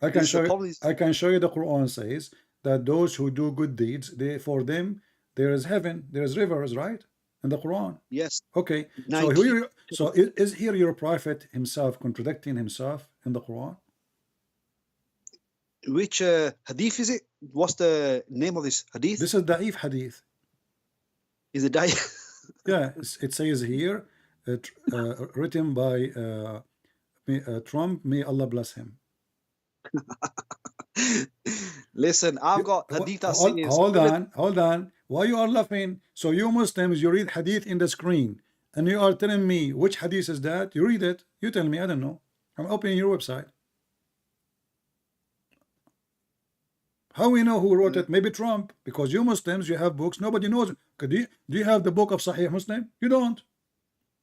I can show you the Quran says that those who do good deeds, for them there is heaven, there is rivers, right? In the Quran. Yes. Okay. So is here your prophet himself contradicting himself in the Quran? Which hadith is it? What's the name of this hadith? This is Da'if hadith. Is it Da'if? Yeah, it says here, written by Trump, may Allah bless him. Listen, I've got hadith that says... Hold on. Why you are laughing? So you Muslims, you read hadith in the screen, and you are telling me which hadith is that? You read it. You tell me. I don't know. I'm opening your website. How we know who wrote it? Maybe Trump, because you Muslims, you have books. Nobody knows. Do you have the book of Sahih Muslim? You don't.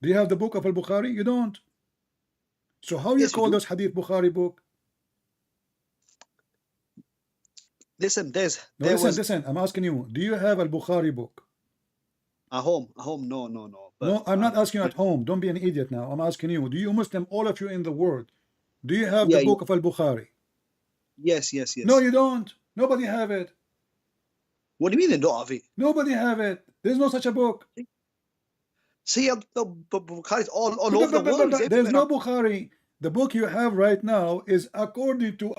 Do you have the book of Al-Bukhari? You don't. So how you call this hadith Bukhari book? Listen, listen. I'm asking you. Do you have Al-Bukhari book? At home, no. But No, I'm not asking you at home. Don't be an idiot now. I'm asking you. Do you Muslim, all of you in the world, do you have Yeah, the book of Al-Bukhari? yes. No, you don't. Nobody have it. What do you mean they don't have it? Nobody have it. There's no such a book. See, the Bukhari's all over the world. It's There's everywhere. no Bukhari. The book you have right now is according to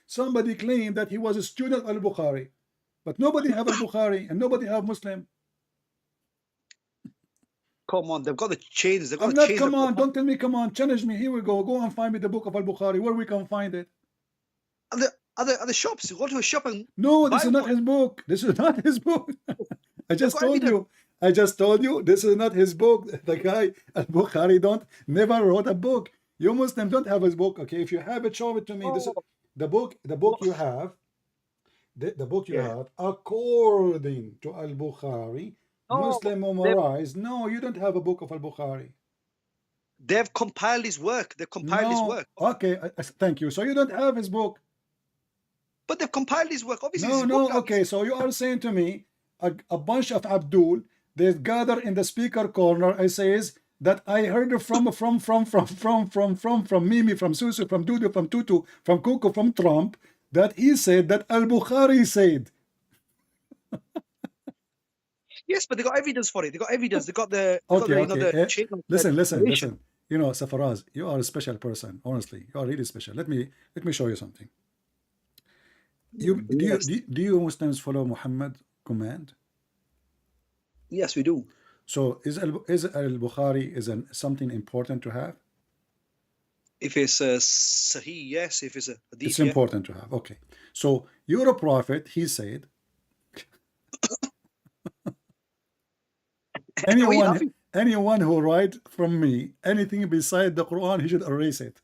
somebody claimed that he was a student of Al-Bukhari. But nobody have Al-Bukhari and nobody have Muslim. Come on, they've got the chains. They've got I'm the not, chains. come on, don't tell me, come on, challenge me. Here we go. Go and find me the book of Al-Bukhari, where we can find it. Are the shops? You go to a shop and No, this buy is not one. his book. This is not his book. I just got told you. I just told you this is not his book. The guy Al-Bukhari never wrote a book. You Muslims don't have his book. Okay, if you have it, show it to me. This is the book you have. The book you have according to Al-Bukhari. Muslim memorized. No, you don't have a book of Al-Bukhari. They've compiled his work. They've compiled his work. Okay, thank you. So you don't have his book. But they've compiled his work. Obviously, No, his no, book, okay. So you are saying to me, a bunch of Abdul, they gather in the speaker corner. I says that I heard from Mimi, from Susu, from Dudu, from Tutu, from Kuku, from Trump, that he said that Al-Bukhari said. Yes, but they got evidence for it. They got evidence. They got the. Okay. chain of Listen. narration. You know, Safaraz, you are a special person. Honestly, you are really special. Let me show you something. Do you Muslims follow Muhammad command? Yes, we do. So is Al-Bukhari something important to have? If it's a Sahih, yes. If it's a Hadith, It's important to have. Okay. So you're a prophet, he said. Anyone who write from me anything beside the Quran, he should erase it.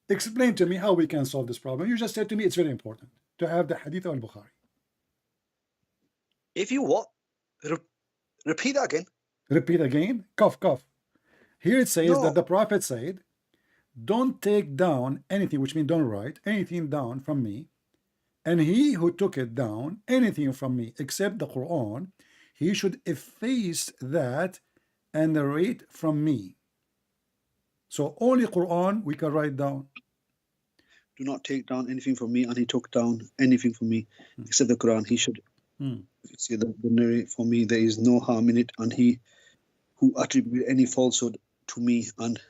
Explain to me how we can solve this problem. You just said to me it's very important to have the Hadith of Al-Bukhari. If you what? Repeat that again. Repeat again. Cough. Here it says No. that the prophet said, don't take down anything, which means don't write anything down from me. And he who took it down, anything from me, except the Quran, he should efface that and narrate from me. So only Quran we can write down. Do not take down anything from me, and he took down anything from me, except the Quran. He should see the narrate for me. There is no harm in it, and he who attribute any falsehood to me, and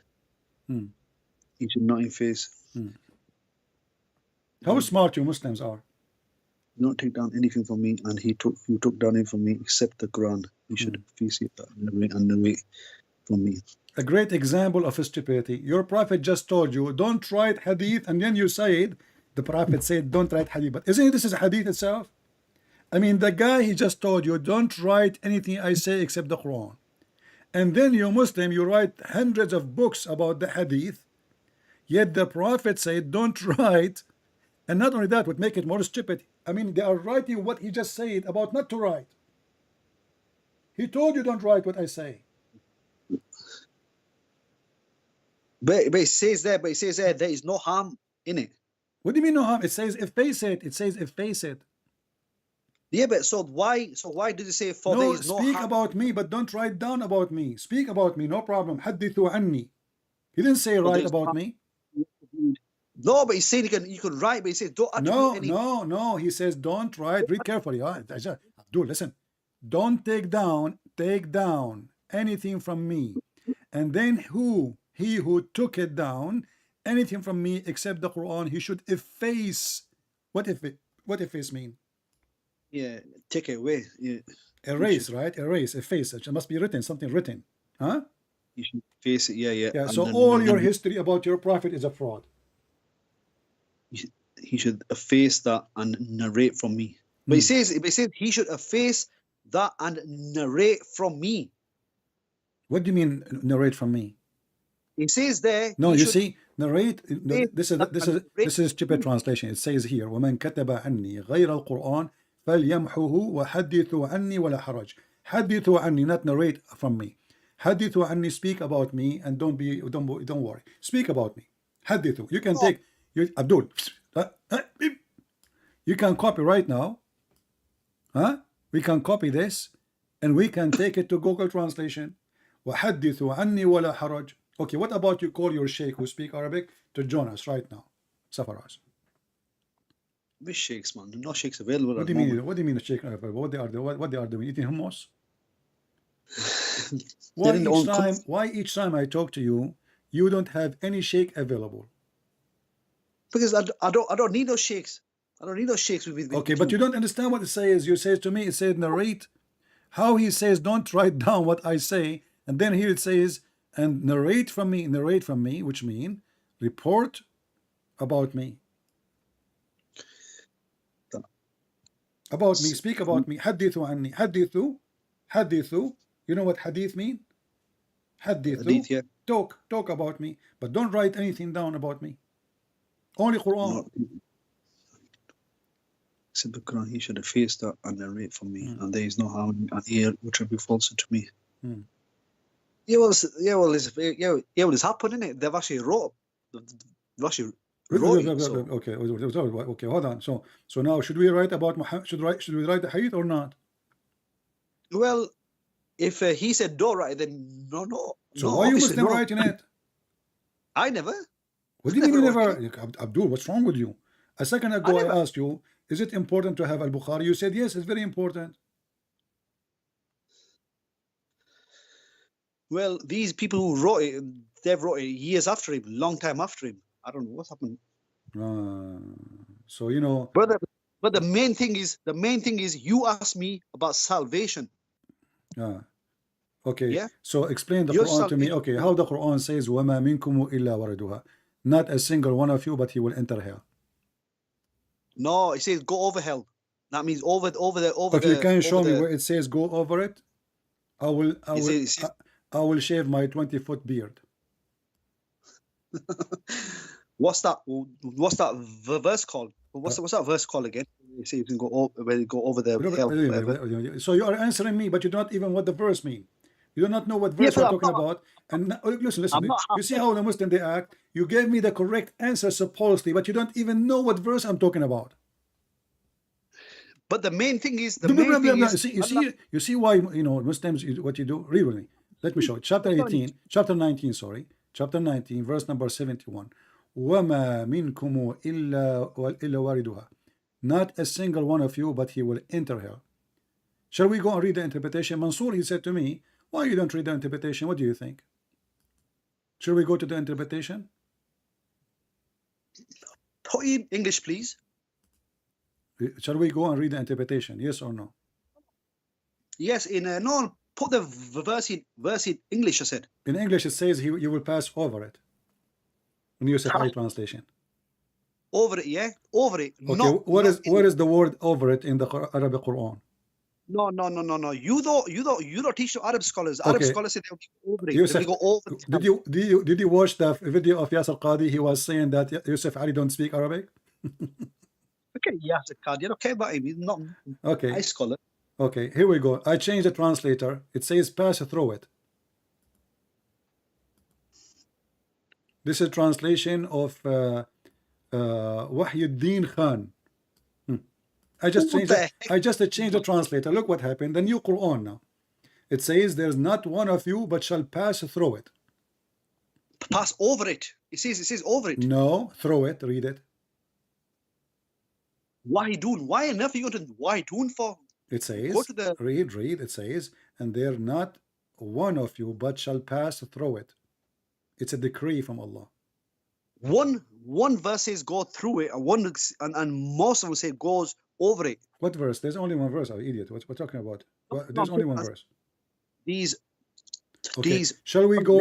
he should not efface. How smart you Muslims are. Do not take down anything from me, and he took down it from me, except the Quran. He should efface it and narrate from me. A great example of stupidity. Your prophet just told you don't write hadith, and then you said the prophet said don't write hadith. But isn't this is a hadith itself? I mean, the guy, he just told you don't write anything I say except the Quran, and then you Muslim, you write hundreds of books about the hadith, yet the prophet said don't write. And not only that, would make it more stupid. I mean, they are writing what he just said about not to write. He told you don't write what I say. But it says there there is no harm in it. What do you mean no harm? It says efface it. It says efface it. Yeah, but so why did it say for there No, is no speak harm? about me, but don't write down about me. Speak about me, no problem. Hadithu anni. He didn't say write there's about harm. me. No, but he's saying you can write, but he says don't attribute any. No. He says don't write. Read carefully. Abdul, listen. Don't take down anything from me. And then he who took it down, anything from me except the Quran, he should efface. What efface mean? Yeah, take it away. Yeah. Erase, right? Erase, efface. It must be written, something written. Huh? You should face it. Yeah. Yeah, And so then- all your history about your prophet is a fraud. He should efface that and narrate from me. But he says he should efface that and narrate from me. What do you mean narrate from me? He says there. No, he you should- see, narrate. This is stupid translation. It says here, وَمَنْ كَتَبَ عَنِّي غَيْرَ الْقُرْآنِ فَلْيَمْحُهُ وَحَدِّثُوا عَنِّي وَلَا حَرَجْ. حَدِّثُوا عَنِّي, not narrate from me. حَدِّثُوا عَنِّي, speak about me, and don't worry. Speak about me. حَدِّثُوا. You can take Abdul. You can copy right now. Huh? We can copy this and we can take it to Google Translation. وحدثوا عني ولا حرج. Okay, what about you call your sheikh who speak Arabic to join us right now? Safaraz. Which sheikhs, man? No sheikhs available. What do you mean? What do you mean the sheikh? What they are doing? What they are doing? Eating hummus? Why each time I talk to you, you don't have any sheikh available? Because I don't need those sheikhs. I don't need those sheikhs with okay, but you don't understand what it says. You say to me, it says narrate. How he says don't write down what I say, and then here it says and narrate from me, which mean report about me. About me, speak about me. حدثوا عني. حدثوا. You know what hadith mean? Hadith, yeah. Talk about me, but don't write anything down about me. Only Quran. Except the Quran, he should have faced that and narrate for me, and there is no harm and here which will be false to me. Well, it's happened, isn't it? They've actually wrote. Okay, hold on. So now, should we write about Muhammad? Should we write the hadith or not? Well, if he said don't write, then no. So why are you Muslim writing it? I never. What do you mean you never? Abdul, what's wrong with you? A second ago I asked you, is it important to have Al-Bukhari? You said yes, it's very important. Well, these people who wrote it, they've wrote it years after him, long time after him. I don't know what's happened. So you know, but the main thing is you asked me about salvation. Okay. Yeah? So explain the Quran to me. Okay, how the Quran says وَمَا مِنْكُمُ إِلَّا وَرَدُهَا. Not a single one of you, but he will enter hell. No, it says go over hell. That means over If you can show me where it says go over it, I will shave my 20-foot beard. What's that verse called? What's that verse called again? You say you can go over the hell. So you are answering me, but you don't even what the verse mean. You do not know what verse we're talking about. And listen. You see how the Muslim they act? You gave me the correct answer supposedly, but you don't even know what verse I'm talking about. But the main thing is you see why Muslims what you do? Read with me. Let me show it. Chapter 19, verse number 71. وَمَا مِنْكُمُ إِلَّا وَارِدُهَا. Not a single one of you, but he will enter hell. Shall we go and read the interpretation? Mansour, he said to me, why you don't read the interpretation? What do you think? Shall we go to the interpretation? Put in English, please. Shall we go and read the interpretation? Yes or no? Yes, no. Put the verse in English, I said. In English, it says you will pass over it. In Yusuf Ali translation. Over it, yeah? Over it. Okay, what is the word over it in the Arabic Quran? No. You don't teach the Arab scholars. Arab scholars say they'll go over it. Yusuf, go over it. Did you watch the video of Yasser Qadi? He was saying that Yusuf Ali don't speak Arabic? Okay, Yasser Qadi. I don't care about him. He's not a scholar. Okay, here we go. I changed the translator. It says pass through it. This is translation of Wahyuddin Khan. I just changed the translator. Look what happened. The new Quran now. It says there's not one of you but shall pass through it. Pass over it. It says over it. No, through it. Read it. Wahidun. Why on earth are you going to Wahidun for? It says, read, it says, and they're not one of you but shall pass through it. It's a decree from Allah. One verse says go through it, and most of them say goes over it. What verse? There's only one verse, idiot. What we're talking about? There's only one verse. These. Shall we go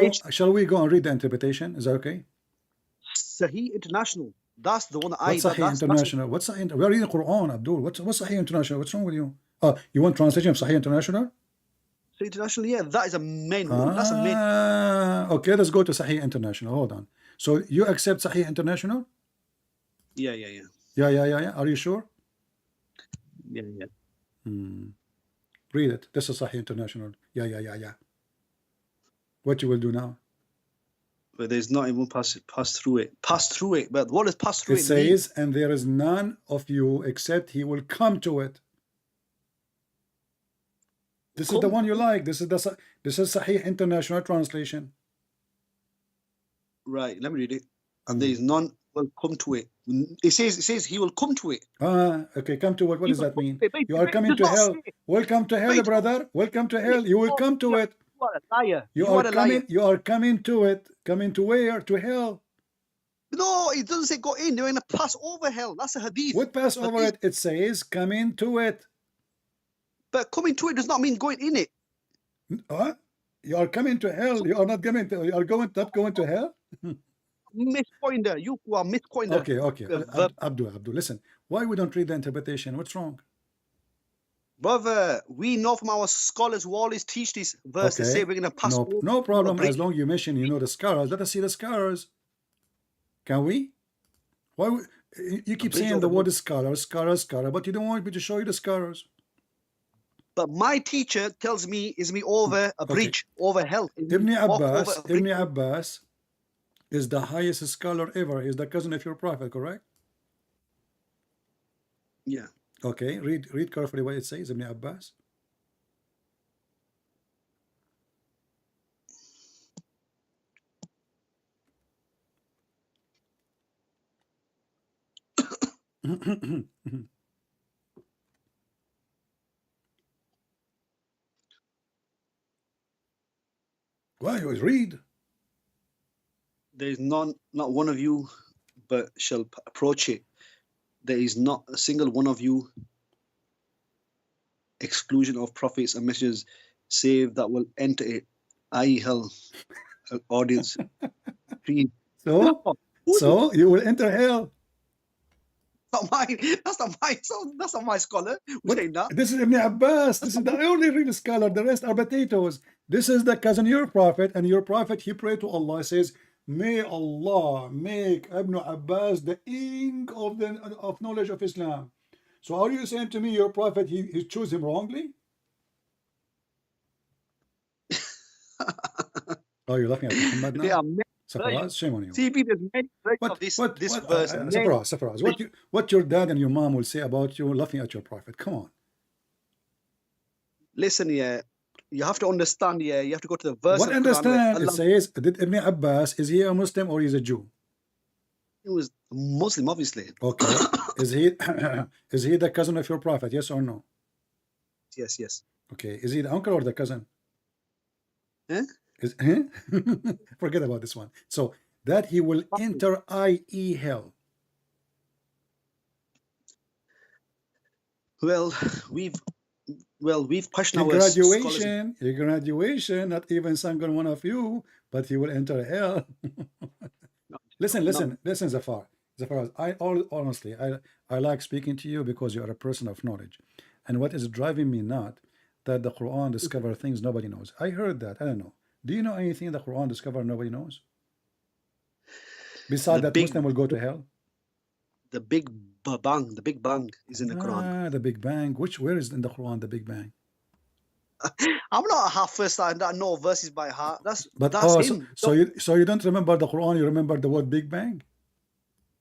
and read the interpretation? Is that okay? Sahih International. That's the one that What's Sahih International? What's Sahih? We're reading Quran, Abdul. What's Sahih International? What's wrong with you? You want translation of Sahih International? Sahih International, yeah, that is a main one. That's a main. Okay, let's go to Sahih International. Hold on. So you accept Sahih International? Yeah. Yeah. Are you sure? Yeah. Read it. This is Sahih International. Yeah. What you will do now? But there's not even pass through it. Pass through it. But what does pass through it says, and there is none of you except he will come to it. This is the one you like. This is Sahih International Translation. Right, let me read it. And there is none will come to it. It says he will come to it. Okay, come to it. What does that mean? Wait, You are coming to hell. Welcome to hell, Wait. brother. Welcome to hell. You will come to it. You are a liar. You are are a coming. liar. You are coming to it. Coming to where? To hell. No, it doesn't say go in. They're going to pass over hell. That's a hadith. What pass over it? It says coming to it. But coming to it does not mean going in it. What? You are coming to hell. You are not coming to. You are not going to hell. Mispoinder. You are mispoinder. Okay. Abdul, listen. Why we don't read the interpretation? What's wrong? Brother, we know from our scholars who always teach this verse. They say we're going to pass over. No problem. As long as you mention, the scholars. Let us see the scholars. Can we? Why you keep saying the word scholar, but you don't want me to show you the scholars? But my teacher tells me is me over a bridge, over hell. Ibn Abbas is the highest scholar ever. He's the cousin of your prophet, correct? Yeah. Okay, read carefully what it says, Ibn Abbas. Why always read? There is not one of you but shall approach it. There is not a single one of you, exclusion of prophets and messengers, save that will enter it, i.e. hell. Audience. So you will enter hell. Not mine. That's not mine. So that's not my scholar. This is Ibn Abbas. This is the only real scholar. The rest are potatoes. This is the cousin of your prophet, and your prophet, he prayed to Allah. He says, may Allah make Ibn Abbas the ink of knowledge of Islam. So are you saying to me your prophet, he chose him wrongly? Oh, you're laughing at Muhammad now? Safaraz, shame on you. See, there's many of this verse. Safaraz, what your dad and your mom will say about you laughing at your prophet? Come on. Listen, you have to understand, you have to go to the verse. What understand? It says, did Ibn Abbas, is he a Muslim or is a Jew? He was Muslim, obviously. Okay. Is he the cousin of your prophet? Yes or no? Yes. Okay. Is he the uncle or the cousin? Forget about this one. So that he will enter, i.e. hell. Well, we've questioned our graduation, not even single one of you, but he will enter hell. Listen, Zafar, honestly, I like speaking to you because you are a person of knowledge. And what is driving me not that the Quran discover things nobody knows. I heard that. I don't know. Do you know anything the Quran discover nobody knows? Besides that Muslim will go to hell? The Big Bang is in the Quran. The Big Bang. Where is in the Quran the Big Bang? I'm not a half-first I know verses by heart. That's him. So you don't remember the Quran, you remember the word Big Bang?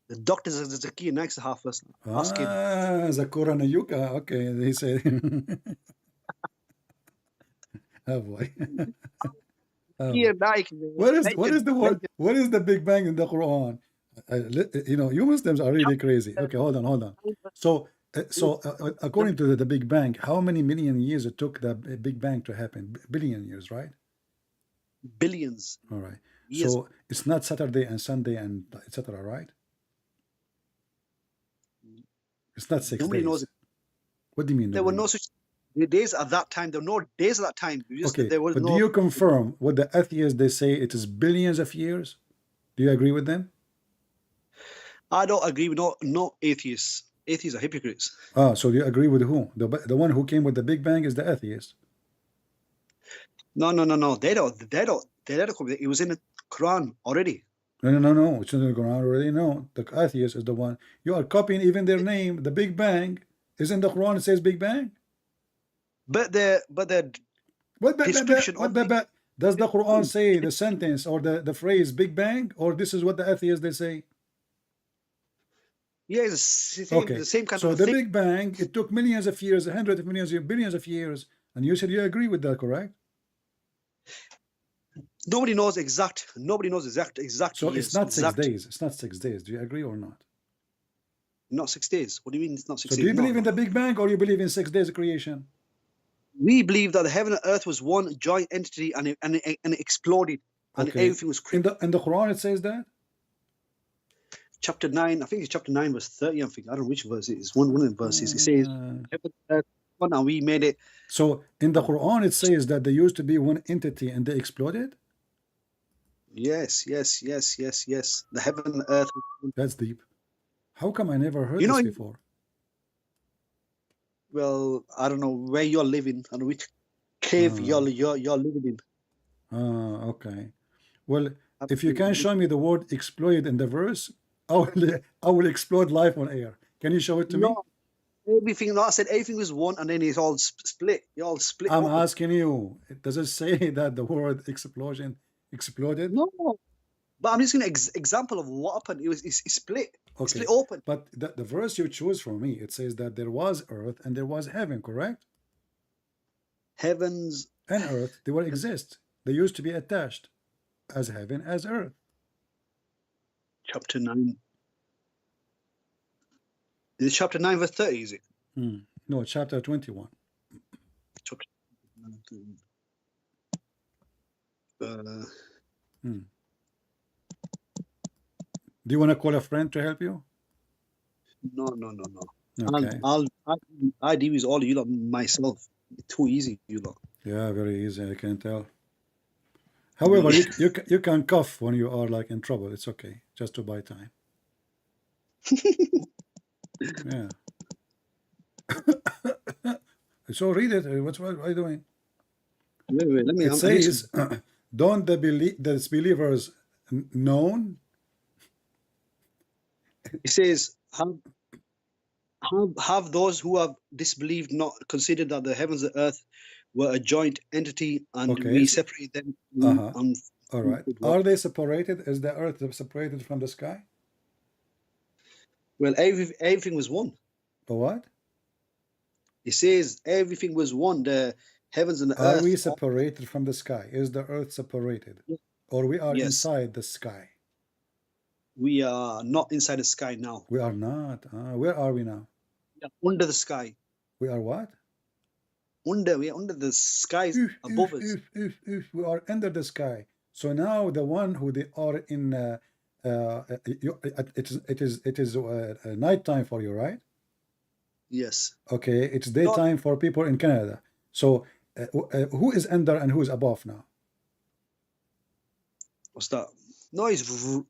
The doctor Zakir next to half-first. Ask him. Zakura Nayuka. Okay, he said. Oh boy. What is the word? What is the Big Bang in the Quran? You Muslims are really crazy. Okay, hold on. So according to the Big Bang, how many million years it took the Big Bang to happen? Billion years, right? Billions. All right. Yes. So it's not Saturday and Sunday and etc., right? It's not 6 days. Knows it. What do you mean? There were no such days at that time. There were no days at that time. Okay, but do you confirm what the atheists, they say it is billions of years? Do you agree with them? I don't agree with no atheists. Atheists are hypocrites. So you agree with who? The one who came with the Big Bang is the atheist. No. They don't. It was in the Quran already. No. It's in the Quran already. No, the atheist is the one. You are copying even their name. The Big Bang is in the Quran. It says Big Bang. But the description does the Quran say the sentence or the phrase Big Bang, or this is what the atheists they say? Yeah, it's the same kind so of the thing. Big Bang, it took millions of years, hundreds of millions of years, billions of years, And you said you agree with that, correct? Nobody knows exact. So years, it's not exact. 6 days. It's not 6 days. Do you agree or not? Not 6 days. What do you mean it's not 6 So days? do you No, believe in no. the Big Bang, or you believe in 6 days of creation? We believe that the heaven and earth was one joint entity, and it exploded, and Okay. everything was created. In the Quran it says that? Chapter 9, I think it's chapter 9, verse 30. I don't know which verse it is. One of the verses. It says, heaven and earth one, and we made it. So in the Quran it says that there used to be one entity and they exploded? Yes. The heaven and earth. That's deep. How come I never heard You know, this before? Well, I don't know where you're living and which cave you're living in. Okay. Well, if you can show me the word exploded in the verse, I will explode live on air. Can you show it to me? Everything. No, I said everything was one, and then it's all split. You all split. I'm open. asking you, does it say that the word explosion exploded? No, but I'm just gonna example of what happened. It's split. Okay. Split open. But the verse you choose for me, it says that there was earth and there was heaven, correct? Heavens and earth, they will exist. They used to be attached as heaven as earth. Chapter 9. Is it chapter 9 verse 30, is it? No, chapter 21. Chapter 9. Do you want to call a friend to help you? No. Okay. I'll deal with all you lot myself. It's too easy, you lot. Yeah, very easy, I can tell. However, you can cough when you are like in trouble. It's okay, just to buy time. Yeah. So read it. What are you doing? Wait, let me. It says, "Don't the disbelievers known?" It says, have those who have disbelieved not considered that the heavens and earth were a joint entity, and we separate them. All right. Are they separated? Is the earth separated from the sky? Well, everything was one. The what? It says everything was one. The heavens and the earth. Are we separated from the sky? Is the earth separated? Or we are inside the sky? We are not inside the sky now. We are not. Where are we now? We are under the sky. We are what? We are under the skies above us. We are under the sky. So now the one who they are in, it is night time for you, right? Yes. Okay, it's daytime for people in Canada. So who is under and who is above now? What's that? No, it's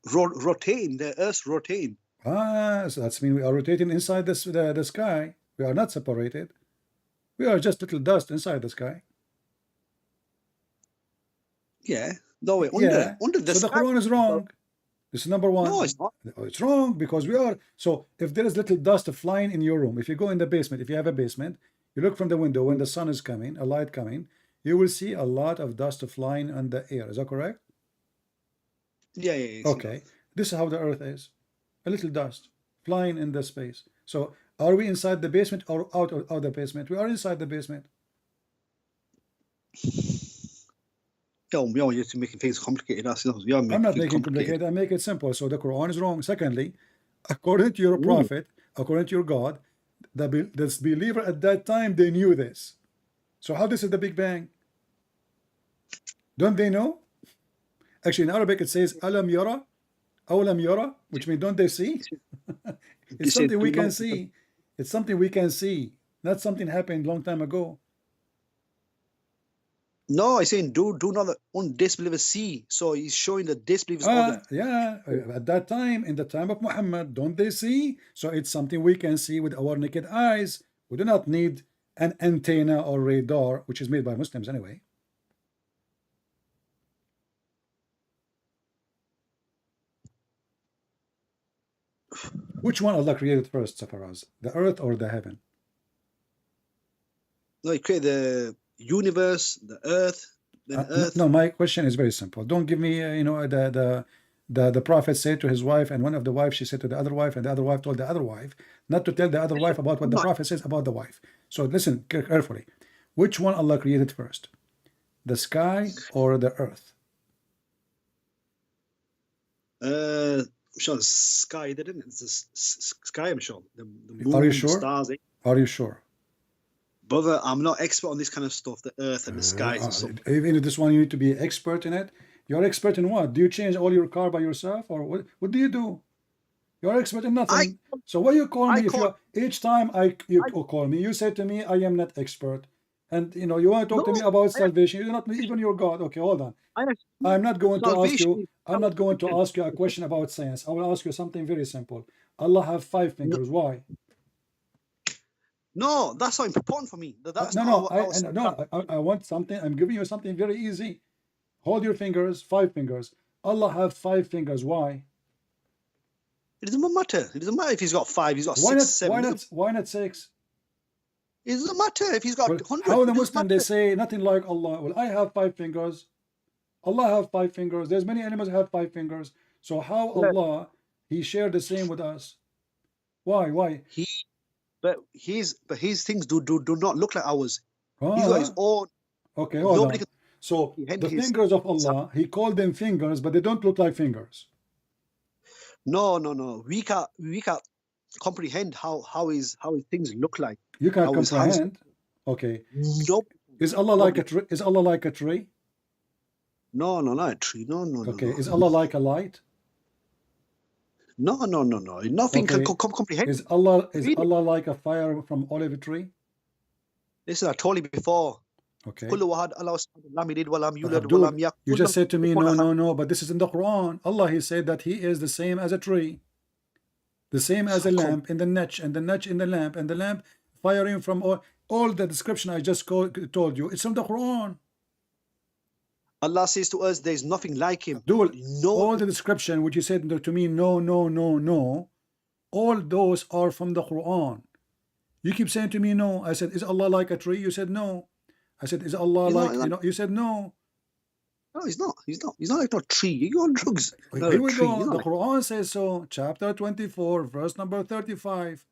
rotating. The earth's rotating. So that's mean we are rotating inside the sky. We are not separated. We are just little dust inside the sky. Yeah. No, we're under the sky. So the Quran is wrong. This is number one. No, it's not. It's wrong because we are. So if there is little dust flying in your room, if you go in the basement, if you have a basement, you look from the window when the sun is coming, a light coming, you will see a lot of dust flying on the air. Is that correct? Yeah. Okay. This is how the earth is. A little dust flying in the space. So are we inside the basement or out of the basement? We are inside the basement. You're making things complicated. I'm not making it complicated. I make it simple. So the Quran is wrong. Secondly, according to your prophet, according to your God, the believer at that time, they knew this. So how this is the Big Bang? Don't they know? Actually, in Arabic it says alam yara, awlam yara, which means don't they see? It's something we can see. It's something we can see, not something happened a long time ago. No, he's saying do not the disbelievers see. So he's showing the disbelievers. Yeah, at that time, in the time of Muhammad, don't they see? So it's something we can see with our naked eyes. We do not need an antenna or radar, which is made by Muslims anyway. Which one Allah created first, Safaraz? The earth or the heaven? No, he created the universe, the earth, then earth. No, my question is very simple. Don't give me, the prophet said to his wife, and one of the wives, she said to the other wife, and the other wife told the other wife, not to tell the other wife about what the prophet says about the wife. So listen carefully. Which one Allah created first? The sky or the earth? I'm sure the sky, they didn't. It's the sky, I'm sure. The moon, Are you the sure? stars. Are you sure? Brother, I'm not expert on this kind of stuff, the earth and the skies and stuff. Even if this one you need to be expert in it. You're expert in what? Do you change all your car by yourself, or what do you do? You're expert in nothing. So why you call me? Each time you call me, you say to me, I am not expert. And you know, you want to talk to me about salvation. You're not even your God. Okay, hold on. I'm not going to ask you. I'm not going to ask you a question about science. I will ask you something very simple. Allah have 5 fingers. Why? No, that's not important for me. That's no. I want something. I'm giving you something very easy. Hold your fingers. 5 fingers. Allah have 5 fingers. Why? It doesn't matter. It doesn't matter if he's got 5. He's got 6, 7. Why not 6? It doesn't matter if he's got 100. How the Muslim they say nothing like Allah. Well, I have 5 fingers. Allah have 5 fingers. There's many animals have 5 fingers. So how Allah he shared the same with us? Why? But his things do not look like ours. Ah, he's got his own. Okay, hold on. So the fingers of Allah, he called them fingers, but they don't look like fingers. No. We can't comprehend how his things look like. You can't comprehend. Okay. Nope. Is Allah like a tree? Is Allah like a tree? No, not a tree. No. Okay. Is Allah like a light? No. Nothing can comprehend. Is Allah like a fire from olive tree? Listen, I told you before. Okay. You just said to me, no, but this is in the Quran. Allah, he said that he is the same as a tree, the same as a lamp in the niche, and the niche in the lamp, and the lamp firing from all the description I just told you. It's from the Quran. Allah says to us, there is nothing like him. All the description which you said to me, no, all those are from the Quran. You keep saying to me, no. I said, is Allah like a tree? You said no. I said, is Allah like, you said no. No, he's not. He's not like no tree. You're on drugs. Here we go. The Quran says so. Chapter 24, verse number 35.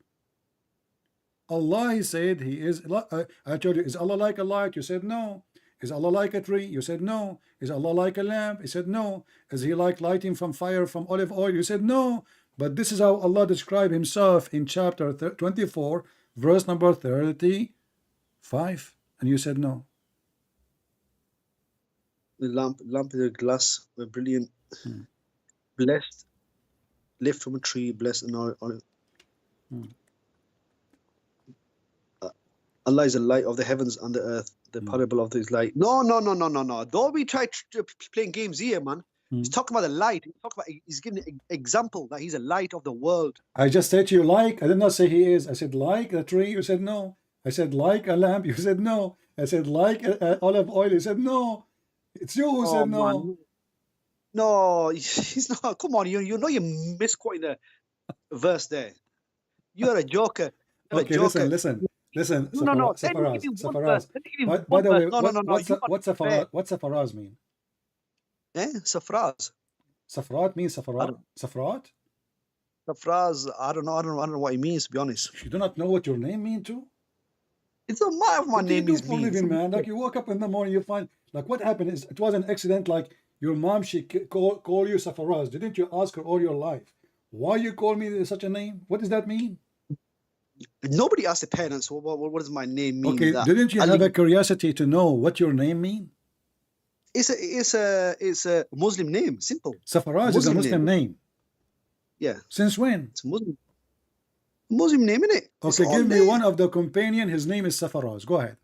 Allah, he said, he is, I told you, is Allah like a light? You said no. Is Allah like a tree? You said no. Is Allah like a lamp? You said no. Is he like lighting from fire from olive oil? You said no. But this is how Allah described himself in chapter 24, verse number 35. And you said no. The lamp is a glass, a brilliant, blessed, lift from a tree, blessed and all. Allah is the light of the heavens and the earth, the parable of this light. No. Don't be trying to playing games here, man. He's talking about the light. He's giving an example that he's a light of the world. I just said to you like. I did not say he is. I said like a tree. You said no. I said like a lamp. You said no. I said like olive oil. You said no. It's you who said no. Man. No, he's not. Come on, you know you misquoting the verse there. You're a joker. Okay, listen. No. Safaraz. By the way, what's Safaraz mean? Safaraz. Safrat means Safarat? Safrat? Safraz, I don't know what it means, to be honest. You do not know what your name means too? It doesn't matter what my name is. Living, man. Like you woke up in the morning, you find like what happened is it was an accident. Like your mom, she call you Safaraz. Didn't you ask her all your life? Why you call me such a name? What does that mean? Nobody asked the parents. What does my name mean? Okay, didn't you have a curiosity to know what your name means? It's a Muslim name. Simple. Safaraz is a Muslim name. Yeah. Since when? It's a Muslim name, isn't it? Okay, give me one of the companion. His name is Safaraz. Go ahead.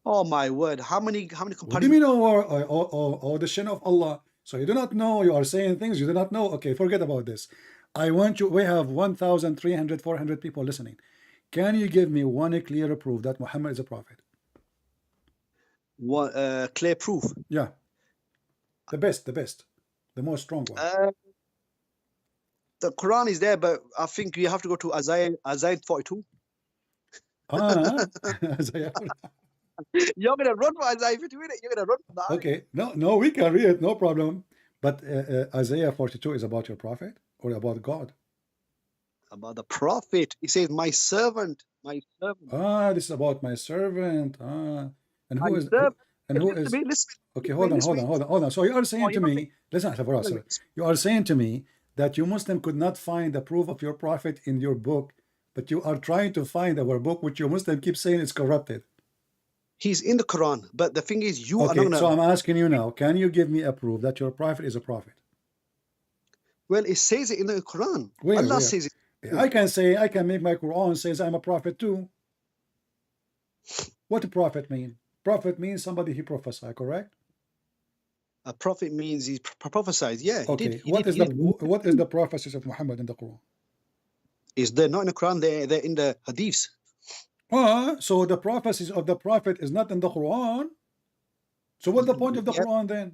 Oh my word! How many companions? What do you mean or the shin of Allah? So you do not know. You are saying things you do not know. Okay, forget about this. I want you. We have 1,300, 400 people listening. Can you give me one clear proof that Muhammad is a prophet? One clear proof. Yeah. The best, the most strong one. The Quran is there, but I think you have to go to Isaiah 42. Isaiah. You're gonna run for Isaiah 42. You're gonna run for that. Okay, no, we can read it, no problem. But Isaiah 42 is about your prophet or about God? About the prophet. He says, my servant My servant. Ah, this is about my servant. Ah, and My who is servant. and who Listen is to me, listen. okay? Hold on, hold on, hold on, hold on. So you are saying Oh, to you're not me, listen, listening. sorry. You are saying to me that you Muslim could not find the proof of your prophet in your book, but you are trying to find our book, which you Muslim keep saying is corrupted. He's in the Quran, but the thing is, you are Okay, not so gonna. I'm asking you now, can you give me a proof that your prophet is a prophet? Well, it says it in the Quran. Where? Allah Where? says it. I can say, I can make my Quran says I'm a prophet too. What do prophet mean? Prophet means somebody he prophesy, correct? A prophet means he prophesied. Yeah, he Okay, did. He what did. what is the prophecies of Muhammad in the Quran? Is they're not in the Quran? They're in the Hadiths. So the prophecies of the prophet is not in the Quran. So what's the point of the Yeah. Quran then?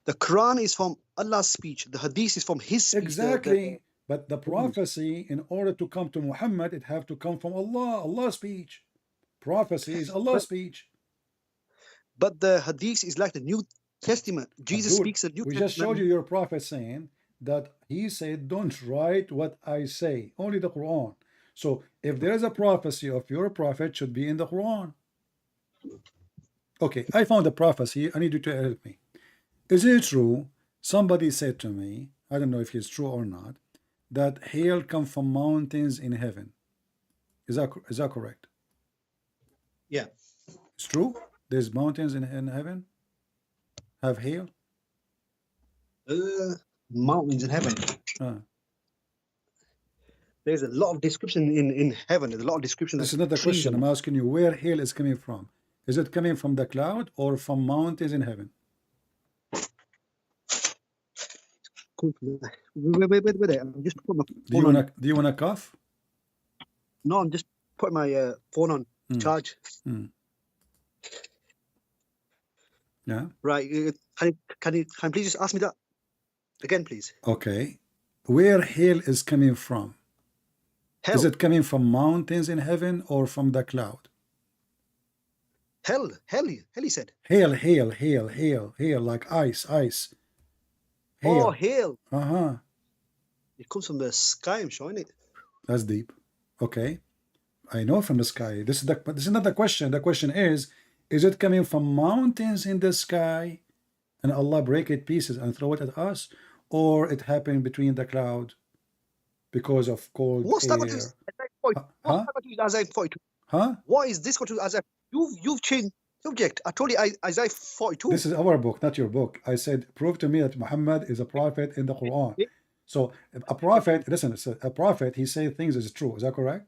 The Quran is from Allah's speech. The Hadith is from His speech. Exactly. But the prophecy, in order to come to Muhammad, it have to come from Allah, Allah's speech. Prophecy is Allah's speech. But the Hadith is like the New Testament. Jesus Abdul, speaks the New we Testament. just showed you your prophet saying that he said, don't write what I say, only the Quran. So if there is a prophecy of your prophet, should be in the Quran. Okay, I found a prophecy. I need you to help me. Is it true? Somebody said to me, I don't know if it's true or not, that hail comes from mountains in heaven. Is that correct? Yeah. It's true? There's mountains in heaven? Have hail? Mountains in heaven. There's a lot of description in heaven. There's a lot of description. This is not the question. I'm asking you where hail is coming from. Is it coming from the cloud or from mountains in heaven? Wait. I'm just putting my phone on. Do you wanna cough? No, I'm just putting my phone on charge. Yeah. Right. Can you please just ask me that again, please? Okay. Where hail is coming from? Hell. Is it coming from mountains in heaven or from the cloud? Hell, he said. Hail, like ice. Hail. Oh, hail. Uh-huh. It comes from the sky, I'm showing it. That's deep. Okay. I know from the sky. This is not the question. The question is it coming from mountains in the sky and Allah break it pieces and throw it at us? Or it happened between the cloud because of cold What's air? That got to do with Isaiah 42? Huh? What is this got to do with Isaiah? You've changed subject. I told you Isaiah 42. This is our book, not your book. I said, prove to me that Muhammad is a prophet in the Quran. So a prophet, listen, a prophet, he says things is true. Is that correct?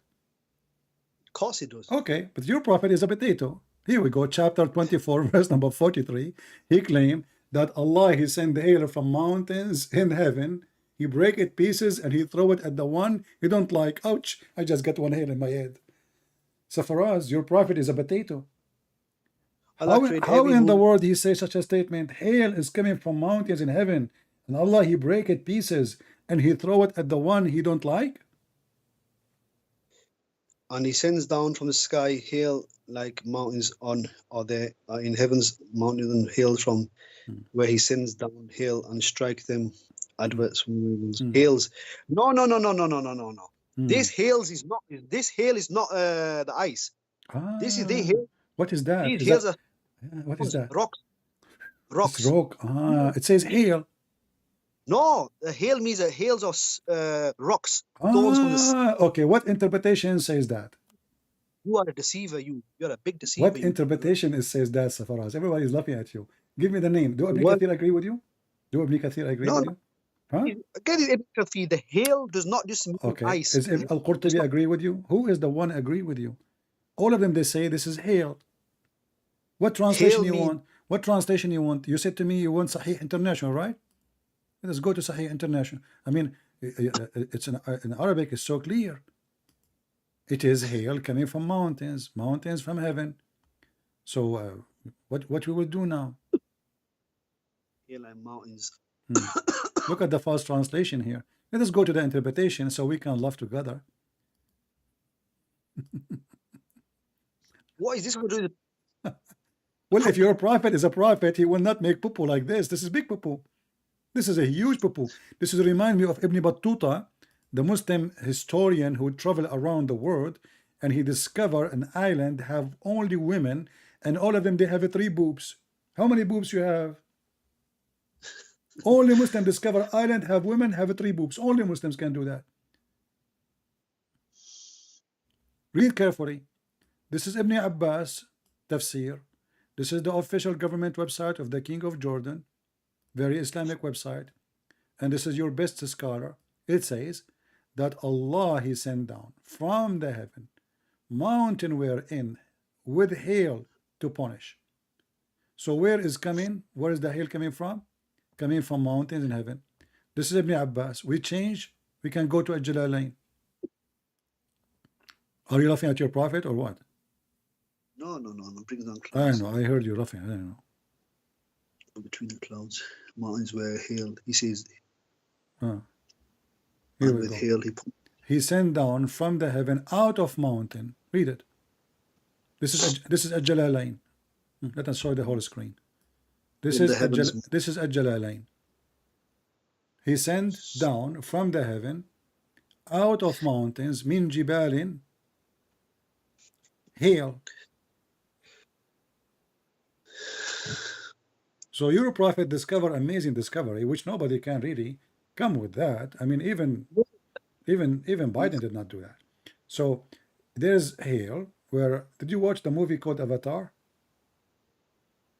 Of course he does. Okay, but your prophet is a potato. Here we go, chapter 24, verse number 43. He claimed that Allah, he sent the hail from mountains in heaven. He break it pieces and he throw it at the one he don't like. Ouch, I just got one hail in my head. So for us, your prophet is a potato. How in the world he says such a statement? Hail is coming from mountains in heaven, and Allah, he break it pieces and he throw it at the one he don't like? And he sends down from the sky hail like mountains in heaven's mountains and hills from where he sends down hail and strike them adverts from hails. No. This hail is not the ice. This is the hail. What is that? What is that? Rocks. It's rock. It says hail. No, the hail means hails of rocks. Stones from the okay, what interpretation says that? You are a deceiver. You're a big deceiver. What interpretation says that, Safaraz? Everybody's laughing at you. Give me the name. Do Ibn Kathir agree with you? Do Ibn Kathir agree with you? Huh? Again, Ibn Kathir, the hail does not just mean ice. Is Al-Qurtubi agree with you? Who is the one agree with you? All of them, they say this is hail. What translation you want? What translation you want? You said to me you want Sahih International, right? Let's go to Sahih International. I mean, it's in Arabic, it's so clear. It is hail coming from mountains from heaven. So what we will do now? Hail and mountains. Look at the false translation here. Let us go to the interpretation so we can laugh together. What is this going to do with Well, if your prophet is a prophet, he will not make poo-poo like this. This is big poo-poo. This is a huge poo-poo. This is remind me of Ibn Battuta, the Muslim historian who traveled around the world, and he discovered an island have only women, and all of them they have 3 boobs. How many boobs you have? Only Muslims discover island have women have 3 boobs. Only Muslims can do that. Read carefully. This is Ibn Abbas tafsir. This is the official government website of the King of Jordan, very Islamic website, and this is your best scholar. It says that Allah he sent down from the heaven mountain wherein with hail to punish. So where is the hail coming from? Coming from mountains in heaven. This is Ibn Abbas. We change, we can go to Al-Jalalain. Are you laughing at your prophet or what? No, bring down I clouds. know, I heard you laughing. I don't know. Between the clouds, mountains were hailed. He says, Here and we with go. hail He sent down from the heaven out of mountain. Read it. This is Al-Jalalain. Let us show the whole screen. This In is the heavens. this is Al-Jalalain. He sent down from the heaven out of mountains min jibalin hail. So your prophet discovered amazing discovery, which nobody can really come with that. I mean, even Biden did not do that. So there's hail. Where did you watch the movie called Avatar?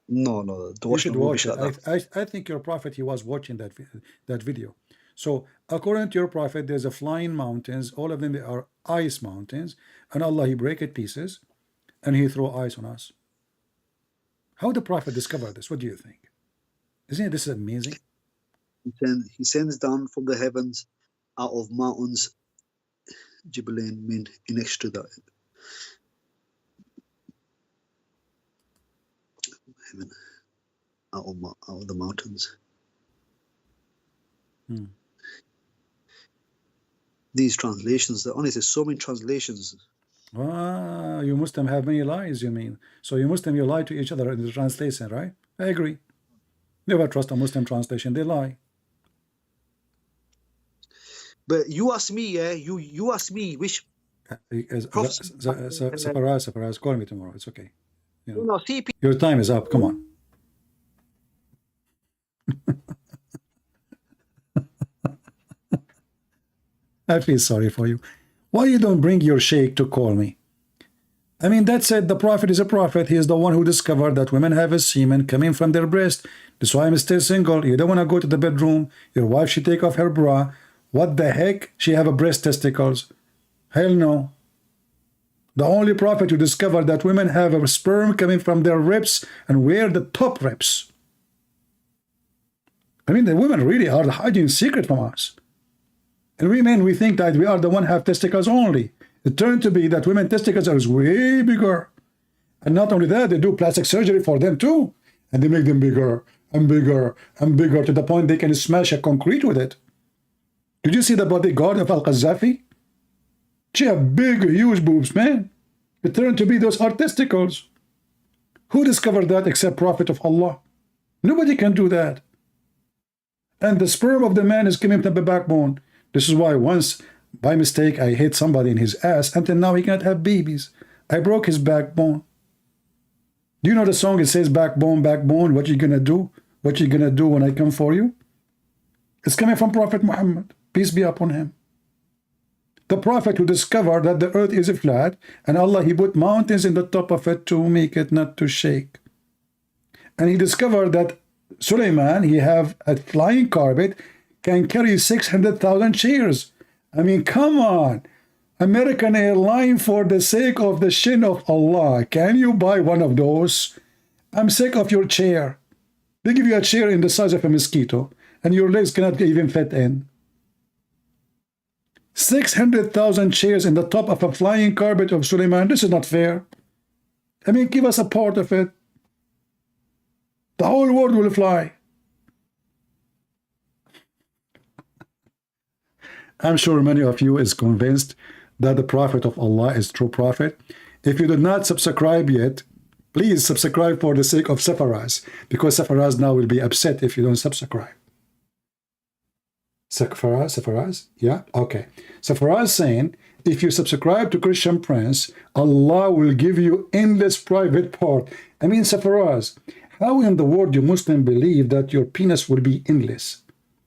No, to You watch should the movie watch shut it. up. I think your prophet he was watching that video. So according to your prophet, there's a flying mountains. All of them they are ice mountains, and Allah he break it pieces, and he throw ice on us. How the prophet discovered this? What do you think? Isn't this amazing? He sends down from the heavens out of mountains, Jibalin mean in next to that. Heaven, out of the mountains. These translations, honestly, there's so many translations. Ah, you Muslim have many lies, you mean? So you Muslim, you lie to each other in the translation, right? I agree. Never trust a Muslim translation, they lie. But you ask me, yeah, you ask me which Safaraz, call me tomorrow. It's okay. You know, no, see, your time is up. Come on. I feel sorry for you. Why you don't bring your sheikh to call me? I mean, that said, the prophet is a prophet. He is the one who discovered that women have a semen coming from their breast. That's why I'm still single. You don't want to go to the bedroom. Your wife should take off her bra. What the heck? She have a breast testicles. Hell no. The only prophet who discovered that women have a sperm coming from their ribs and where the top ribs. I mean, the women really are hiding secret from us. And we men, we think that we are the one who have testicles only. It turned to be that women testicles are way bigger. And not only that, they do plastic surgery for them too. And they make them bigger and bigger and bigger to the point they can smash a concrete with it. Did you see the bodyguard of Al-Qaddafi? She had big, huge boobs, man. It turned to be those are testicles. Who discovered that except Prophet of Allah? Nobody can do that. And the sperm of the man is coming from the backbone. This is why once, by mistake, I hit somebody in his ass. Until now, he cannot have babies. I broke his backbone. Do you know the song? It says, backbone, backbone. What you gonna do? What you gonna do when I come for you? It's coming from Prophet Muhammad. Peace be upon him. The prophet who discovered that the earth is flat, and Allah, he put mountains in the top of it to make it not to shake. And he discovered that Suleiman, he have a flying carpet, can carry 600,000 chairs. I mean, come on. American airline, for the sake of the shin of Allah, can you buy one of those? I'm sick of your chair. They give you a chair in the size of a mosquito, and your legs cannot even fit in. 600,000 chairs in the top of a flying carpet of Suleiman. This is not fair. I mean, give us a part of it. The whole world will fly. I'm sure many of you is convinced that the Prophet of Allah is true prophet. If you did not subscribe yet, please subscribe for the sake of Safaraz, because Safaraz now will be upset if you don't subscribe. Safaraz? Yeah, okay. Safaraz saying, if you subscribe to Christian Prince, Allah will give you endless private part. I mean, Safaraz, how in the world do Muslim believe that your penis will be endless?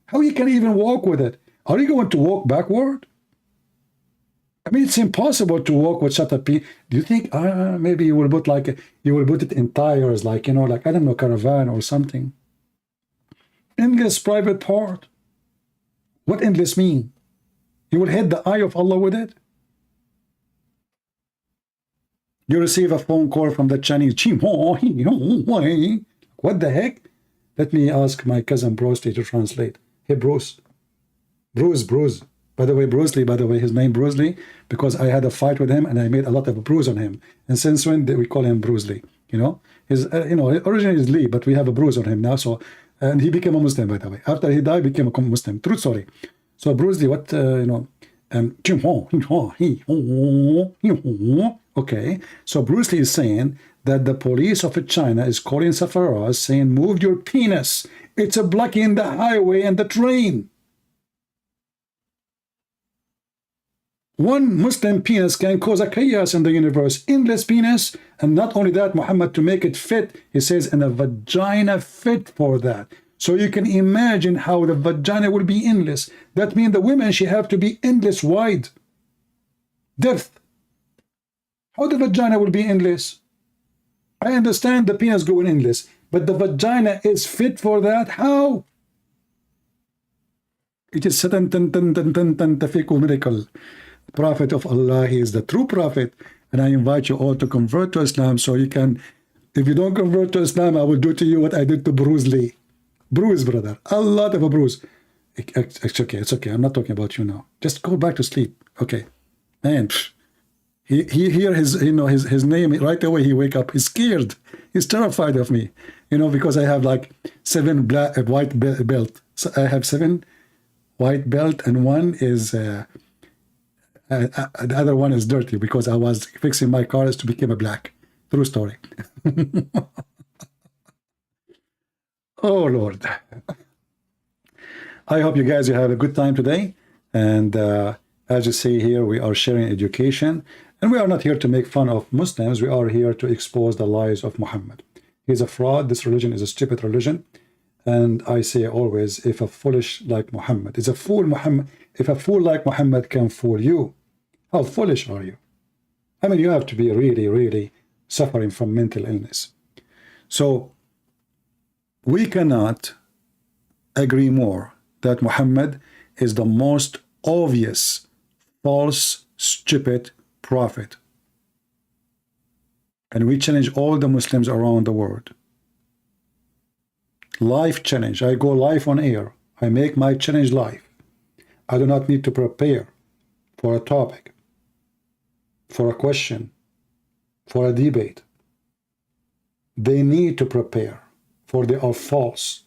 How you can even walk with it? Are you going to walk backward? I mean, it's impossible to walk with such a penis. Do you think maybe you will put it in tires, like, you know, like, I don't know, caravan or something? Endless private part. What endless mean? You will hit the eye of Allah with it? You receive a phone call from the Chinese. What the heck? Let me ask my cousin Bruce to translate. Hey, Bruce. Bruce. By the way, Bruce Lee, his name Bruce Lee, because I had a fight with him and I made a lot of bruise on him. And since when did we call him Bruce Lee? You know, his originally is Lee, but we have a bruise on him now. So, and he became a Muslim, by the way. After he died, became a Muslim. True story. So Bruce Lee, what okay. So Bruce Lee is saying that the police of China is calling Safaraz, saying, move your penis. It's blocking the highway and the train. One Muslim penis can cause a chaos in the universe. Endless penis. And not only that, Muhammad, to make it fit, he says, and a vagina fit for that. So you can imagine how the vagina will be endless. That means the women, she have to be endless wide. Depth. How the vagina will be endless? I understand the penis going endless, but the vagina is fit for that? How? It is miracle. Prophet of Allah, he is the true prophet, and I invite you all to convert to Islam so you can, if you don't convert to Islam, I will do to you what I did to Bruce Lee. Bruise, brother, a lot of a bruise. It's okay, I'm not talking about you now. Just go back to sleep. Okay, man, he hear his name right away, he wake up, he's scared, he's terrified of me, because I have like 7 white belt. So I have 7 white belt, and one is the other one is dirty because I was fixing my cars to become a black. True story. Oh Lord. I hope you guys have a good time today, and as you see here, we are sharing education, and we are not here to make fun of Muslims. We are here to expose the lies of Muhammad. He's a fraud. This religion is a stupid religion. And I say always, if a foolish like Muhammad is a fool, if a fool like Muhammad can fool you, how foolish are you? I mean, you have to be really, really suffering from mental illness. So we cannot agree more that Muhammad is the most obvious, false, stupid prophet. And we challenge all the Muslims around the world. Live challenge. I go live on air. I make my challenge live. I do not need to prepare for a topic, for a question, for a debate. They need to prepare, for they are false,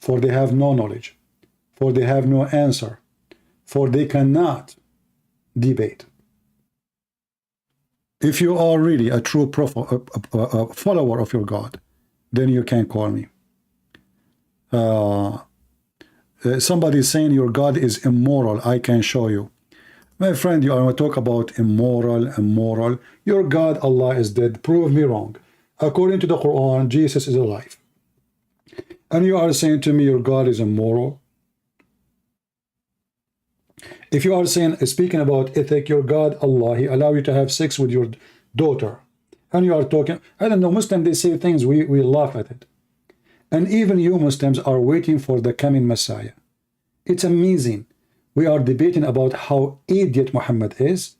for they have no knowledge, for they have no answer, for they cannot debate. If you are really a true follower of your God, then you can call me. Somebody is saying your God is immoral. I can show you. My friend, you are going to talk about immoral. Your God, Allah, is dead. Prove me wrong. According to the Quran, Jesus is alive. And you are saying to me your God is immoral. If you are speaking about ethic, your God, Allah, He allow you to have sex with your daughter. And you are talking, I don't know, Muslims, they say things, we laugh at it. And even you Muslims are waiting for the coming Messiah. It's amazing. We are debating about how idiot Muhammad is,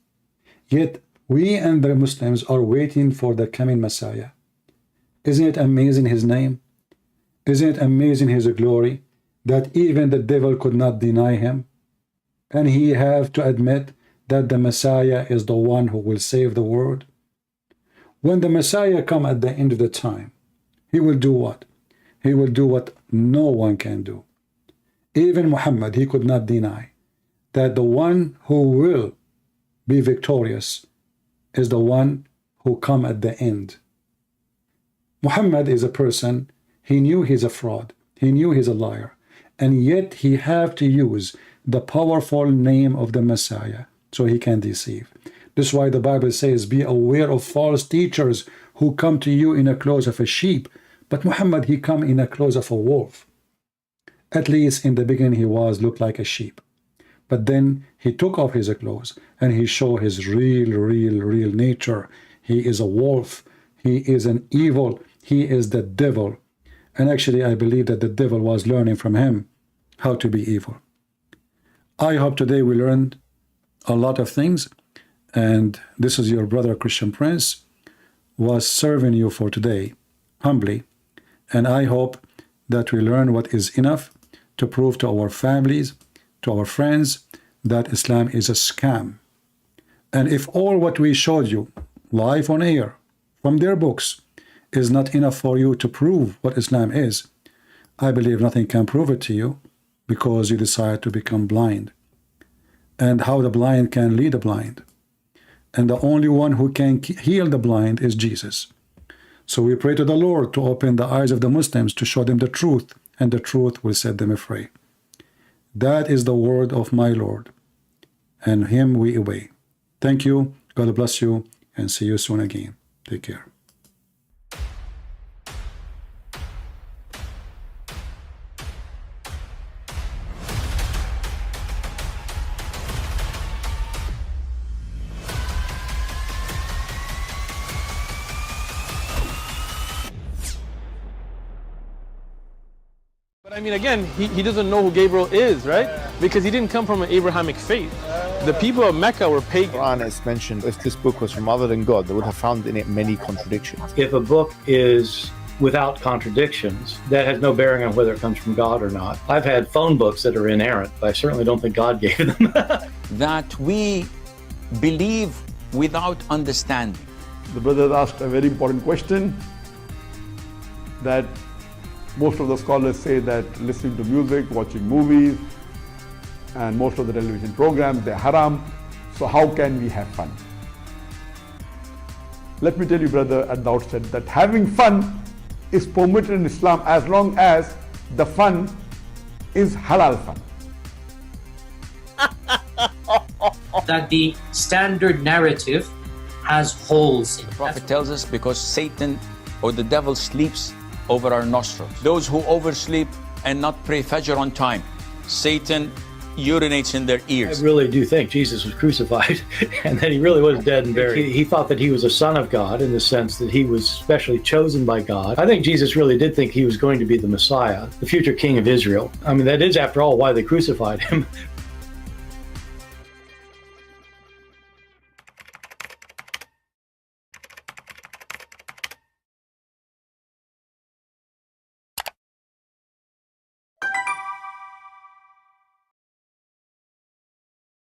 yet we and the Muslims are waiting for the coming Messiah. Isn't it amazing his name? Isn't it amazing his glory, that even the devil could not deny him? And he have to admit that the Messiah is the one who will save the world. When the Messiah come at the end of the time, he will do what? He will do what no one can do. Even Muhammad, he could not deny that the one who will be victorious is the one who come at the end. Muhammad is a person, he knew he's a fraud. He knew he's a liar. and yet he have to use the powerful name of the Messiah so he can deceive. This is why the Bible says, be aware of false teachers who come to you in a clothes of a sheep, but Muhammad, he come in a clothes of a wolf. At least in the beginning he looked like a sheep, but then he took off his clothes and he showed his real nature. He is a wolf. He is an evil. He is the devil. And actually, I believe that the devil was learning from him how to be evil. I hope today we learned a lot of things. And this is your brother, Christian Prince, was serving you for today, humbly. And I hope that we learn what is enough to prove to our families, to our friends, that Islam is a scam. And if all what we showed you live on air from their books is not enough for you to prove what Islam is, I believe nothing can prove it to you, because you decide to become blind. And how the blind can lead the blind. And the only one who can heal the blind is Jesus. So we pray to the Lord to open the eyes of the Muslims, to show them the truth, and the truth will set them free. That is the word of my Lord, and him we obey. Thank you, God bless you, and see you soon again. Take care. But I mean, again, he doesn't know who Gabriel is, right? Because he didn't come from an Abrahamic faith. The people of Mecca were pagan. The Quran is mentioned, if this book was from other than God, they would have found in it many contradictions. If a book is without contradictions, that has no bearing on whether it comes from God or not. I've had phone books that are inerrant, but I certainly don't think God gave them. That we believe without understanding. The brother asked a very important question, that most of the scholars say that listening to music, watching movies, and most of the television programs, they're haram. So how can we have fun? Let me tell you, brother, at the outset, that having fun is permitted in Islam as long as the fun is halal fun. That the standard narrative has holes in it. The Prophet tells us because Satan or the devil sleeps over our nostrils. Those who oversleep and not pray Fajr on time, Satan urinates in their ears. I really do think Jesus was crucified and that he really was dead and buried. He thought that he was a son of God in the sense that he was specially chosen by God. I think Jesus really did think he was going to be the Messiah, the future king of Israel. I mean, that is, after all, why they crucified him.